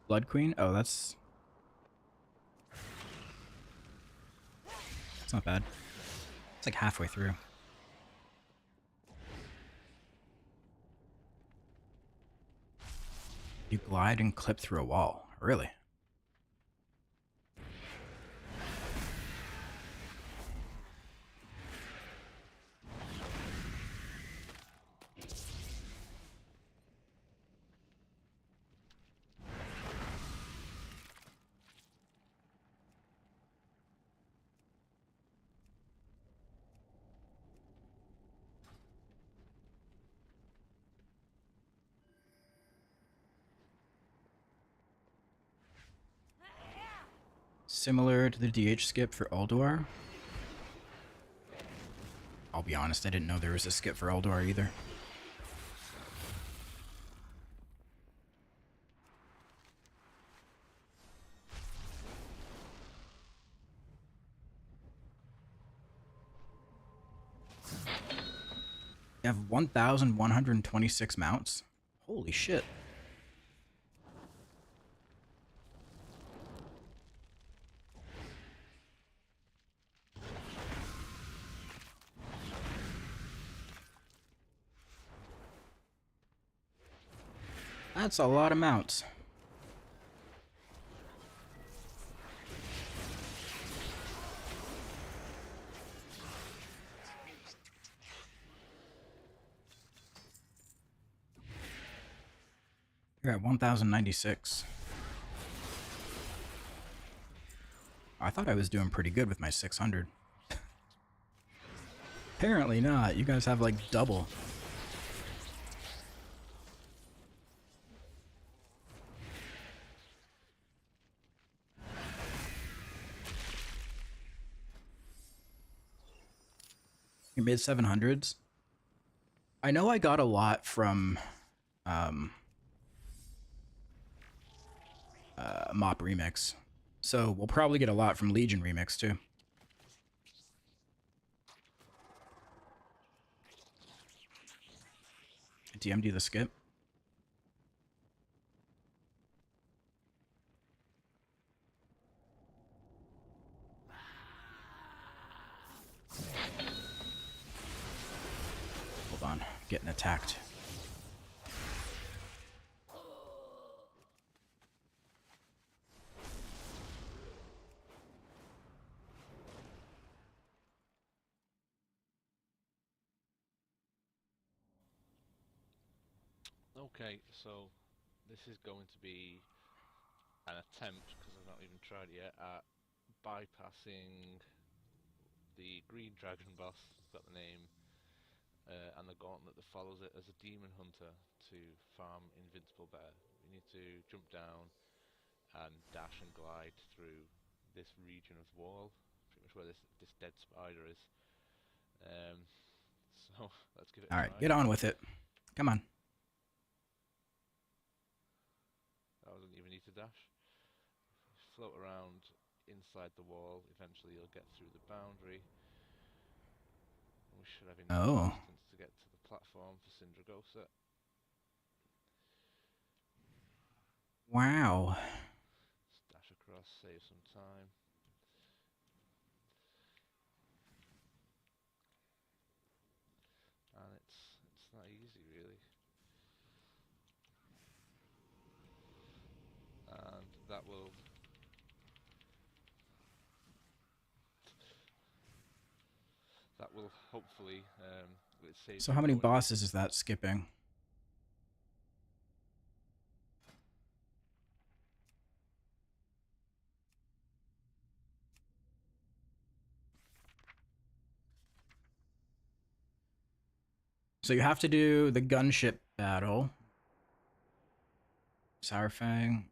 Blood Queen? Oh, that's not bad. It's like halfway through. You glide and clip through a wall. Really? Similar to the DH skip for Ulduar. I'll be honest, I didn't know there was a skip for Ulduar either. You have 1,126 mounts? Holy shit. That's a lot of mounts. You're at 1,096. I thought I was doing pretty good with my 600. Apparently not. You guys have like double. Your mid 700s. I know I got a lot from Mop Remix, so we'll probably get a lot from Legion Remix too. DMD the skip. Hold on, getting attacked. Okay, so this is going to be an attempt, because I've not even tried it yet, at bypassing the green dragon boss, it's got the name, and the gauntlet that follows it as a demon hunter to farm Invincible Bear. You need to jump down and dash and glide through this region of wall, pretty much where this dead spider is. So let's give it a try. Alright, get on with it. Come on. I don't even need to dash. Float around inside the wall. Eventually you'll get through the boundary. And we should have enough distance to get to the platform for Syndragosa. Wow. Dash across, save some time. And it's not easy really. And that will hopefully it saves So you how many going. bosses is that skipping? So you have to do the gunship battle. Sourfang.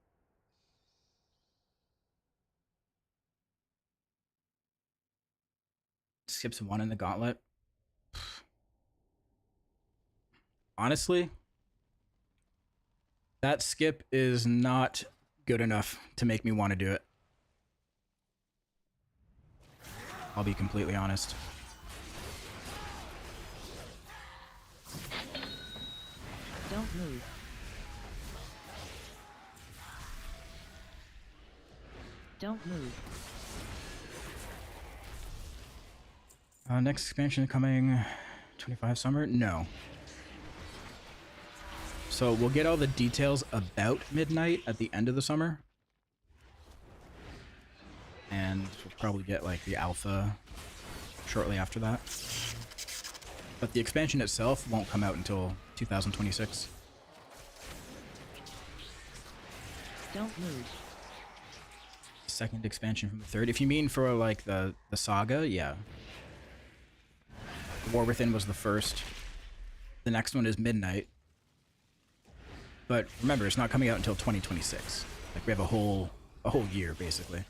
Skips one in the gauntlet. Honestly, that skip is not good enough to make me want to do it. I'll be completely honest. Don't move. Don't move. Next expansion coming 25 summer? No. So we'll get all the details about Midnight at the end of the summer. And we'll probably get like the alpha shortly after that. But the expansion itself won't come out until 2026. Don't move. Second expansion from the third. If you mean for like the saga, yeah. War Within was the first. The next one is Midnight. But remember, it's not coming out until 2026. Like we have a whole year basically.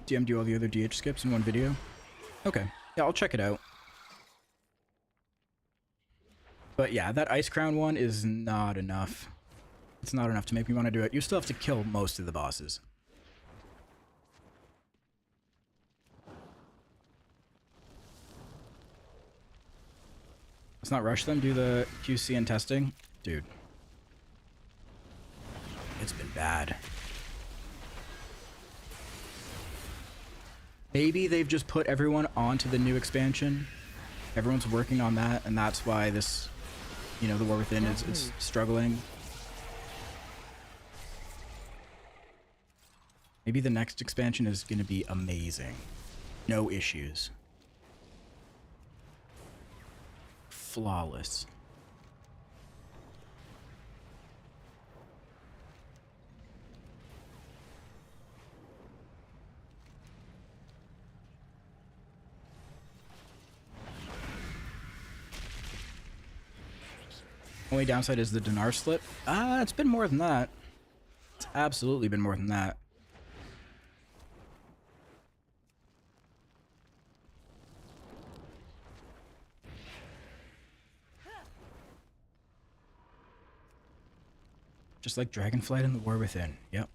DM do all the other DH skips in one video? Okay. Yeah, I'll check it out. But yeah, that Ice Crown one is not enough. It's not enough to make me want to do it. You still have to kill most of the bosses. Let's not rush them. Do the QC and testing. Dude. It's been bad. Maybe they've just put everyone onto the new expansion. Everyone's working on that, and that's why this, you know, the War Within is struggling. Maybe the next expansion is going to be amazing. No issues. Flawless. Only downside is the dinar slip. It's been more than that. It's absolutely been more than that. Just like Dragonflight and the War Within. Yep.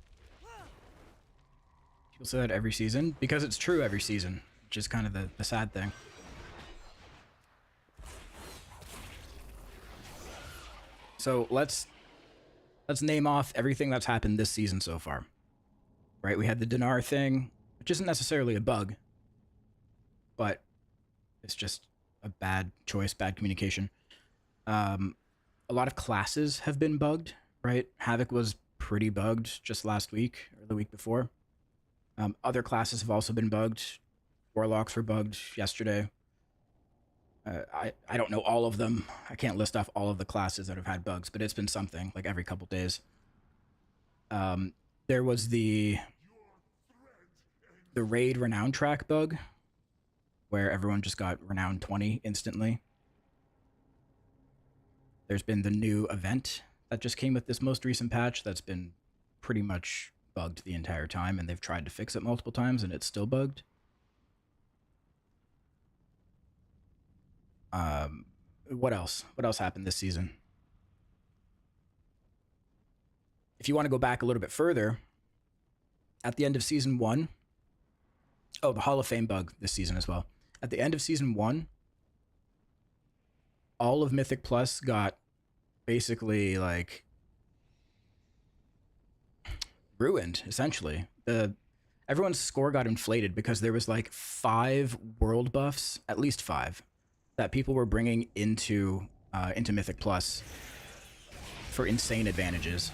People say that every season because it's true every season, which is kind of the sad thing. So let's name off everything that's happened this season so far. Right? We had the dinar thing, which isn't necessarily a bug, but it's just a bad choice, bad communication. A lot of classes have been bugged, right? Havoc was pretty bugged just last week or the week before. Other classes have also been bugged. Warlocks were bugged yesterday. I don't know all of them. I can't list off all of the classes that have had bugs, but it's been something like every couple days. There was the raid renown track bug where everyone just got renown 20 instantly. There's been the new event that just came with this most recent patch that's been pretty much bugged the entire time, and they've tried to fix it multiple times, and it's still bugged. What else? What else happened this season? If you want to go back a little bit further, at the end of season 1, oh, the Hall of Fame bug this season as well. At the end of season 1, all of Mythic Plus got basically like ruined, essentially. Everyone's score got inflated because there was like 5 world buffs, at least 5, that people were bringing into Mythic Plus for insane advantages.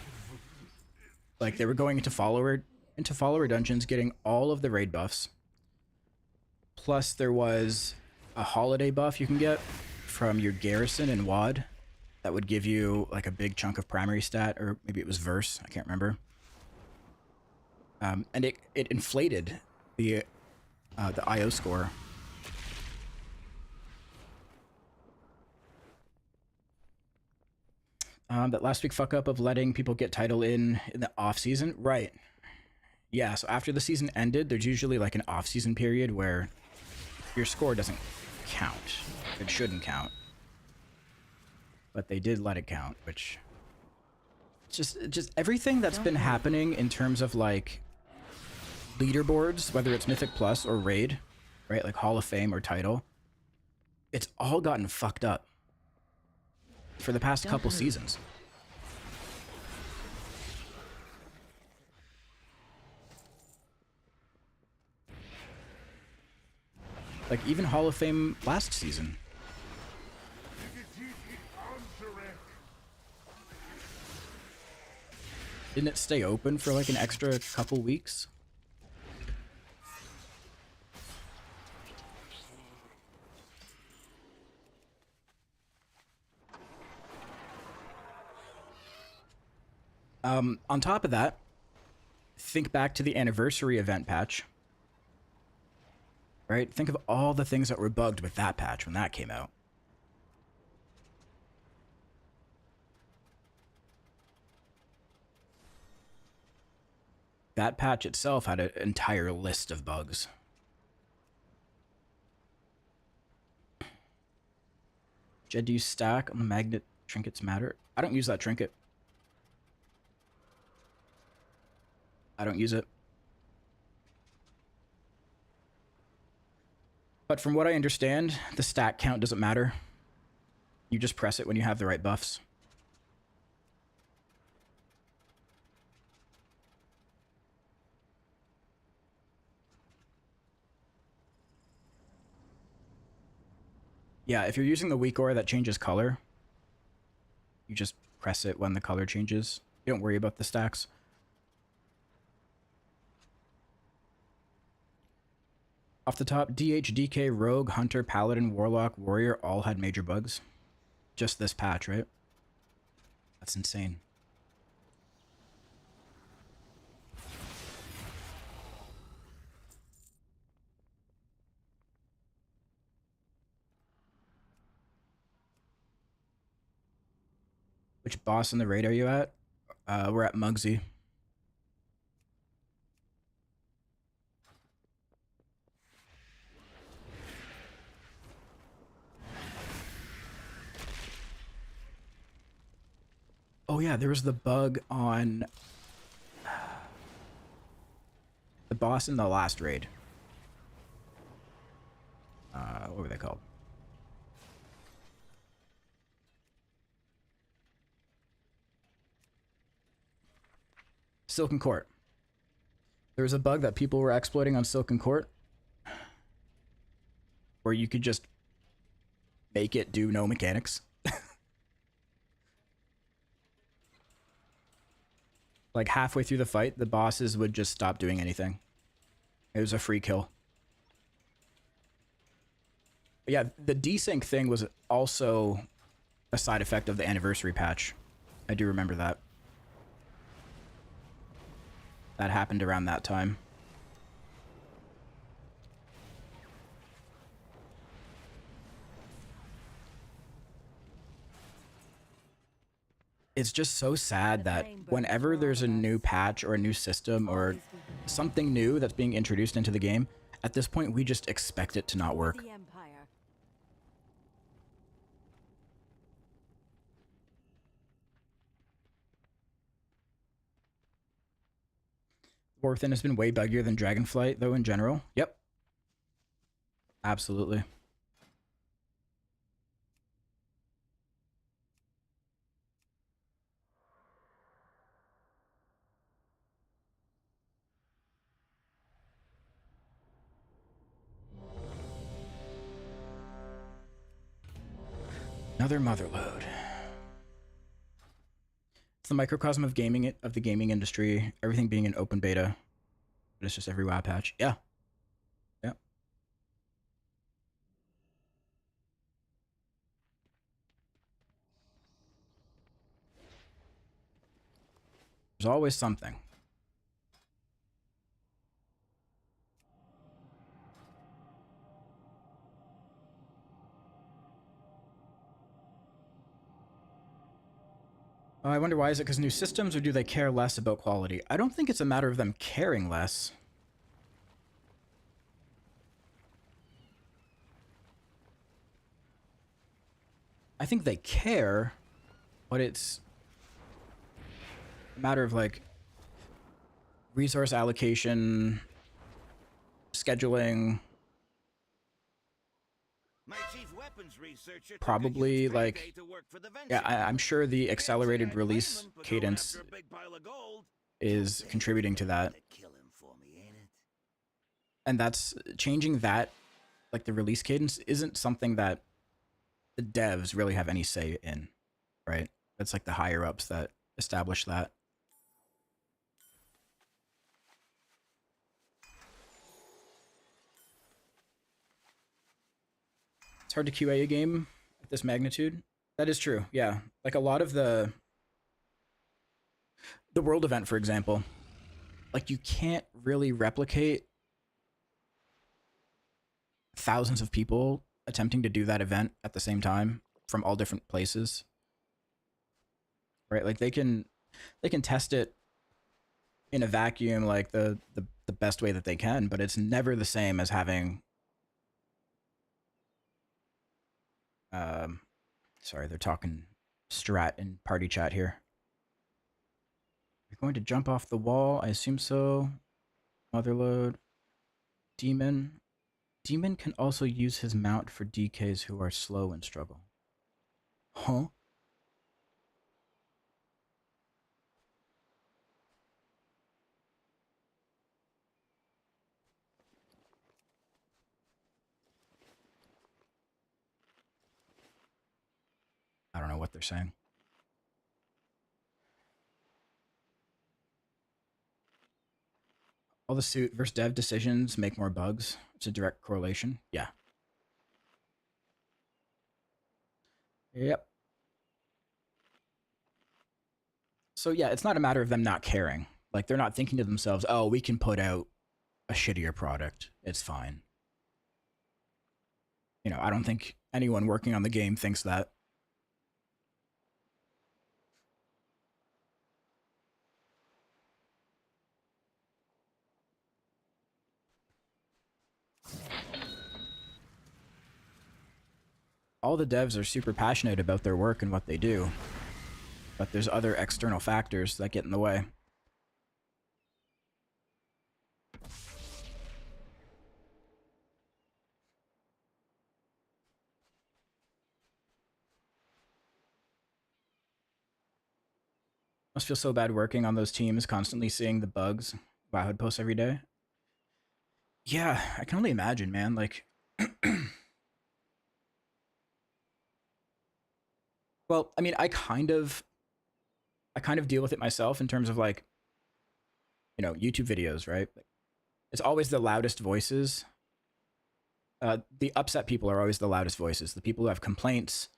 Like they were going into follower dungeons, getting all of the raid buffs. Plus there was a holiday buff you can get from your garrison in WoD that would give you like a big chunk of primary stat, or maybe it was verse, I can't remember. And it inflated the IO score. That last week fuck up of letting people get title in the off season, right? Yeah, so after the season ended, there's usually like an off season period where your score doesn't count. It shouldn't count, but they did let it count, which just everything that's been happening in terms of like leaderboards, whether it's Mythic Plus or Raid, right? Like Hall of Fame or title, it's all gotten fucked up for the past couple seasons. Like even Hall of Fame last season. Didn't it stay open for like an extra couple weeks? On top of that, think back to the anniversary event patch. Right? Think of all the things that were bugged with that patch when that came out. That patch itself had an entire list of bugs. Jed, do you stack on the magnet trinkets matter? I don't use that trinket. I don't use it. But from what I understand, the stack count doesn't matter. You just press it when you have the right buffs. Yeah, if you're using the weak aura that changes color, you just press it when the color changes. You don't worry about the stacks. Off the top, DH, DK, Rogue, Hunter, Paladin, Warlock, Warrior all had major bugs. Just this patch, right? That's insane. Which boss in the raid are you at? We're at Muggsy. Oh yeah, there was the bug on the boss in the last raid. What were they called? Silken Court. There was a bug that people were exploiting on Silken Court where you could just make it do no mechanics. Like halfway through the fight, the bosses would just stop doing anything. It was a free kill. But yeah, the desync thing was also a side effect of the anniversary patch. I do remember that. That happened around that time. it's just so sad that whenever there's a new patch or a new system or something new that's being introduced into the game, at this point we just expect it to not work. The Empire. War Within has been way buggier than Dragonflight, though, in general. Yep. Absolutely. Another Motherlode. It's the microcosm of gaming, of the gaming industry. Everything being an open beta, but it's just every WoW patch. Yeah. Yeah. There's always something. I wonder why. Is it because new systems, or do they care less about quality? I don't think it's a matter of them caring less. I think they care, but it's a matter of like resource allocation, scheduling. My chief weapons researcher took a Probably huge like, payday to work for the yeah, venture I'm sure the Can't say accelerated I blame release him for going cadence after a big pile of gold. is contributing to that. Kill him for me, ain't it? And that's changing that, like the release cadence isn't something that the devs really have any say in, right? It's like the higher ups that establish that. It's hard to QA a game at this magnitude. That is true, yeah. Like a lot of the world event, for example, like you can't really replicate thousands of people attempting to do that event at the same time from all different places. Right? Like they can test it in a vacuum like the best way that they can, but it's never the same as having sorry, they're talking strat in party chat here. You're going to jump off the wall? I assume so. Motherlode. Demon. Demon can also use his mount for DKs who are slow and struggle. Huh? I don't know what they're saying. All the suit versus dev decisions make more bugs. It's a direct correlation. Yeah. Yep. So yeah, it's not a matter of them not caring. Like they're not thinking to themselves, oh, we can put out a shittier product. It's fine. You know, I don't think anyone working on the game thinks that. All the devs are super passionate about their work and what they do, but there's other external factors that get in the way. Must feel so bad working on those teams, constantly seeing the bugs Wowhead posts every day. Yeah, I can only imagine, man. Like, well, I mean, I kind of deal with it myself in terms of like, you know, YouTube videos, right? It's always the loudest voices. The upset people are always the loudest voices. The people who have complaints,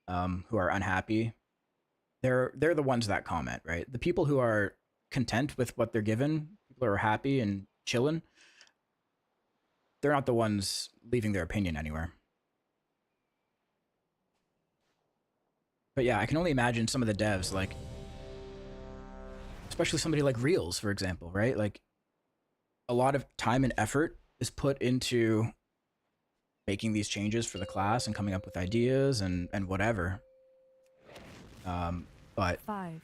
who are unhappy, they're the ones that comment, right? The people who are content with what they're given, people who are happy and chilling, they're not the ones leaving their opinion anywhere. But yeah, I can only imagine some of the devs, like, especially somebody like Reels, for example, right? Like, a lot of time and effort is put into making these changes for the class and coming up with ideas and whatever. But 5,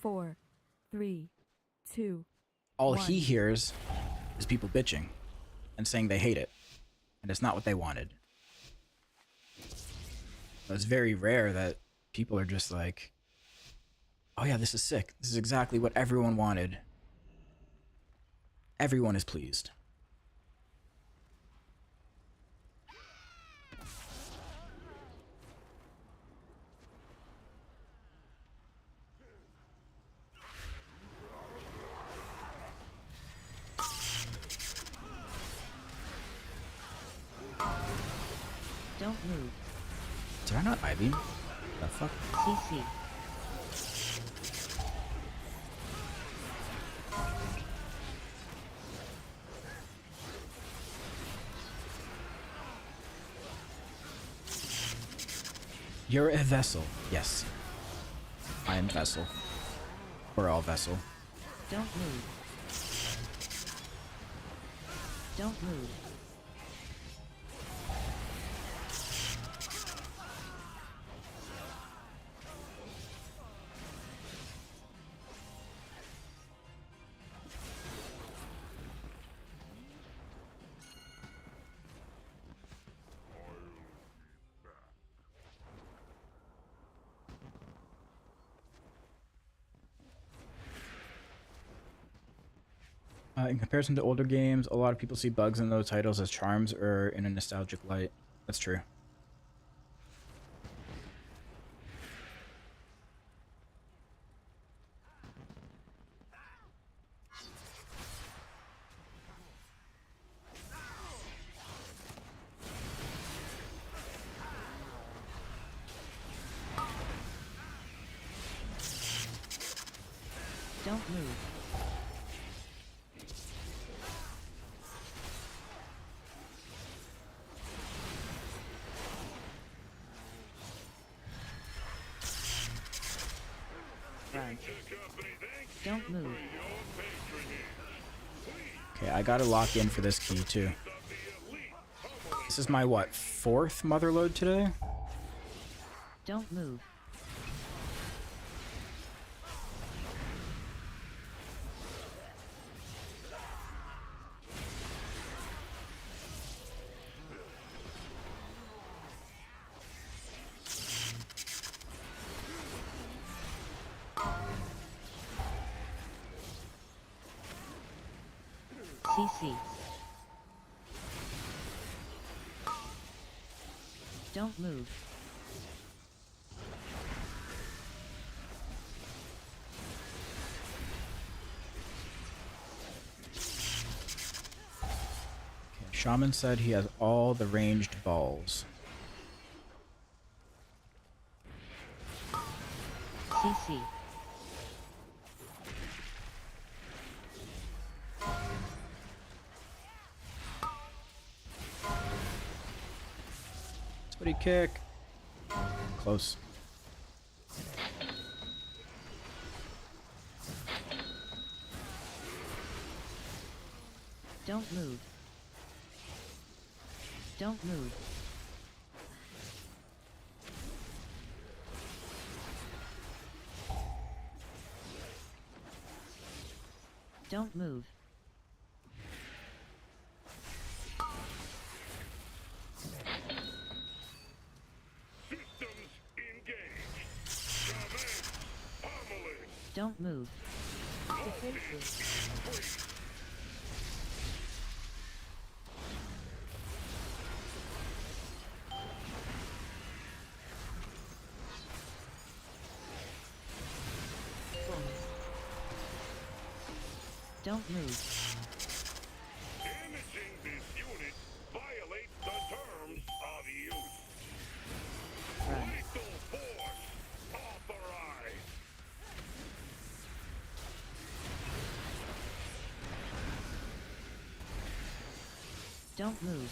4, 3, 2. all 1. he hears is people bitching and saying they hate it, and it's not what they wanted. So it's very rare that people are just like, oh yeah, this is sick. This is exactly what everyone wanted. Everyone is pleased. Don't move. Did I not I-beam? The fuck? CC. You're a vessel. Yes. I am vessel. We're all vessel. Don't move. Don't move. In comparison to older games, a lot of people see bugs in those titles as charms or in a nostalgic light. That's true. Don't move. Run. Don't move. Okay, I gotta lock in for this key too. This is my, what, 4th Motherlode today? Don't move. CC. Don't move. Okay, Shaman said he has all the ranged balls. CC. Somebody kick. Close. Don't move. Don't move. Don't move. Systems engaged. Commence pummeling. Don't move. Defensive. Don't move. Damaging this unit violates the terms of use. Run. Lethal force authorized. Don't move.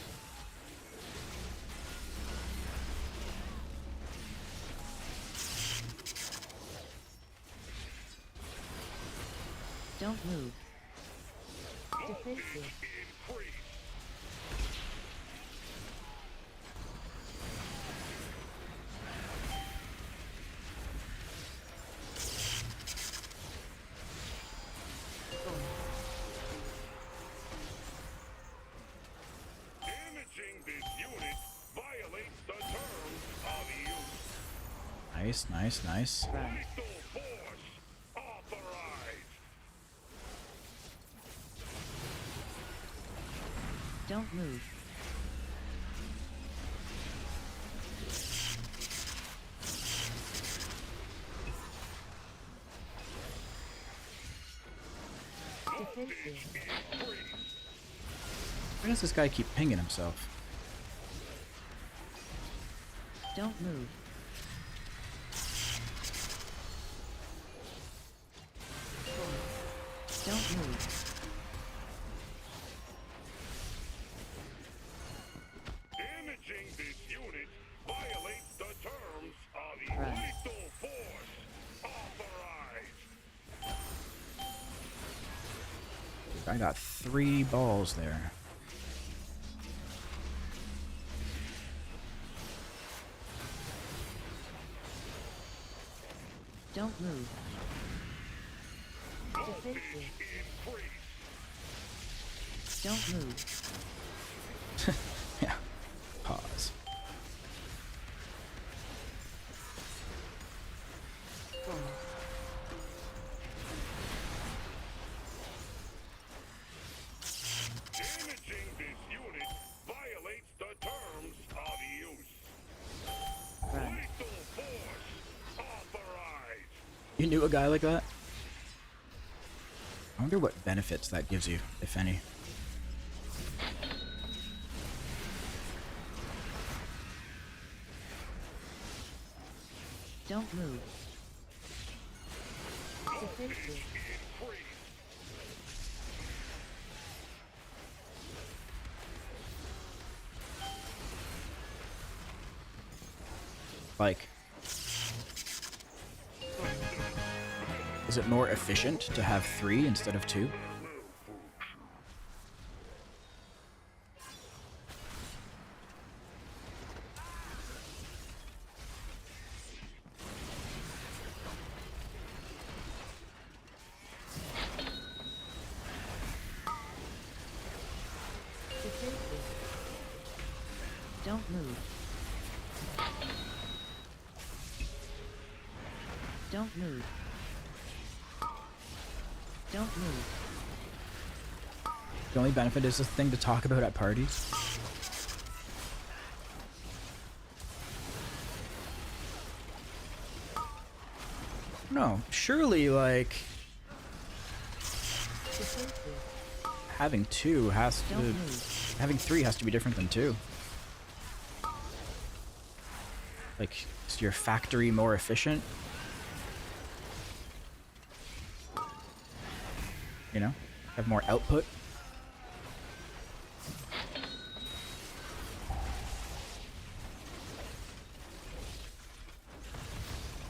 Don't move. Defensive. Damaging this unit violates the terms of use. Nice, nice, nice. Run. Lethal force authorized. Don't move. Defensive. Why does this guy keep pinging himself? Don't move. Don't move. Damaging this unit violates the terms of the Run. lethal force authorized. I got 3 balls there. Don't move. Defensive. Don't move. Yeah. Pause. Damaging this unit violates the terms of use. Run. Lethal force authorized. You knew a guy like that? I wonder what benefits that gives you, if any. Don't move. Defensive. Like, is it more efficient to have 3 instead of 2? Defensive. Don't move. Don't move. Don't move. The only benefit is this thing to talk about at parties. No, surely, like, Defensive. having 2 has to... Don't move. Having 3 has to be different than 2. Like, is your factory more efficient? You know? Have more output?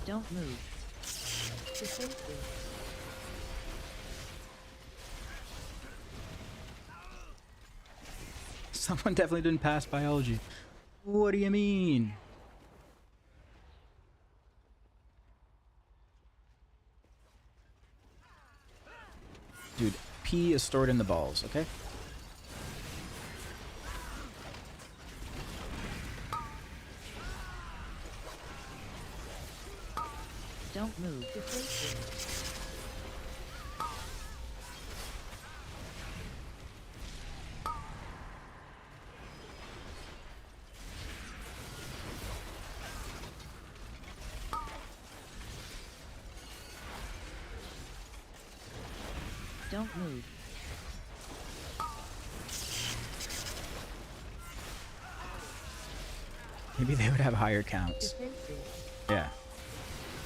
Don't move. Defensive. Someone definitely didn't pass biology. What do you mean? Dude, P is stored in the balls, okay? Don't move. Defensive. Don't move. Maybe they would have higher counts. Defensive. Yeah.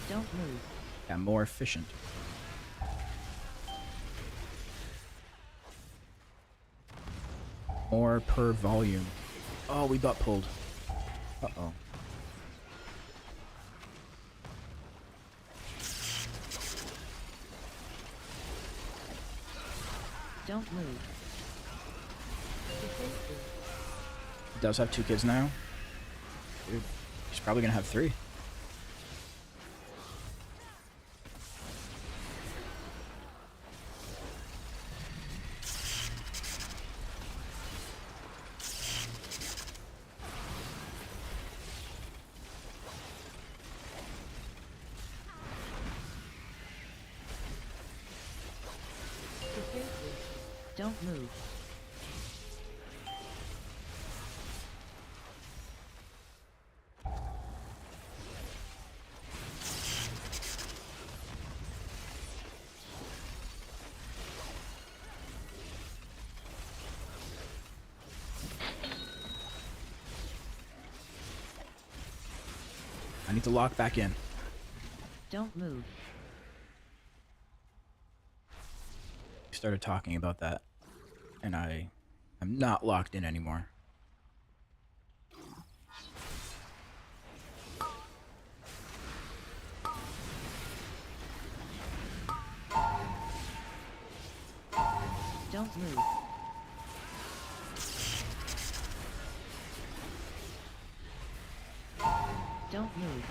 Don't move. Yeah, more efficient. More per volume. Oh, we got pulled. Uh-oh. Don't move. Defensive. He does have 2 kids now. Dude, he's probably gonna have 3. Defensive. Don't move. I need to lock back in. Don't move. We started talking about that, and I'm not locked in anymore. Don't move. Don't move.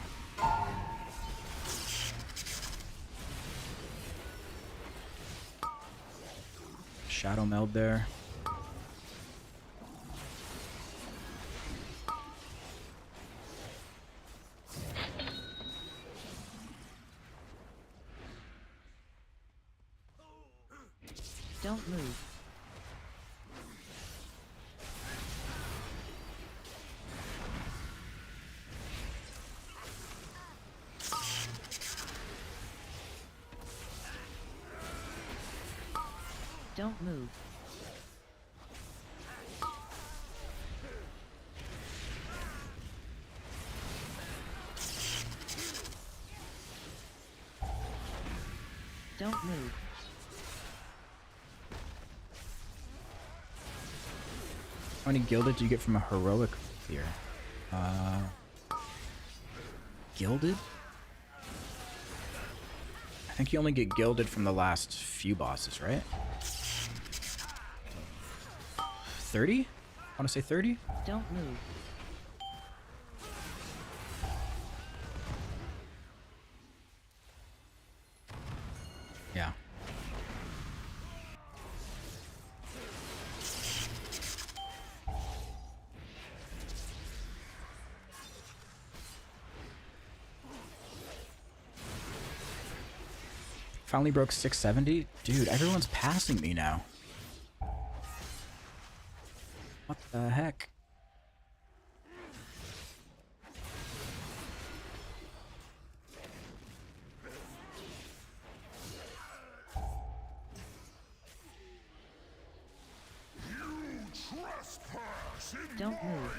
Shadow meld there. Don't move. Don't move. Don't move. How many gilded do you get from a heroic here? Gilded? I think you only get gilded from the last few bosses, right? 30? I want to say 30? Don't move. Yeah. Finally broke 670? Dude, everyone's passing me now. What the heck? Don't move.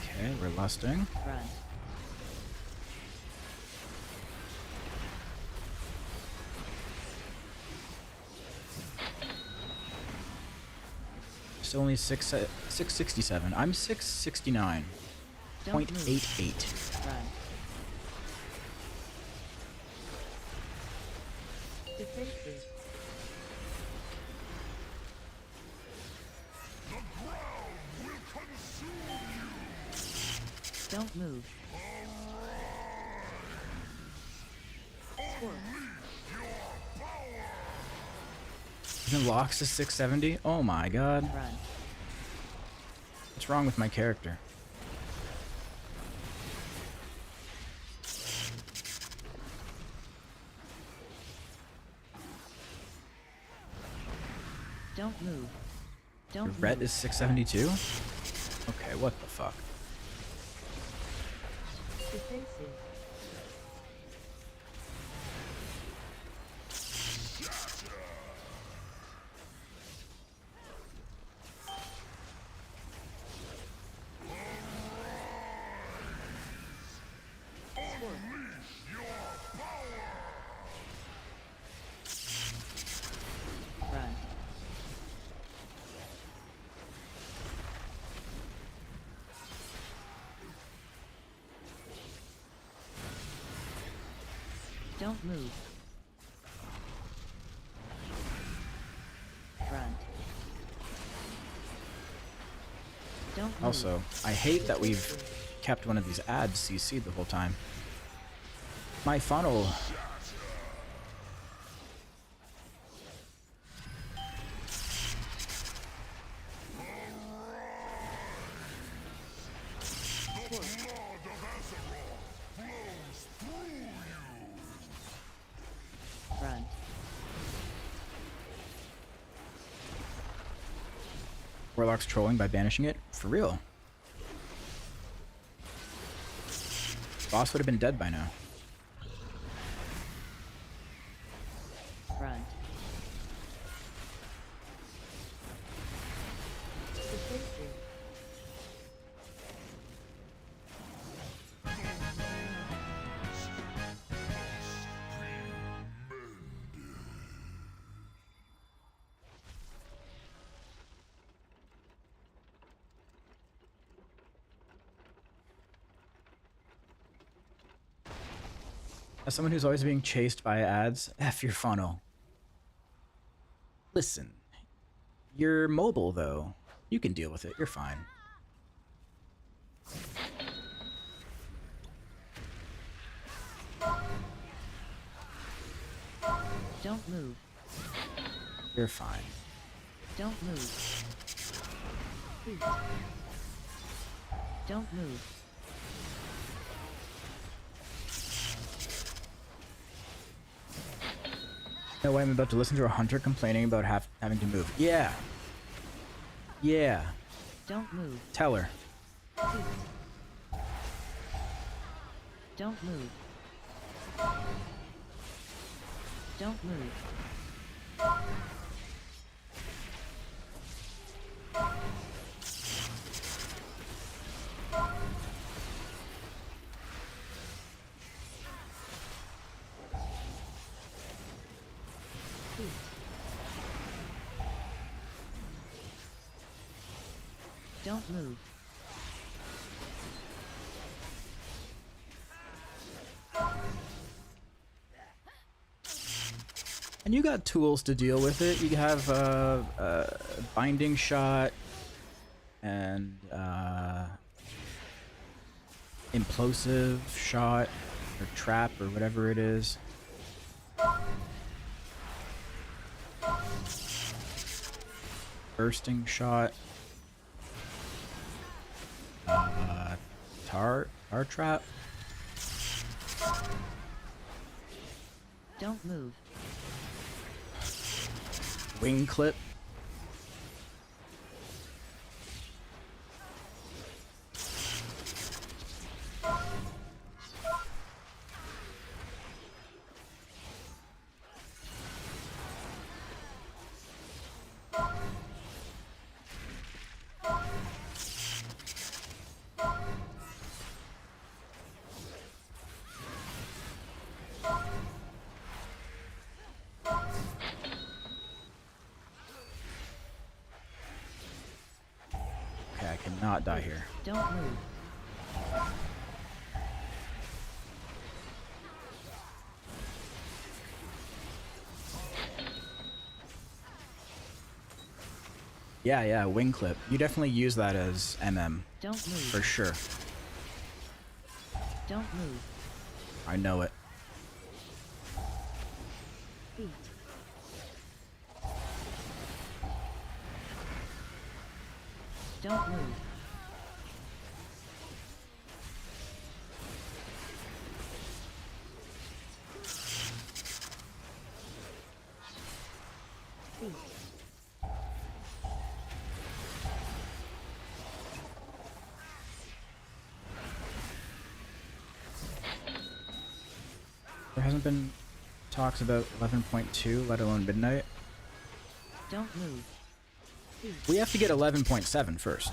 Okay, we're lusting. Run. It's only 667. I'm 669. Don't move. 0.88. Run. Defensive. Don't move. Even locks is 670? Oh my god. Run. What's wrong with my character? Don't move. Don't Your ret move. is 672? Okay, what the fuck? Defensive. Run. Don't move. Front. Don't move. Also, I hate that we've kept one of these ads CC'd the whole time. My funnel. Front. Warlock's trolling by banishing it? For real. Boss would have been dead by now. Front. Defensive. As someone who's always being chased by ads, F your funnel. Listen, you're mobile though. You can deal with it, you're fine. Don't move. You're fine. Don't move. Feet. Don't move. No way I'm about to listen to a hunter complaining about having to move. Yeah. Yeah. Don't move. Tell her. Feet. Don't move. Don't move. Feet. Don't move. And you got tools to deal with it. You have binding shot and implosive shot or trap or whatever it is. Bursting shot. Tar trap. Don't move. Wing clip. Okay, I cannot die here. Don't move. Yeah, wing clip. You definitely use that as MM. Don't move. For sure. Don't move. I know it. Feet. Don't move. Feet. There hasn't been talks about 11.2, let alone midnight. Don't move. We have to get 11.7 first.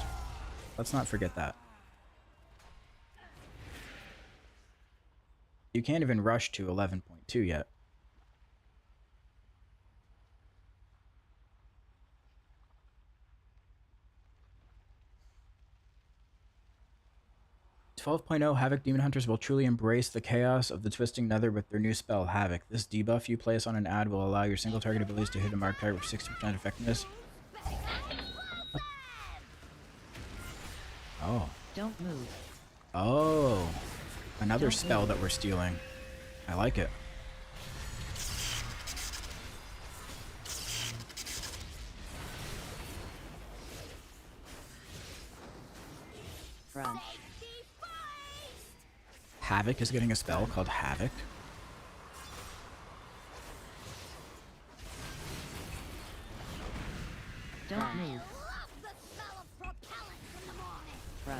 Let's not forget that. You can't even rush to 11.2 yet. 12.0 Havoc Demon Hunters will truly embrace the chaos of the Twisting Nether with their new spell, Havoc. This debuff you place on an ad will allow your single target abilities to hit a marked target with 60% effectiveness. Oh. Don't move. Oh. Another Don't spell move. that we're stealing. I like it. Run. Havoc is getting a spell called Havoc. Don't move. Run.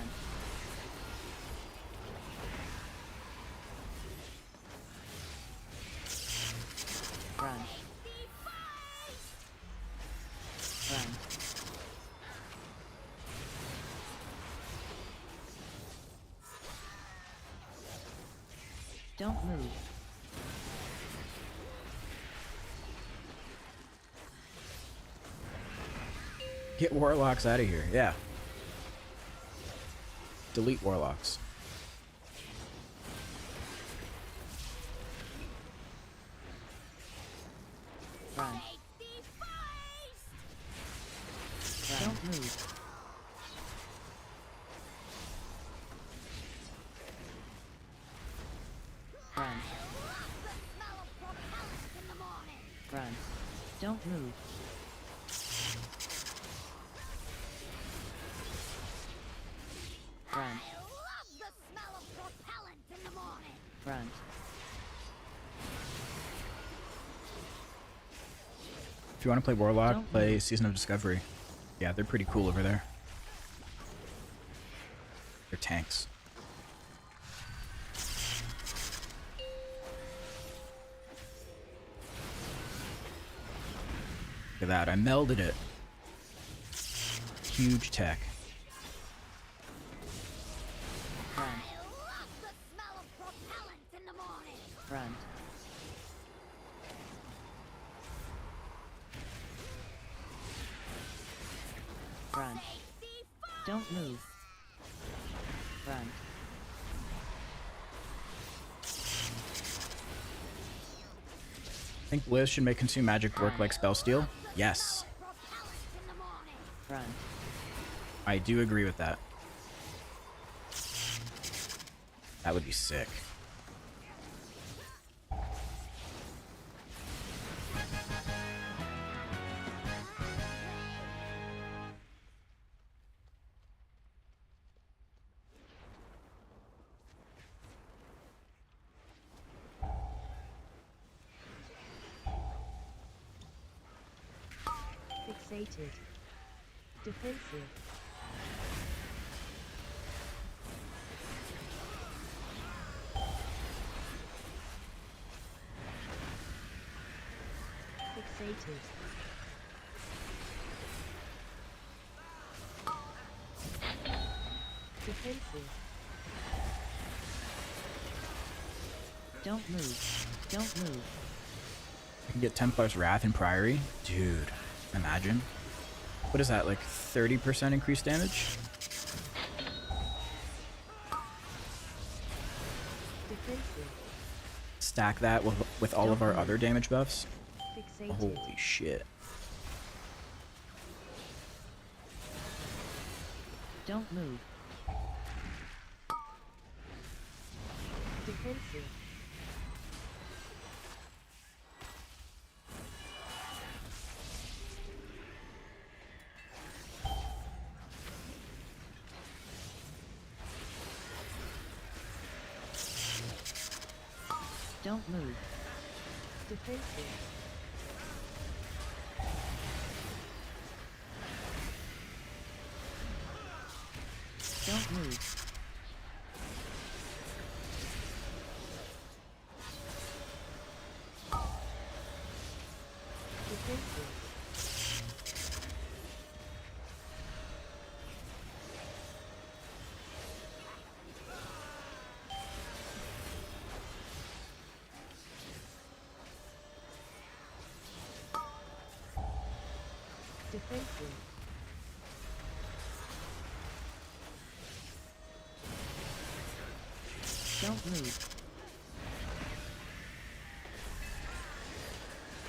Run. Run. Don't move. Get warlocks out of here. Yeah. Delete warlocks. Run. Don't move. Run. Run. Don't move. Run. Run. If you want to play Warlock, Don't play move. Season of Discovery. Yeah, they're pretty cool over there. They're tanks. Look at that, I melded it. Huge tech. Run. Run. Run. Don't move. Run. Think Blizz should make Consume Magic work like Spell Steal? Yes. Run. I do agree with that. That would be sick. Fixated. Defensive. Fixated. Defensive. Don't move. Don't move. I can get Templar's Wrath and Priory. Dude, imagine. What is that, like 30% increased damage? Defensive. Stack that with all of our other damage buffs. Fixated. Holy shit. Don't move. Defensive. Don't move. Defensive. Don't move. Defensive. Defensive. Don't move.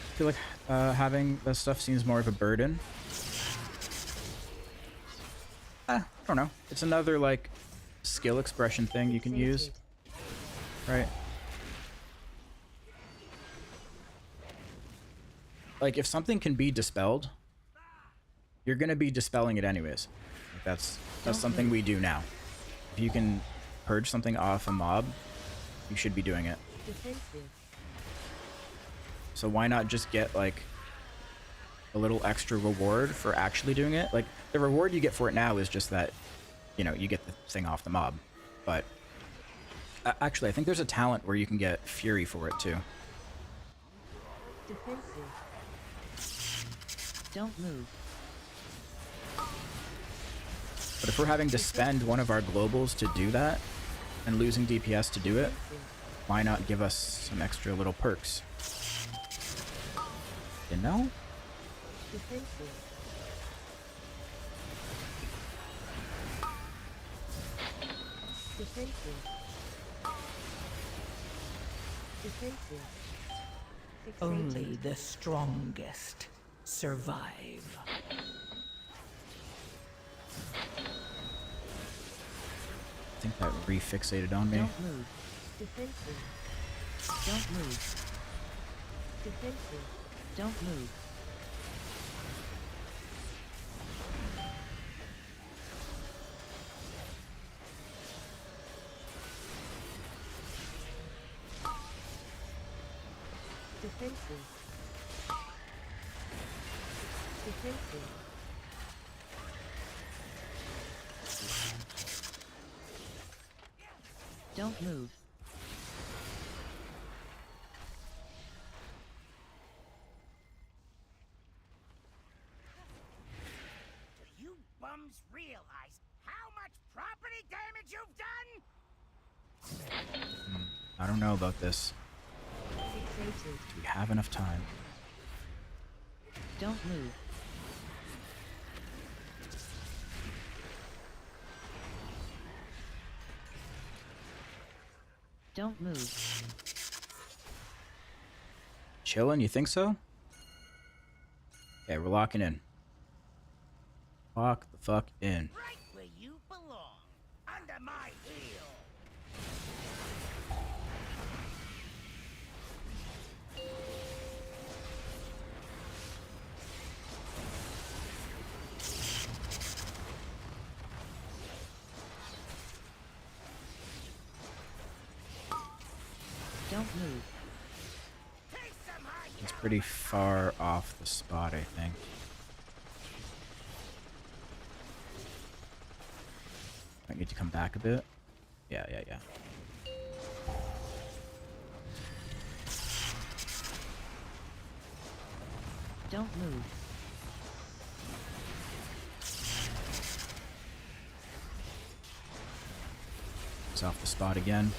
I feel like having this stuff seems more of a burden. I don't know. It's another like skill expression thing you can use, right? Like if something can be dispelled, you're gonna be dispelling it anyways. Like that's something we do now. If you can purge something off a mob, you should be doing it. Defensive. So why not just get like a little extra reward for actually doing it? Like the reward you get for it now is just that, you know, you get the thing off the mob. But actually, I think there's a talent where you can get Fury for it too. Defensive. Don't move. But if we're having to spend one of our globals to do that and losing DPS to do it, why not give us some extra little perks? You know? Defensive. Defensive. Defensive. Fixated. Only the strongest survive. I think that refixated on me. Don't move. Defensive. Don't move. Defensive. Don't move. Defensive. Defensive. Don't move. Do you bums realize how much property damage you've done? I don't know about this. Fixated. Do we have enough time? Don't move. Don't move. Chillin', you think so? Okay, we're locking in. Lock the fuck in. Right where you belong, under my heel. Don't move. It's pretty far off the spot, I think. Might need to come back a bit. Yeah. Don't move. It's off the spot again.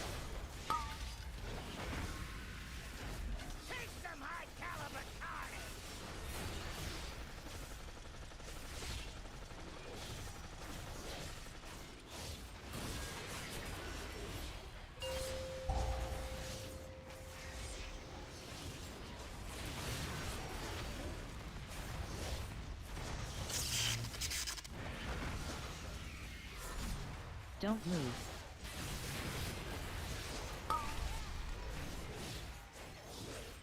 Don't move.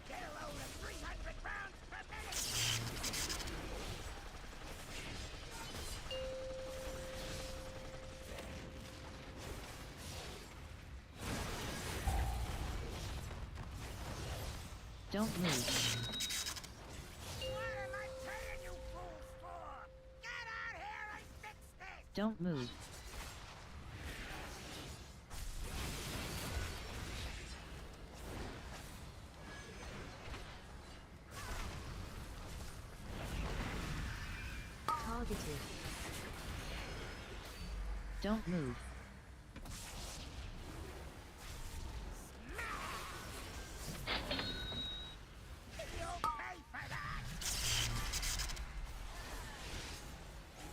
Get a load of 300 rounds per minute. Don't move. What am I paying you fools for? Get out here and fix this! Don't move. Targeted. Don't move. You'll pay for that!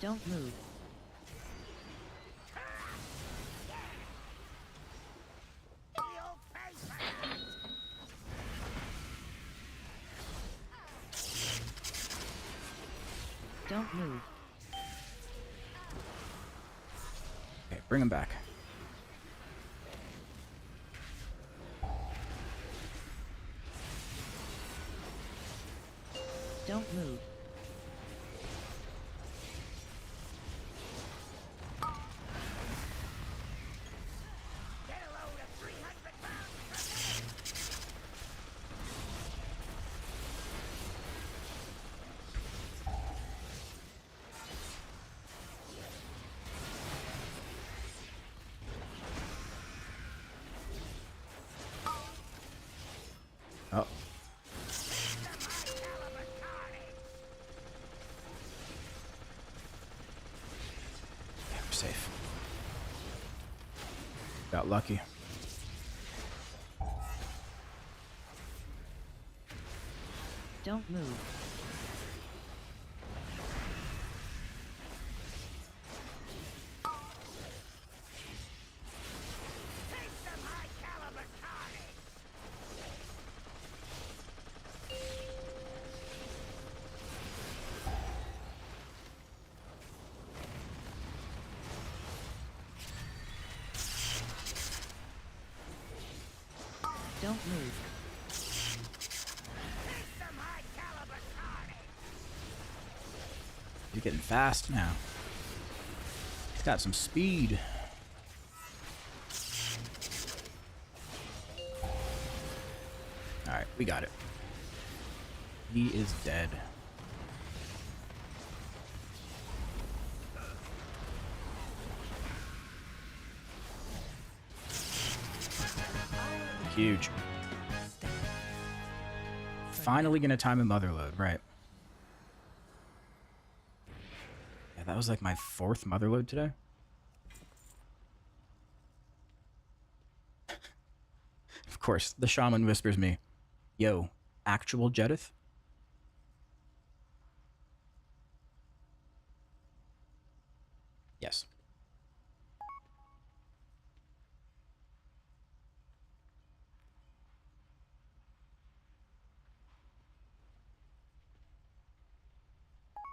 Don't move. Don't move. Okay, bring him back. Don't move. Oh. Yeah, we're safe. Got lucky. Don't move. Don't move. He's getting fast now. He's got some speed. Alright, we got it. He is dead. Huge. Finally gonna time a Motherlode, right. Yeah, that was like my 4th Motherlode today. Of course, the shaman whispers me, "Yo, actual Jedith?" Yes.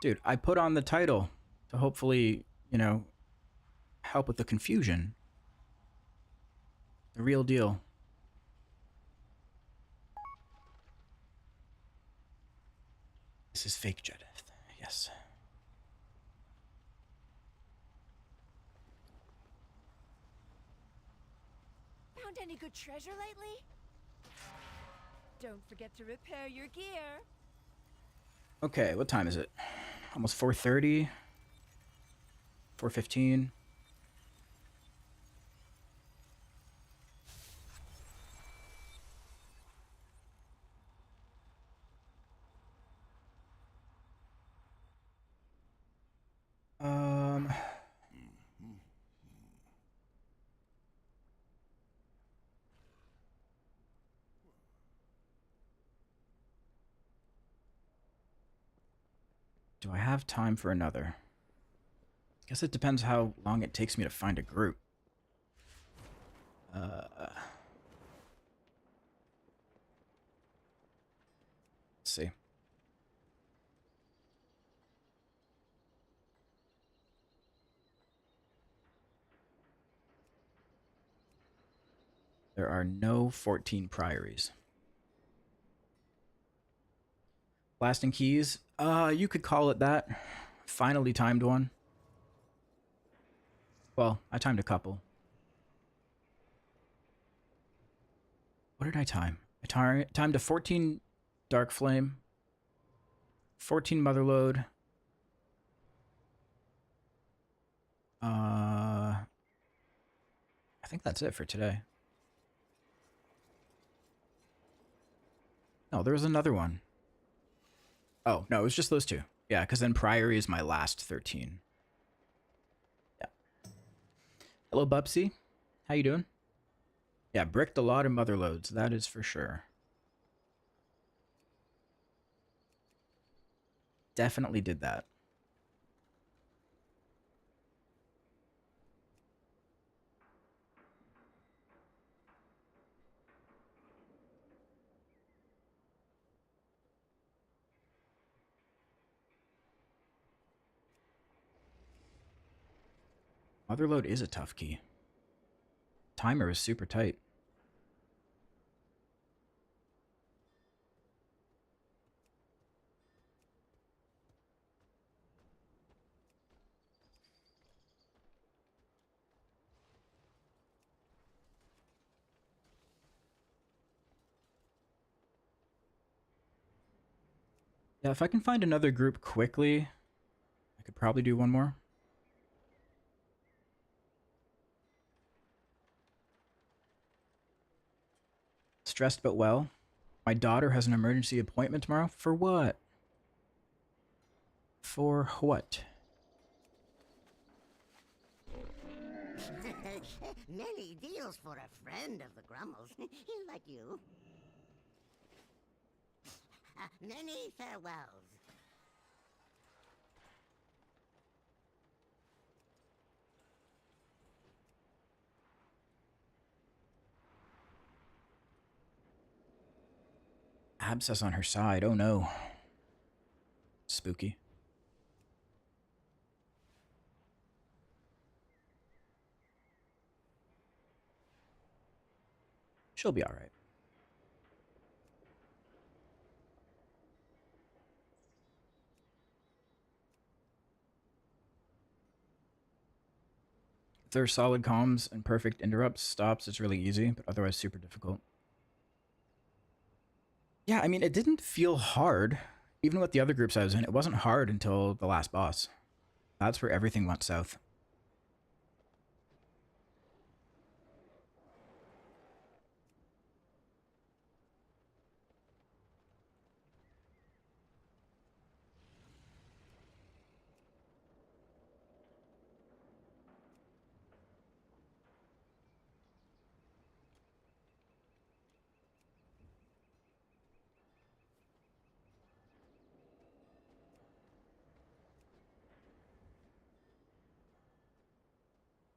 Dude, I put on the title to hopefully, you know, help with the confusion. The real deal. This is fake Jedith. Yes. Found any good treasure lately? Don't forget to repair your gear. Okay, what time is it? Almost 4:30. 4:15. Do I have time for another? Guess it depends how long it takes me to find a group. Let's see. There are no 14 priories. Blasting keys? You could call it that. Finally timed one. Well, I timed a couple. What did I time? I timed a 14 Darkflame, 14 Motherlode. I think that's it for today. No, there was another one. Oh, no, it was just those two. Yeah, because then Priory is my last 13. Yeah. Hello, Bubsy. How you doing? Yeah, bricked a lot of Motherlodes, that is for sure. Definitely did that. Motherlode is a tough key. Timer is super tight. Yeah, if I can find another group quickly, I could probably do one more. Stressed but well. My daughter has an emergency appointment tomorrow. For what? For what? Many deals for a friend of the Grummels, like you. Many farewells. Abscess on her side. Oh no. Spooky. She'll be all right. If there are solid comms and perfect interrupts, stops, it's really easy, but otherwise super difficult. Yeah, I mean, it didn't feel hard. Even with the other groups I was in, it wasn't hard until the last boss. That's where everything went south.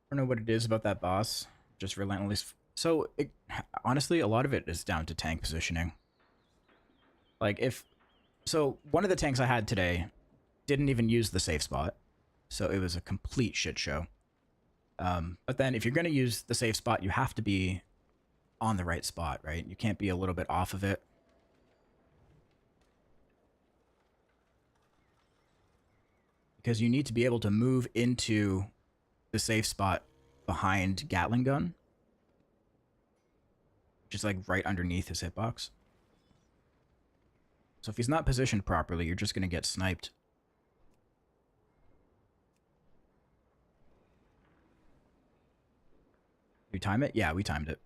I don't know what it is about that boss. Just relentless. So, honestly, a lot of it is down to tank positioning. Like, so, one of the tanks I had today didn't even use the safe spot. So, it was a complete shit show. But then, if you're going to use the safe spot, you have to be on the right spot, right? You can't be a little bit off of it. Because you need to be able to move into the safe spot behind Gatling gun, which is like right underneath his hitbox. So if he's not positioned properly, you're just going to get sniped. You time it? Yeah, we timed it.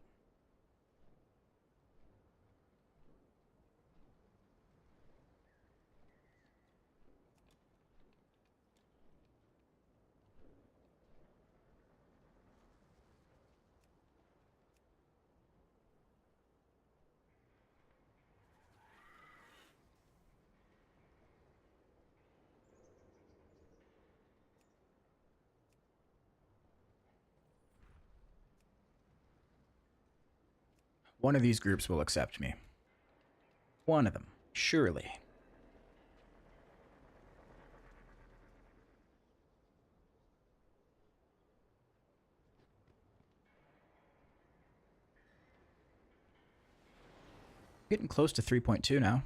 One of these groups will accept me. One of them, surely. Getting close to 3.2 now.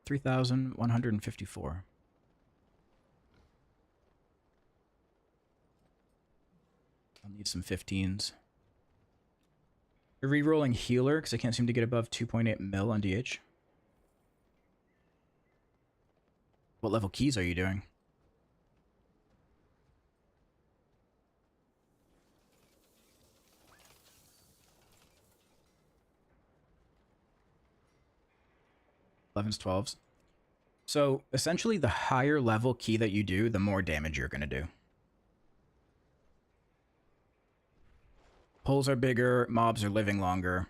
3,154. I'll need some 15s. You're re-rolling healer because I can't seem to get above 2.8 mil on DH. What level keys are you doing? Elevens, 12s. So essentially the higher level key that you do, the more damage you're going to do. Pulls are bigger, mobs are living longer.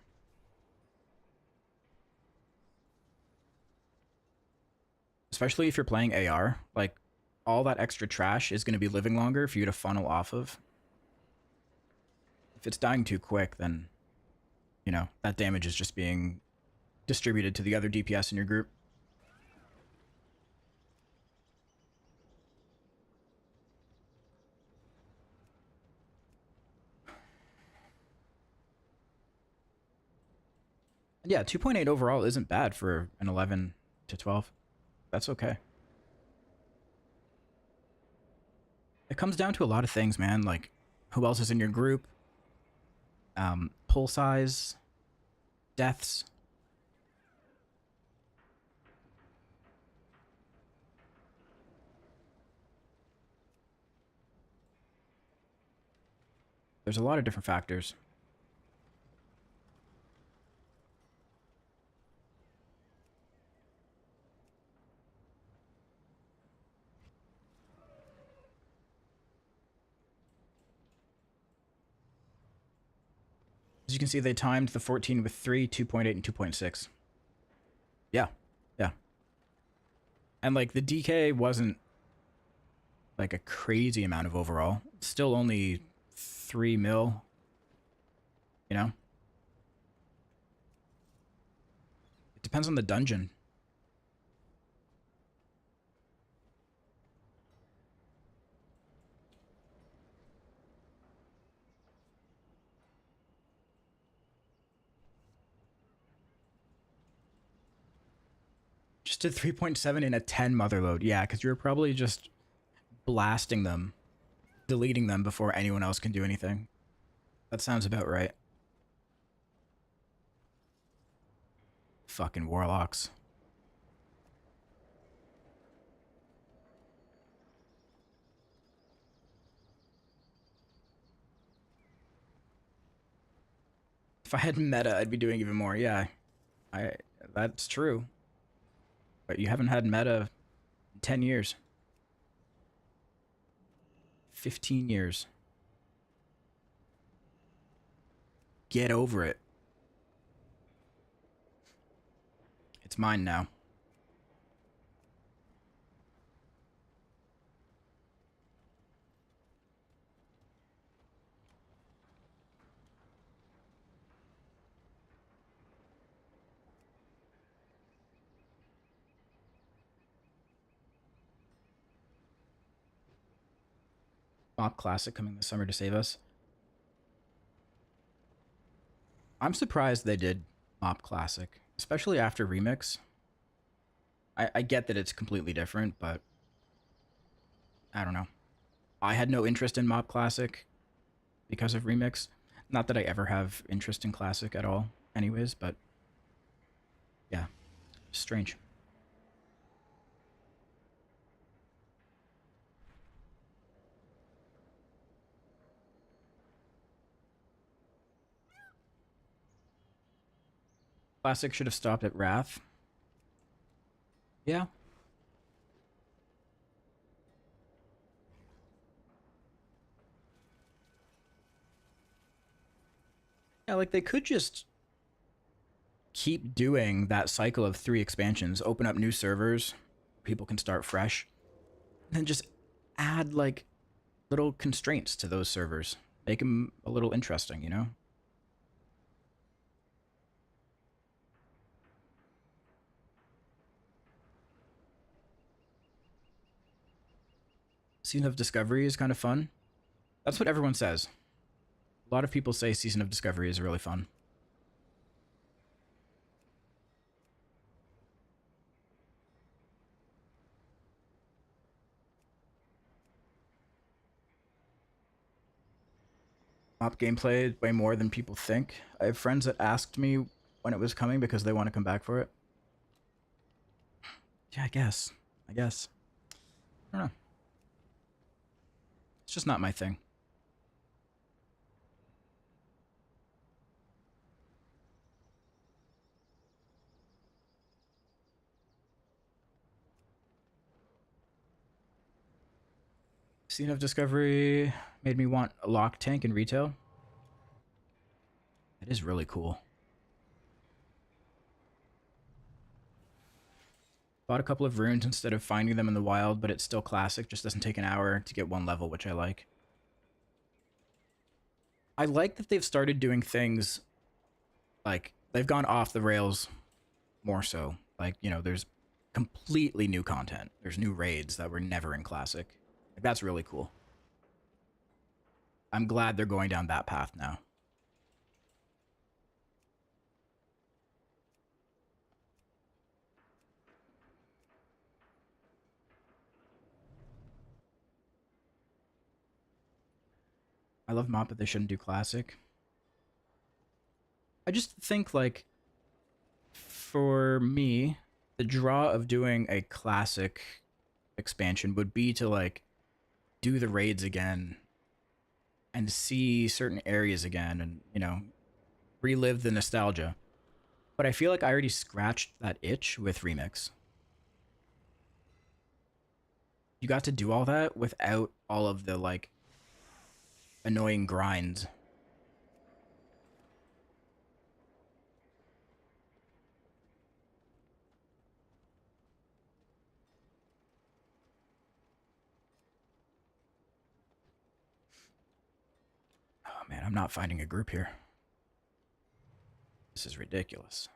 Especially if you're playing AR, like all that extra trash is going to be living longer for you to funnel off of. If it's dying too quick, then, you know, that damage is just being distributed to the other DPS in your group. Yeah, 2.8 overall isn't bad for an 11 to 12. That's okay. It comes down to a lot of things, man. Like, who else is in your group? Pull size, deaths. There's a lot of different factors. As you can see, they timed the 14 with 3, 2.8, and 2.6. Yeah. Yeah. And, like, the DK wasn't, like, a crazy amount of overall. Still only 3 mil. You know? It depends on the dungeon. Just did 3.7 in a 10 Motherlode. Yeah, because you're probably just blasting them, deleting them before anyone else can do anything. That sounds about right. Fucking warlocks. If I had meta, I'd be doing even more. Yeah, that's true. But you haven't had meta in 10 years. 15 years. Get over it. It's mine now. Mop Classic coming this summer to save us. I'm surprised they did Mop Classic, especially after Remix. I get that it's completely different, but I don't know. I had no interest in Mop Classic because of Remix. Not that I ever have interest in Classic at all anyways, but yeah, strange. Classic should have stopped at Wrath. Yeah. Yeah, like they could just keep doing that cycle of 3 expansions, open up new servers, people can start fresh, and then just add like little constraints to those servers. Make them a little interesting, you know? Season of Discovery is kind of fun. That's what everyone says. A lot of people say Season of Discovery is really fun. Mop gameplay way more than people think. I have friends that asked me when it was coming because they want to come back for it. Yeah, I guess. I don't know. It's just not my thing. Scene of Discovery made me want a lock tank in retail. It is really cool. Bought a couple of runes instead of finding them in the wild, but it's still classic. Just doesn't take an hour to get 1 level, which I like. I like that they've started doing things like they've gone off the rails more so. Like, you know, there's completely new content. There's new raids that were never in classic. Like, that's really cool. I'm glad they're going down that path now. I love Mop, but they shouldn't do Classic. I just think, like, for me, the draw of doing a Classic expansion would be to, like, do the raids again and see certain areas again and, you know, relive the nostalgia. But I feel like I already scratched that itch with Remix. You got to do all that without all of the, like, annoying grinds. Oh man, I'm not finding a group here. This is ridiculous.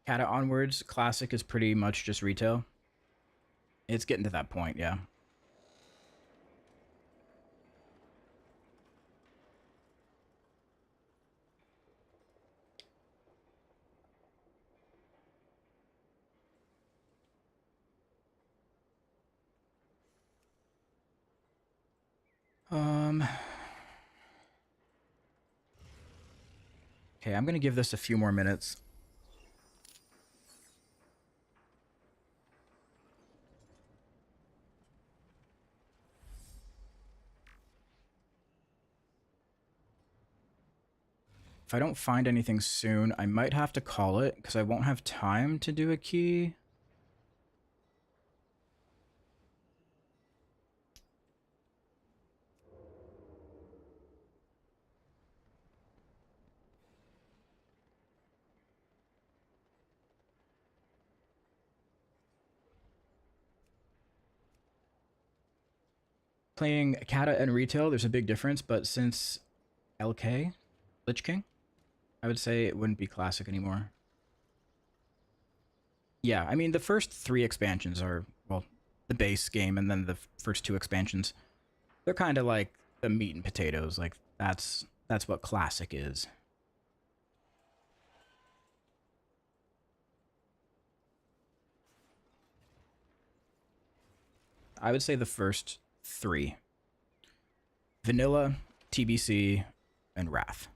Kata onwards, Classic is pretty much just retail. It's getting to that point, yeah. Okay, I'm gonna give this a few more minutes. If I don't find anything soon, I might have to call it because I won't have time to do a key. Playing Kata and retail, there's a big difference, but since LK, Lich King, I would say it wouldn't be Classic anymore. Yeah, I mean, the first 3 expansions are, well, the base game, and then the first 2 expansions, they're kind of like the meat and potatoes. Like, that's what Classic is. I would say the first 3. Vanilla, TBC, and Wrath.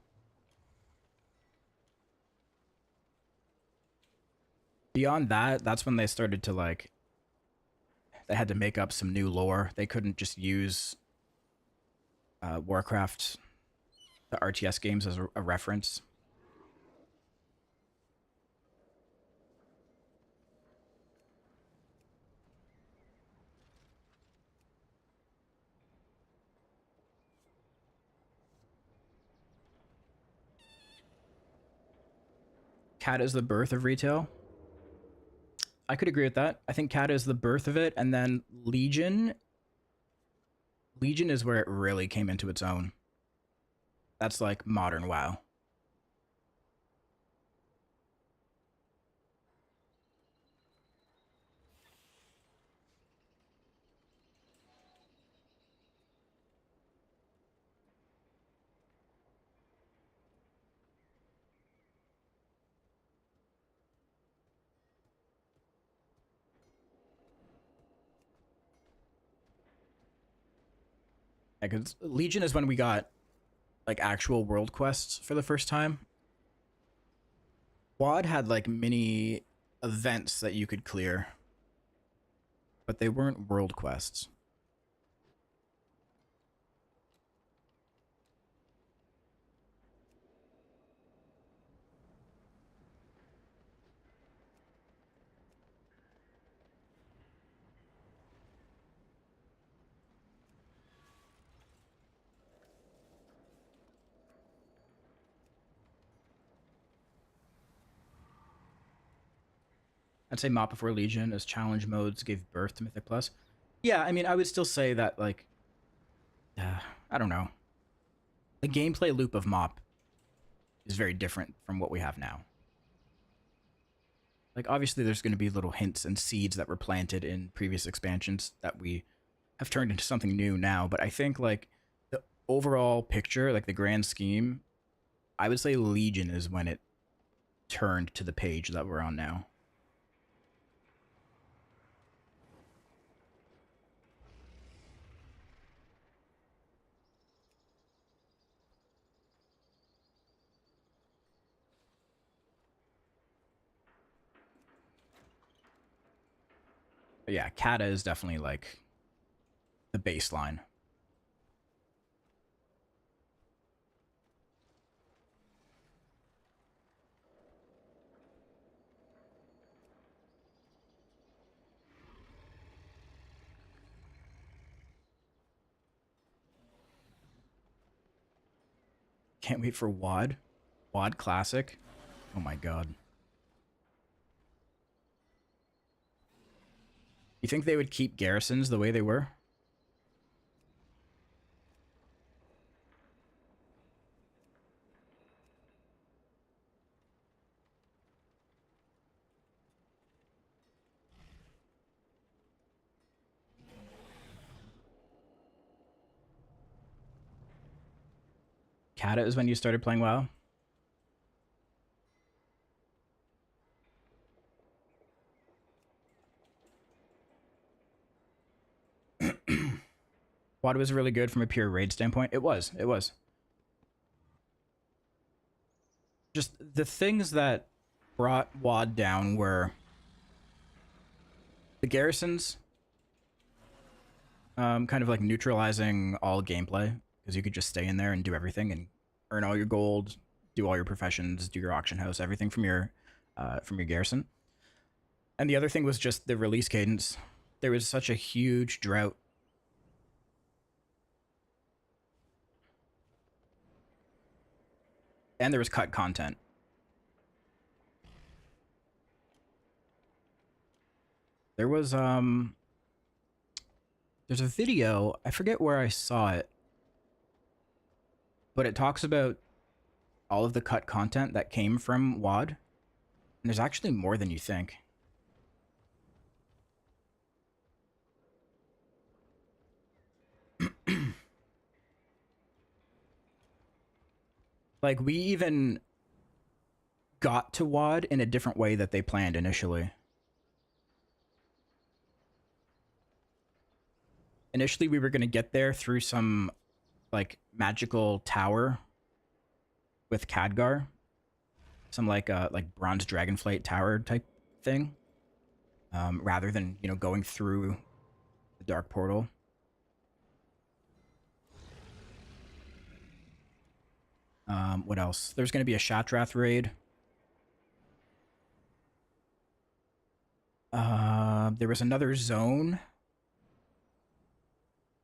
Beyond that, that's when they started to, like, they had to make up some new lore. They couldn't just use Warcraft, the RTS games, as a reference. Cat is the birth of retail. I could agree with that. I think Cat is the birth of it, and then Legion is where it really came into its own. That's like modern WoW. Because Legion is when we got, like, actual world quests for the first time. WoD had, like, mini events that you could clear, but they weren't world quests. I'd say Mop before Legion, as challenge modes gave birth to Mythic Plus. Yeah, I mean, I would still say that, like, I don't know. The gameplay loop of Mop is very different from what we have now. Like, obviously there's going to be little hints and seeds that were planted in previous expansions that we have turned into something new now, but I think, like, the overall picture, like the grand scheme, I would say Legion is when it turned to the page that we're on now. But yeah, Kata is definitely, like, the baseline. Can't wait for WoD. WoD Classic. Oh my god. You think they would keep garrisons the way they were? Kata is when you started playing WoW? WoD was really good from a pure raid standpoint. It was. It was. Just the things that brought WoD down were the garrisons, kind of like neutralizing all gameplay, because you could just stay in there and do everything and earn all your gold, do all your professions, do your auction house, everything from your garrison. And the other thing was just the release cadence. There was such a huge drought. And there was cut content. There was, there's a video, I forget where I saw it, but it talks about all of the cut content that came from WoD. And there's actually more than you think. Like, we even got to WoD in a different way that they planned initially. Initially, we were going to get there through some, like, magical tower with Khadgar. Some, like bronze dragonflight tower type thing. Rather than, you know, going through the dark portal. What else? There's going to be a Shatrath raid. There was another zone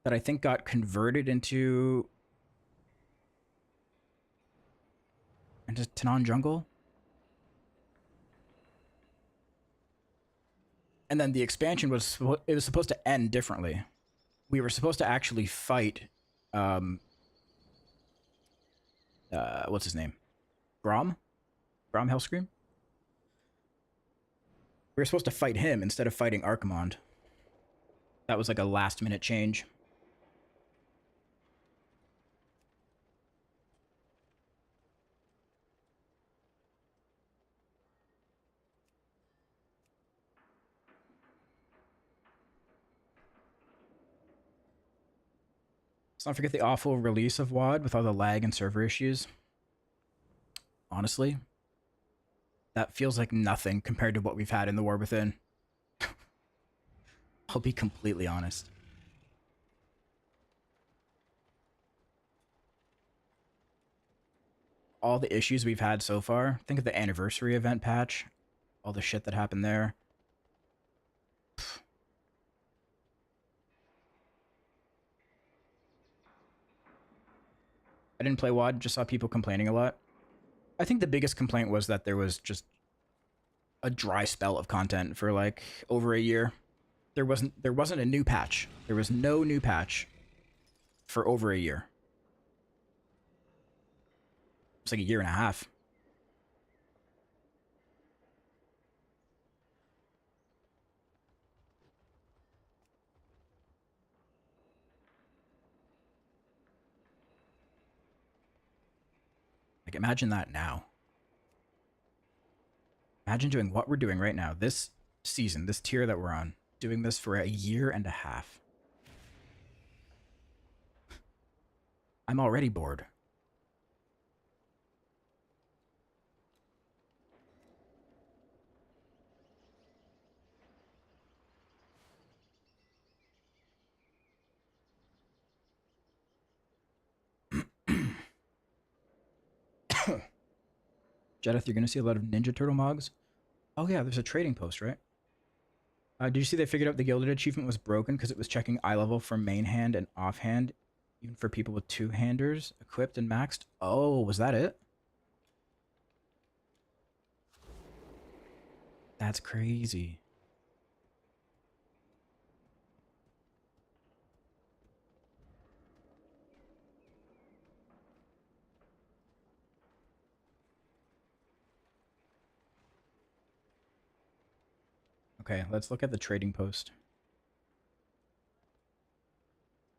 that I think got converted into Tanan Jungle. And then the expansion was supposed to end differently. We were supposed to actually fight what's his name? Grom Hellscream? We were supposed to fight him instead of fighting Archimonde. That was like a last minute change. Let's not forget the awful release of WoD with all the lag and server issues. Honestly, that feels like nothing compared to what we've had in the War Within. I'll be completely honest. All the issues we've had so far. Think of the anniversary event patch. All the shit that happened there. I didn't play WoD, just saw people complaining a lot. I think the biggest complaint was that there was just a dry spell of content for like over a year. There wasn't a new patch. There was no new patch for over a year. It's like a year and a half. Like, imagine that now. Imagine doing what we're doing right now. This season, this tier that we're on. Doing this for a year and a half. I'm already bored. Jedith, you're going to see a lot of Ninja Turtle mogs. Oh yeah, there's a trading post, right? Did you see they figured out the Gilded achievement was broken because it was checking eye level for main hand and offhand, even for people with two-handers equipped and maxed? Oh, was that it? That's crazy. Okay, let's look at the trading post.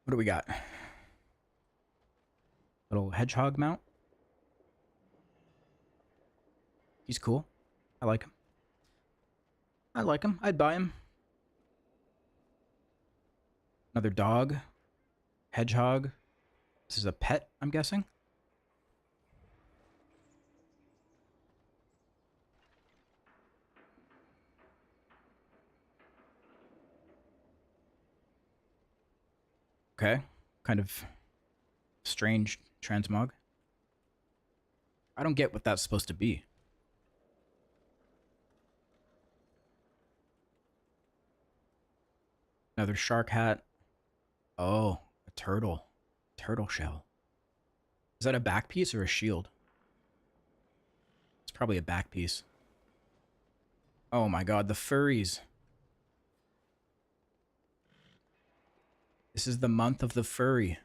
What do we got? Little hedgehog mount. He's cool. I like him. I like him. I'd buy him. Another dog. Hedgehog. This is a pet, I'm guessing. Okay. Kind of strange transmog. I don't get what that's supposed to be. Another shark hat. Oh, a turtle. Turtle shell. Is that a back piece or a shield? It's probably a back piece. Oh my god, the furries. This is the month of the furry.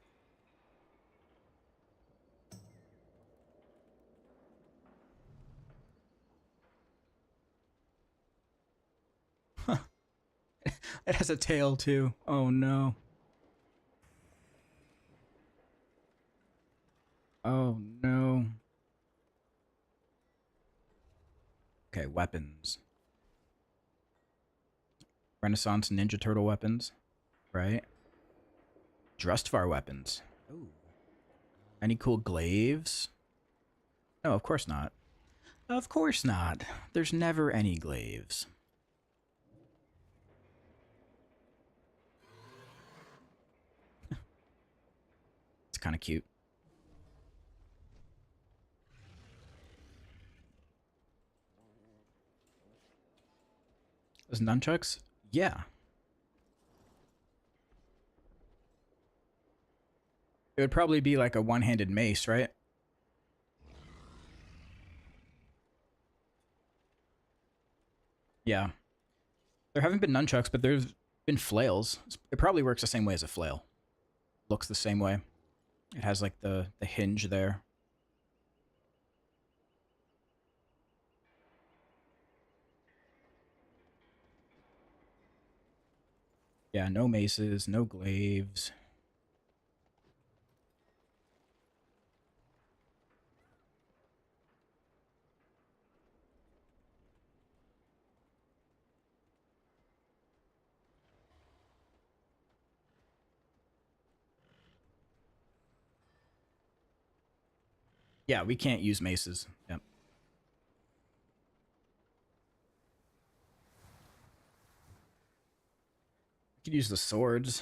Huh. It has a tail too. Oh no. Oh no. Okay, weapons. Renaissance Ninja Turtle weapons. Right? Drustvar weapons. Ooh. Any cool glaives? No, of course not. Of course not. There's never any glaives. It's kind of cute. Those nunchucks? Yeah. It would probably be like a one-handed mace, right? Yeah. There haven't been nunchucks, but there's been flails. It probably works the same way as a flail. Looks the same way. It has like the hinge there. Yeah, no maces, no glaives. Yeah, we can't use maces. Yep. We could use the swords.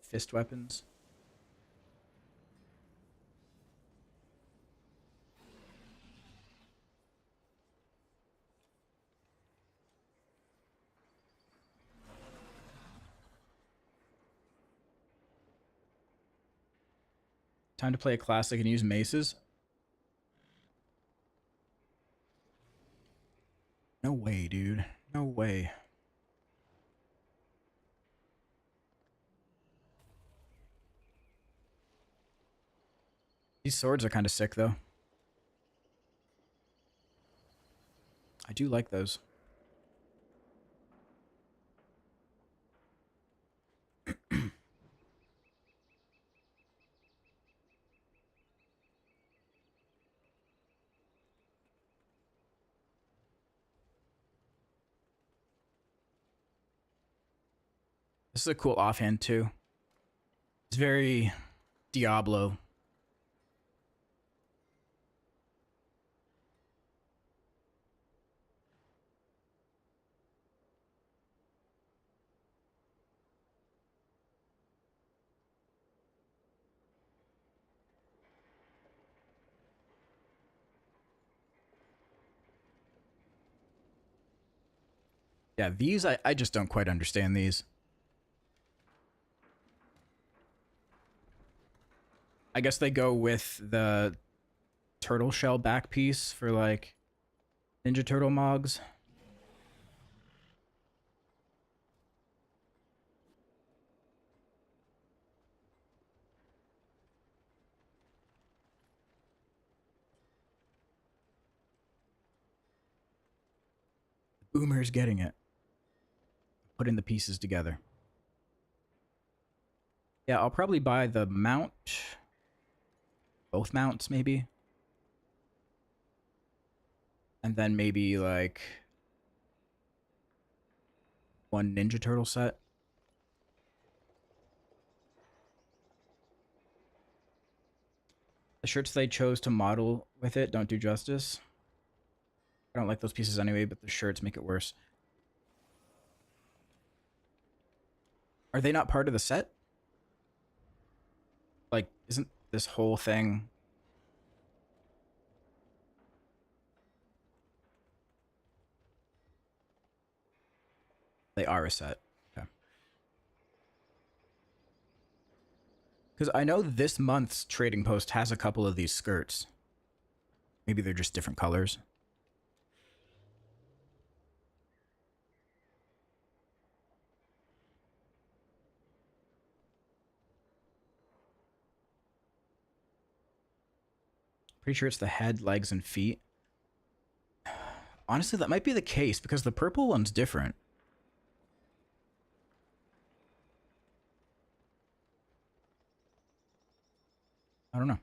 Fist weapons. Time to play a classic and use maces? No way, dude. No way. These swords are kind of sick, though. I do like those. This is a cool offhand too. It's very Diablo. Yeah, these, I just don't quite understand these. I guess they go with the turtle shell back piece for, like, Ninja Turtle Mogs. Boomer's getting it. Putting the pieces together. Yeah, I'll probably buy the mount. Both mounts, maybe. And then maybe, like, one Ninja Turtle set. The shirts they chose to model with it don't do justice. I don't like those pieces anyway, but the shirts make it worse. Are they not part of the set? Like, isn't this whole thing... They are a set. Okay. Because I know this month's trading post has a couple of these skirts. Maybe they're just different colors. Pretty sure it's the head, legs, and feet. Honestly, that might be the case because the purple one's different. I don't know.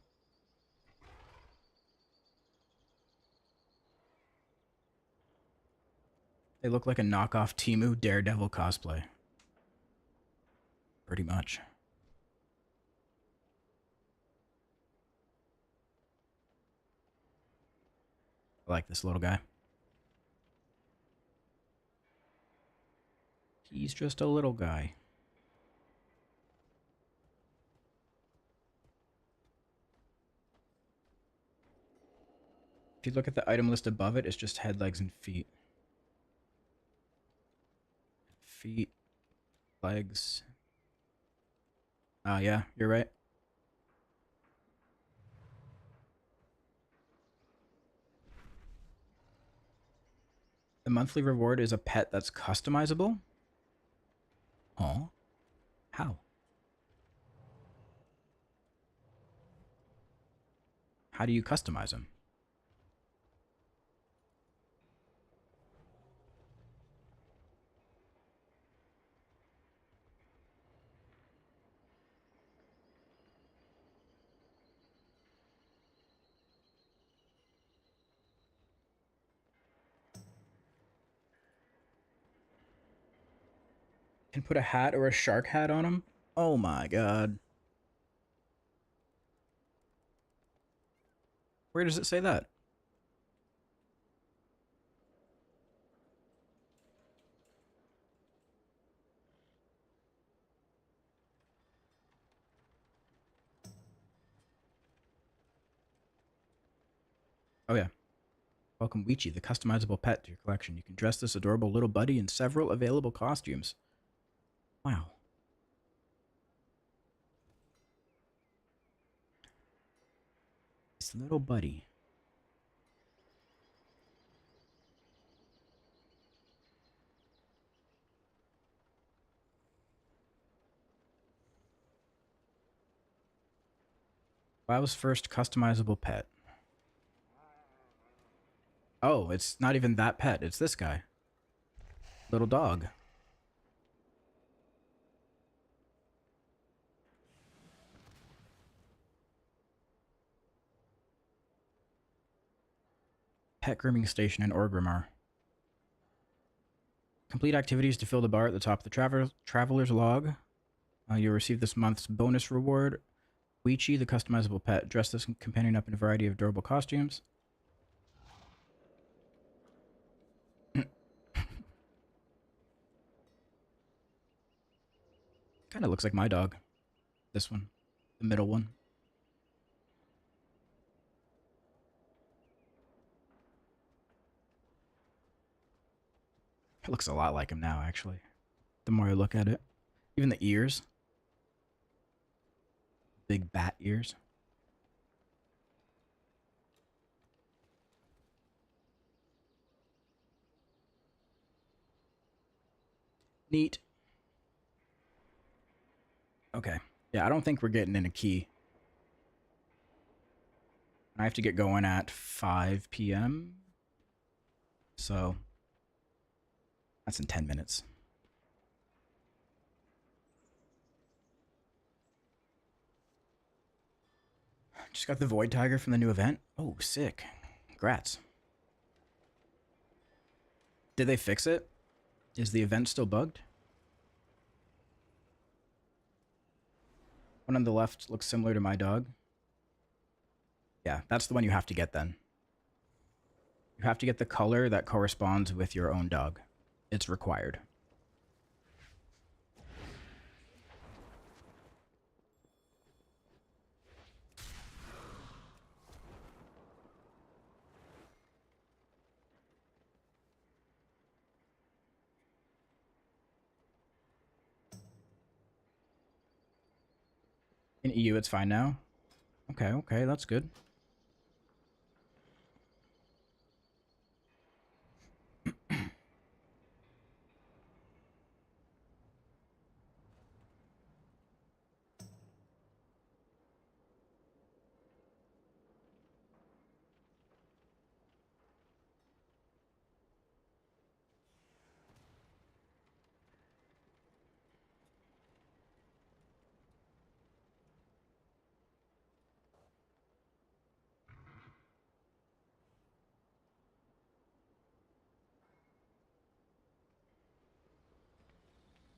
They look like a knockoff Temu Daredevil cosplay. Pretty much. I like this little guy. He's just a little guy. If you look at the item list above it, it's just head, legs, and feet. Feet, legs. Yeah, you're right. The monthly reward is a pet that's customizable? Aw. How? How do you customize them? Can put a hat or a shark hat on them? Oh my god. Where does it say that? Oh yeah. Welcome Weechi, the customizable pet to your collection. You can dress this adorable little buddy in several available costumes. Wow. This little buddy. WoW's first customizable pet. Oh, it's not even that pet. It's this guy. Little dog. Pet grooming station in Orgrimmar. Complete activities to fill the bar at the top of the traveler's log. You'll receive this month's bonus reward. Weechi, the customizable pet. Dress this companion up in a variety of adorable costumes. Kind of looks like my dog. This one. The middle one. It looks a lot like him now, actually. The more I look at it. Even the ears. Big bat ears. Neat. Okay. Yeah, I don't think we're getting in a key. I have to get going at 5 p.m. So that's in 10 minutes. Just got the Void Tiger from the new event. Oh, sick. Congrats. Did they fix it? Is the event still bugged? One on the left looks similar to my dog. Yeah, that's the one you have to get then. You have to get the color that corresponds with your own dog. It's required. In EU, it's fine now. Okay, that's good.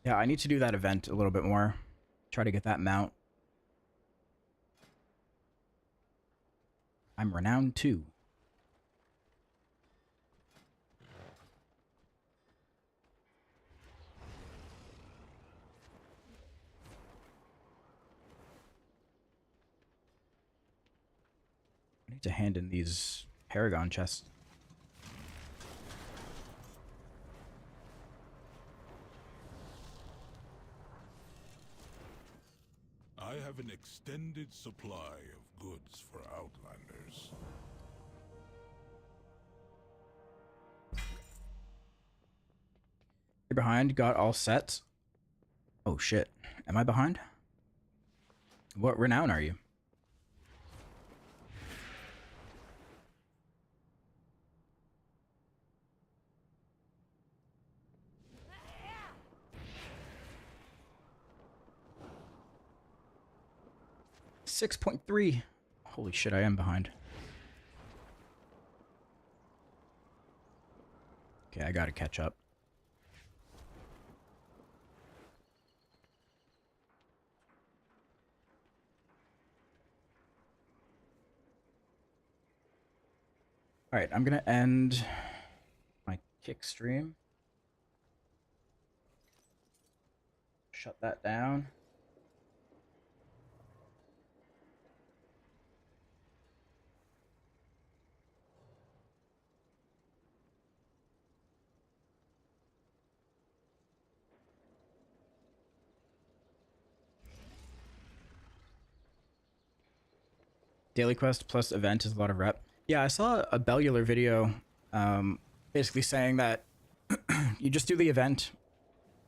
Yeah, I need to do that event a little bit more. Try to get that mount. I'm renowned too. I need to hand in these Paragon chests. I have an extended supply of goods for Outlanders. You're behind, got all set. Oh shit. Am I behind? What renown are you? .3. Holy shit, I am behind. Okay, I gotta catch up. Alright, I'm gonna end my kick stream. Shut that down. Daily quest plus event is a lot of rep. Yeah, I saw a Bellular video basically saying that you just do the event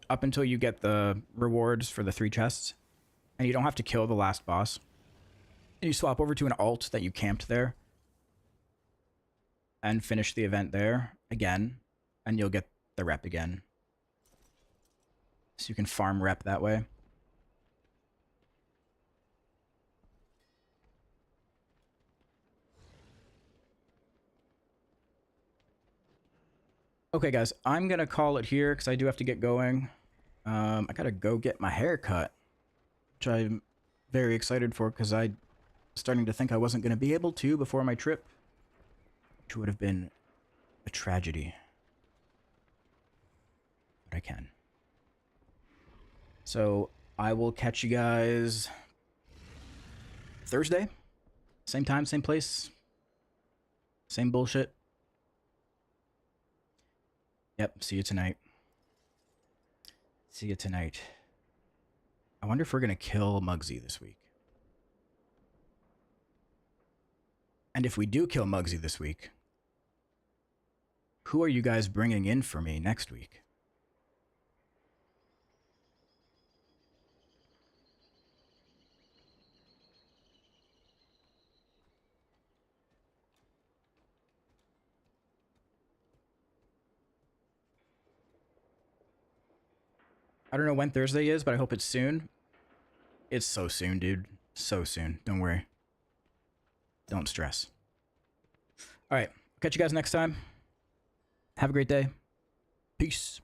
up until you get the rewards for the 3 chests, and you don't have to kill the last boss. And you swap over to an alt that you camped there and finish the event there again, and you'll get the rep again. So you can farm rep that way. Okay, guys, I'm gonna call it here because I do have to get going. I gotta go get my hair cut, which I'm very excited for because I starting to think I wasn't gonna be able to before my trip, which would have been a tragedy. But I can. So I will catch you guys Thursday. Same time, same place. Same bullshit. Yep, see you tonight. See you tonight. I wonder if we're gonna kill Muggsy this week. And if we do kill Muggsy this week, who are you guys bringing in for me next week? I don't know when Thursday is, but I hope it's soon. It's so soon, dude. So soon. Don't worry. Don't stress. All right. Catch you guys next time. Have a great day. Peace.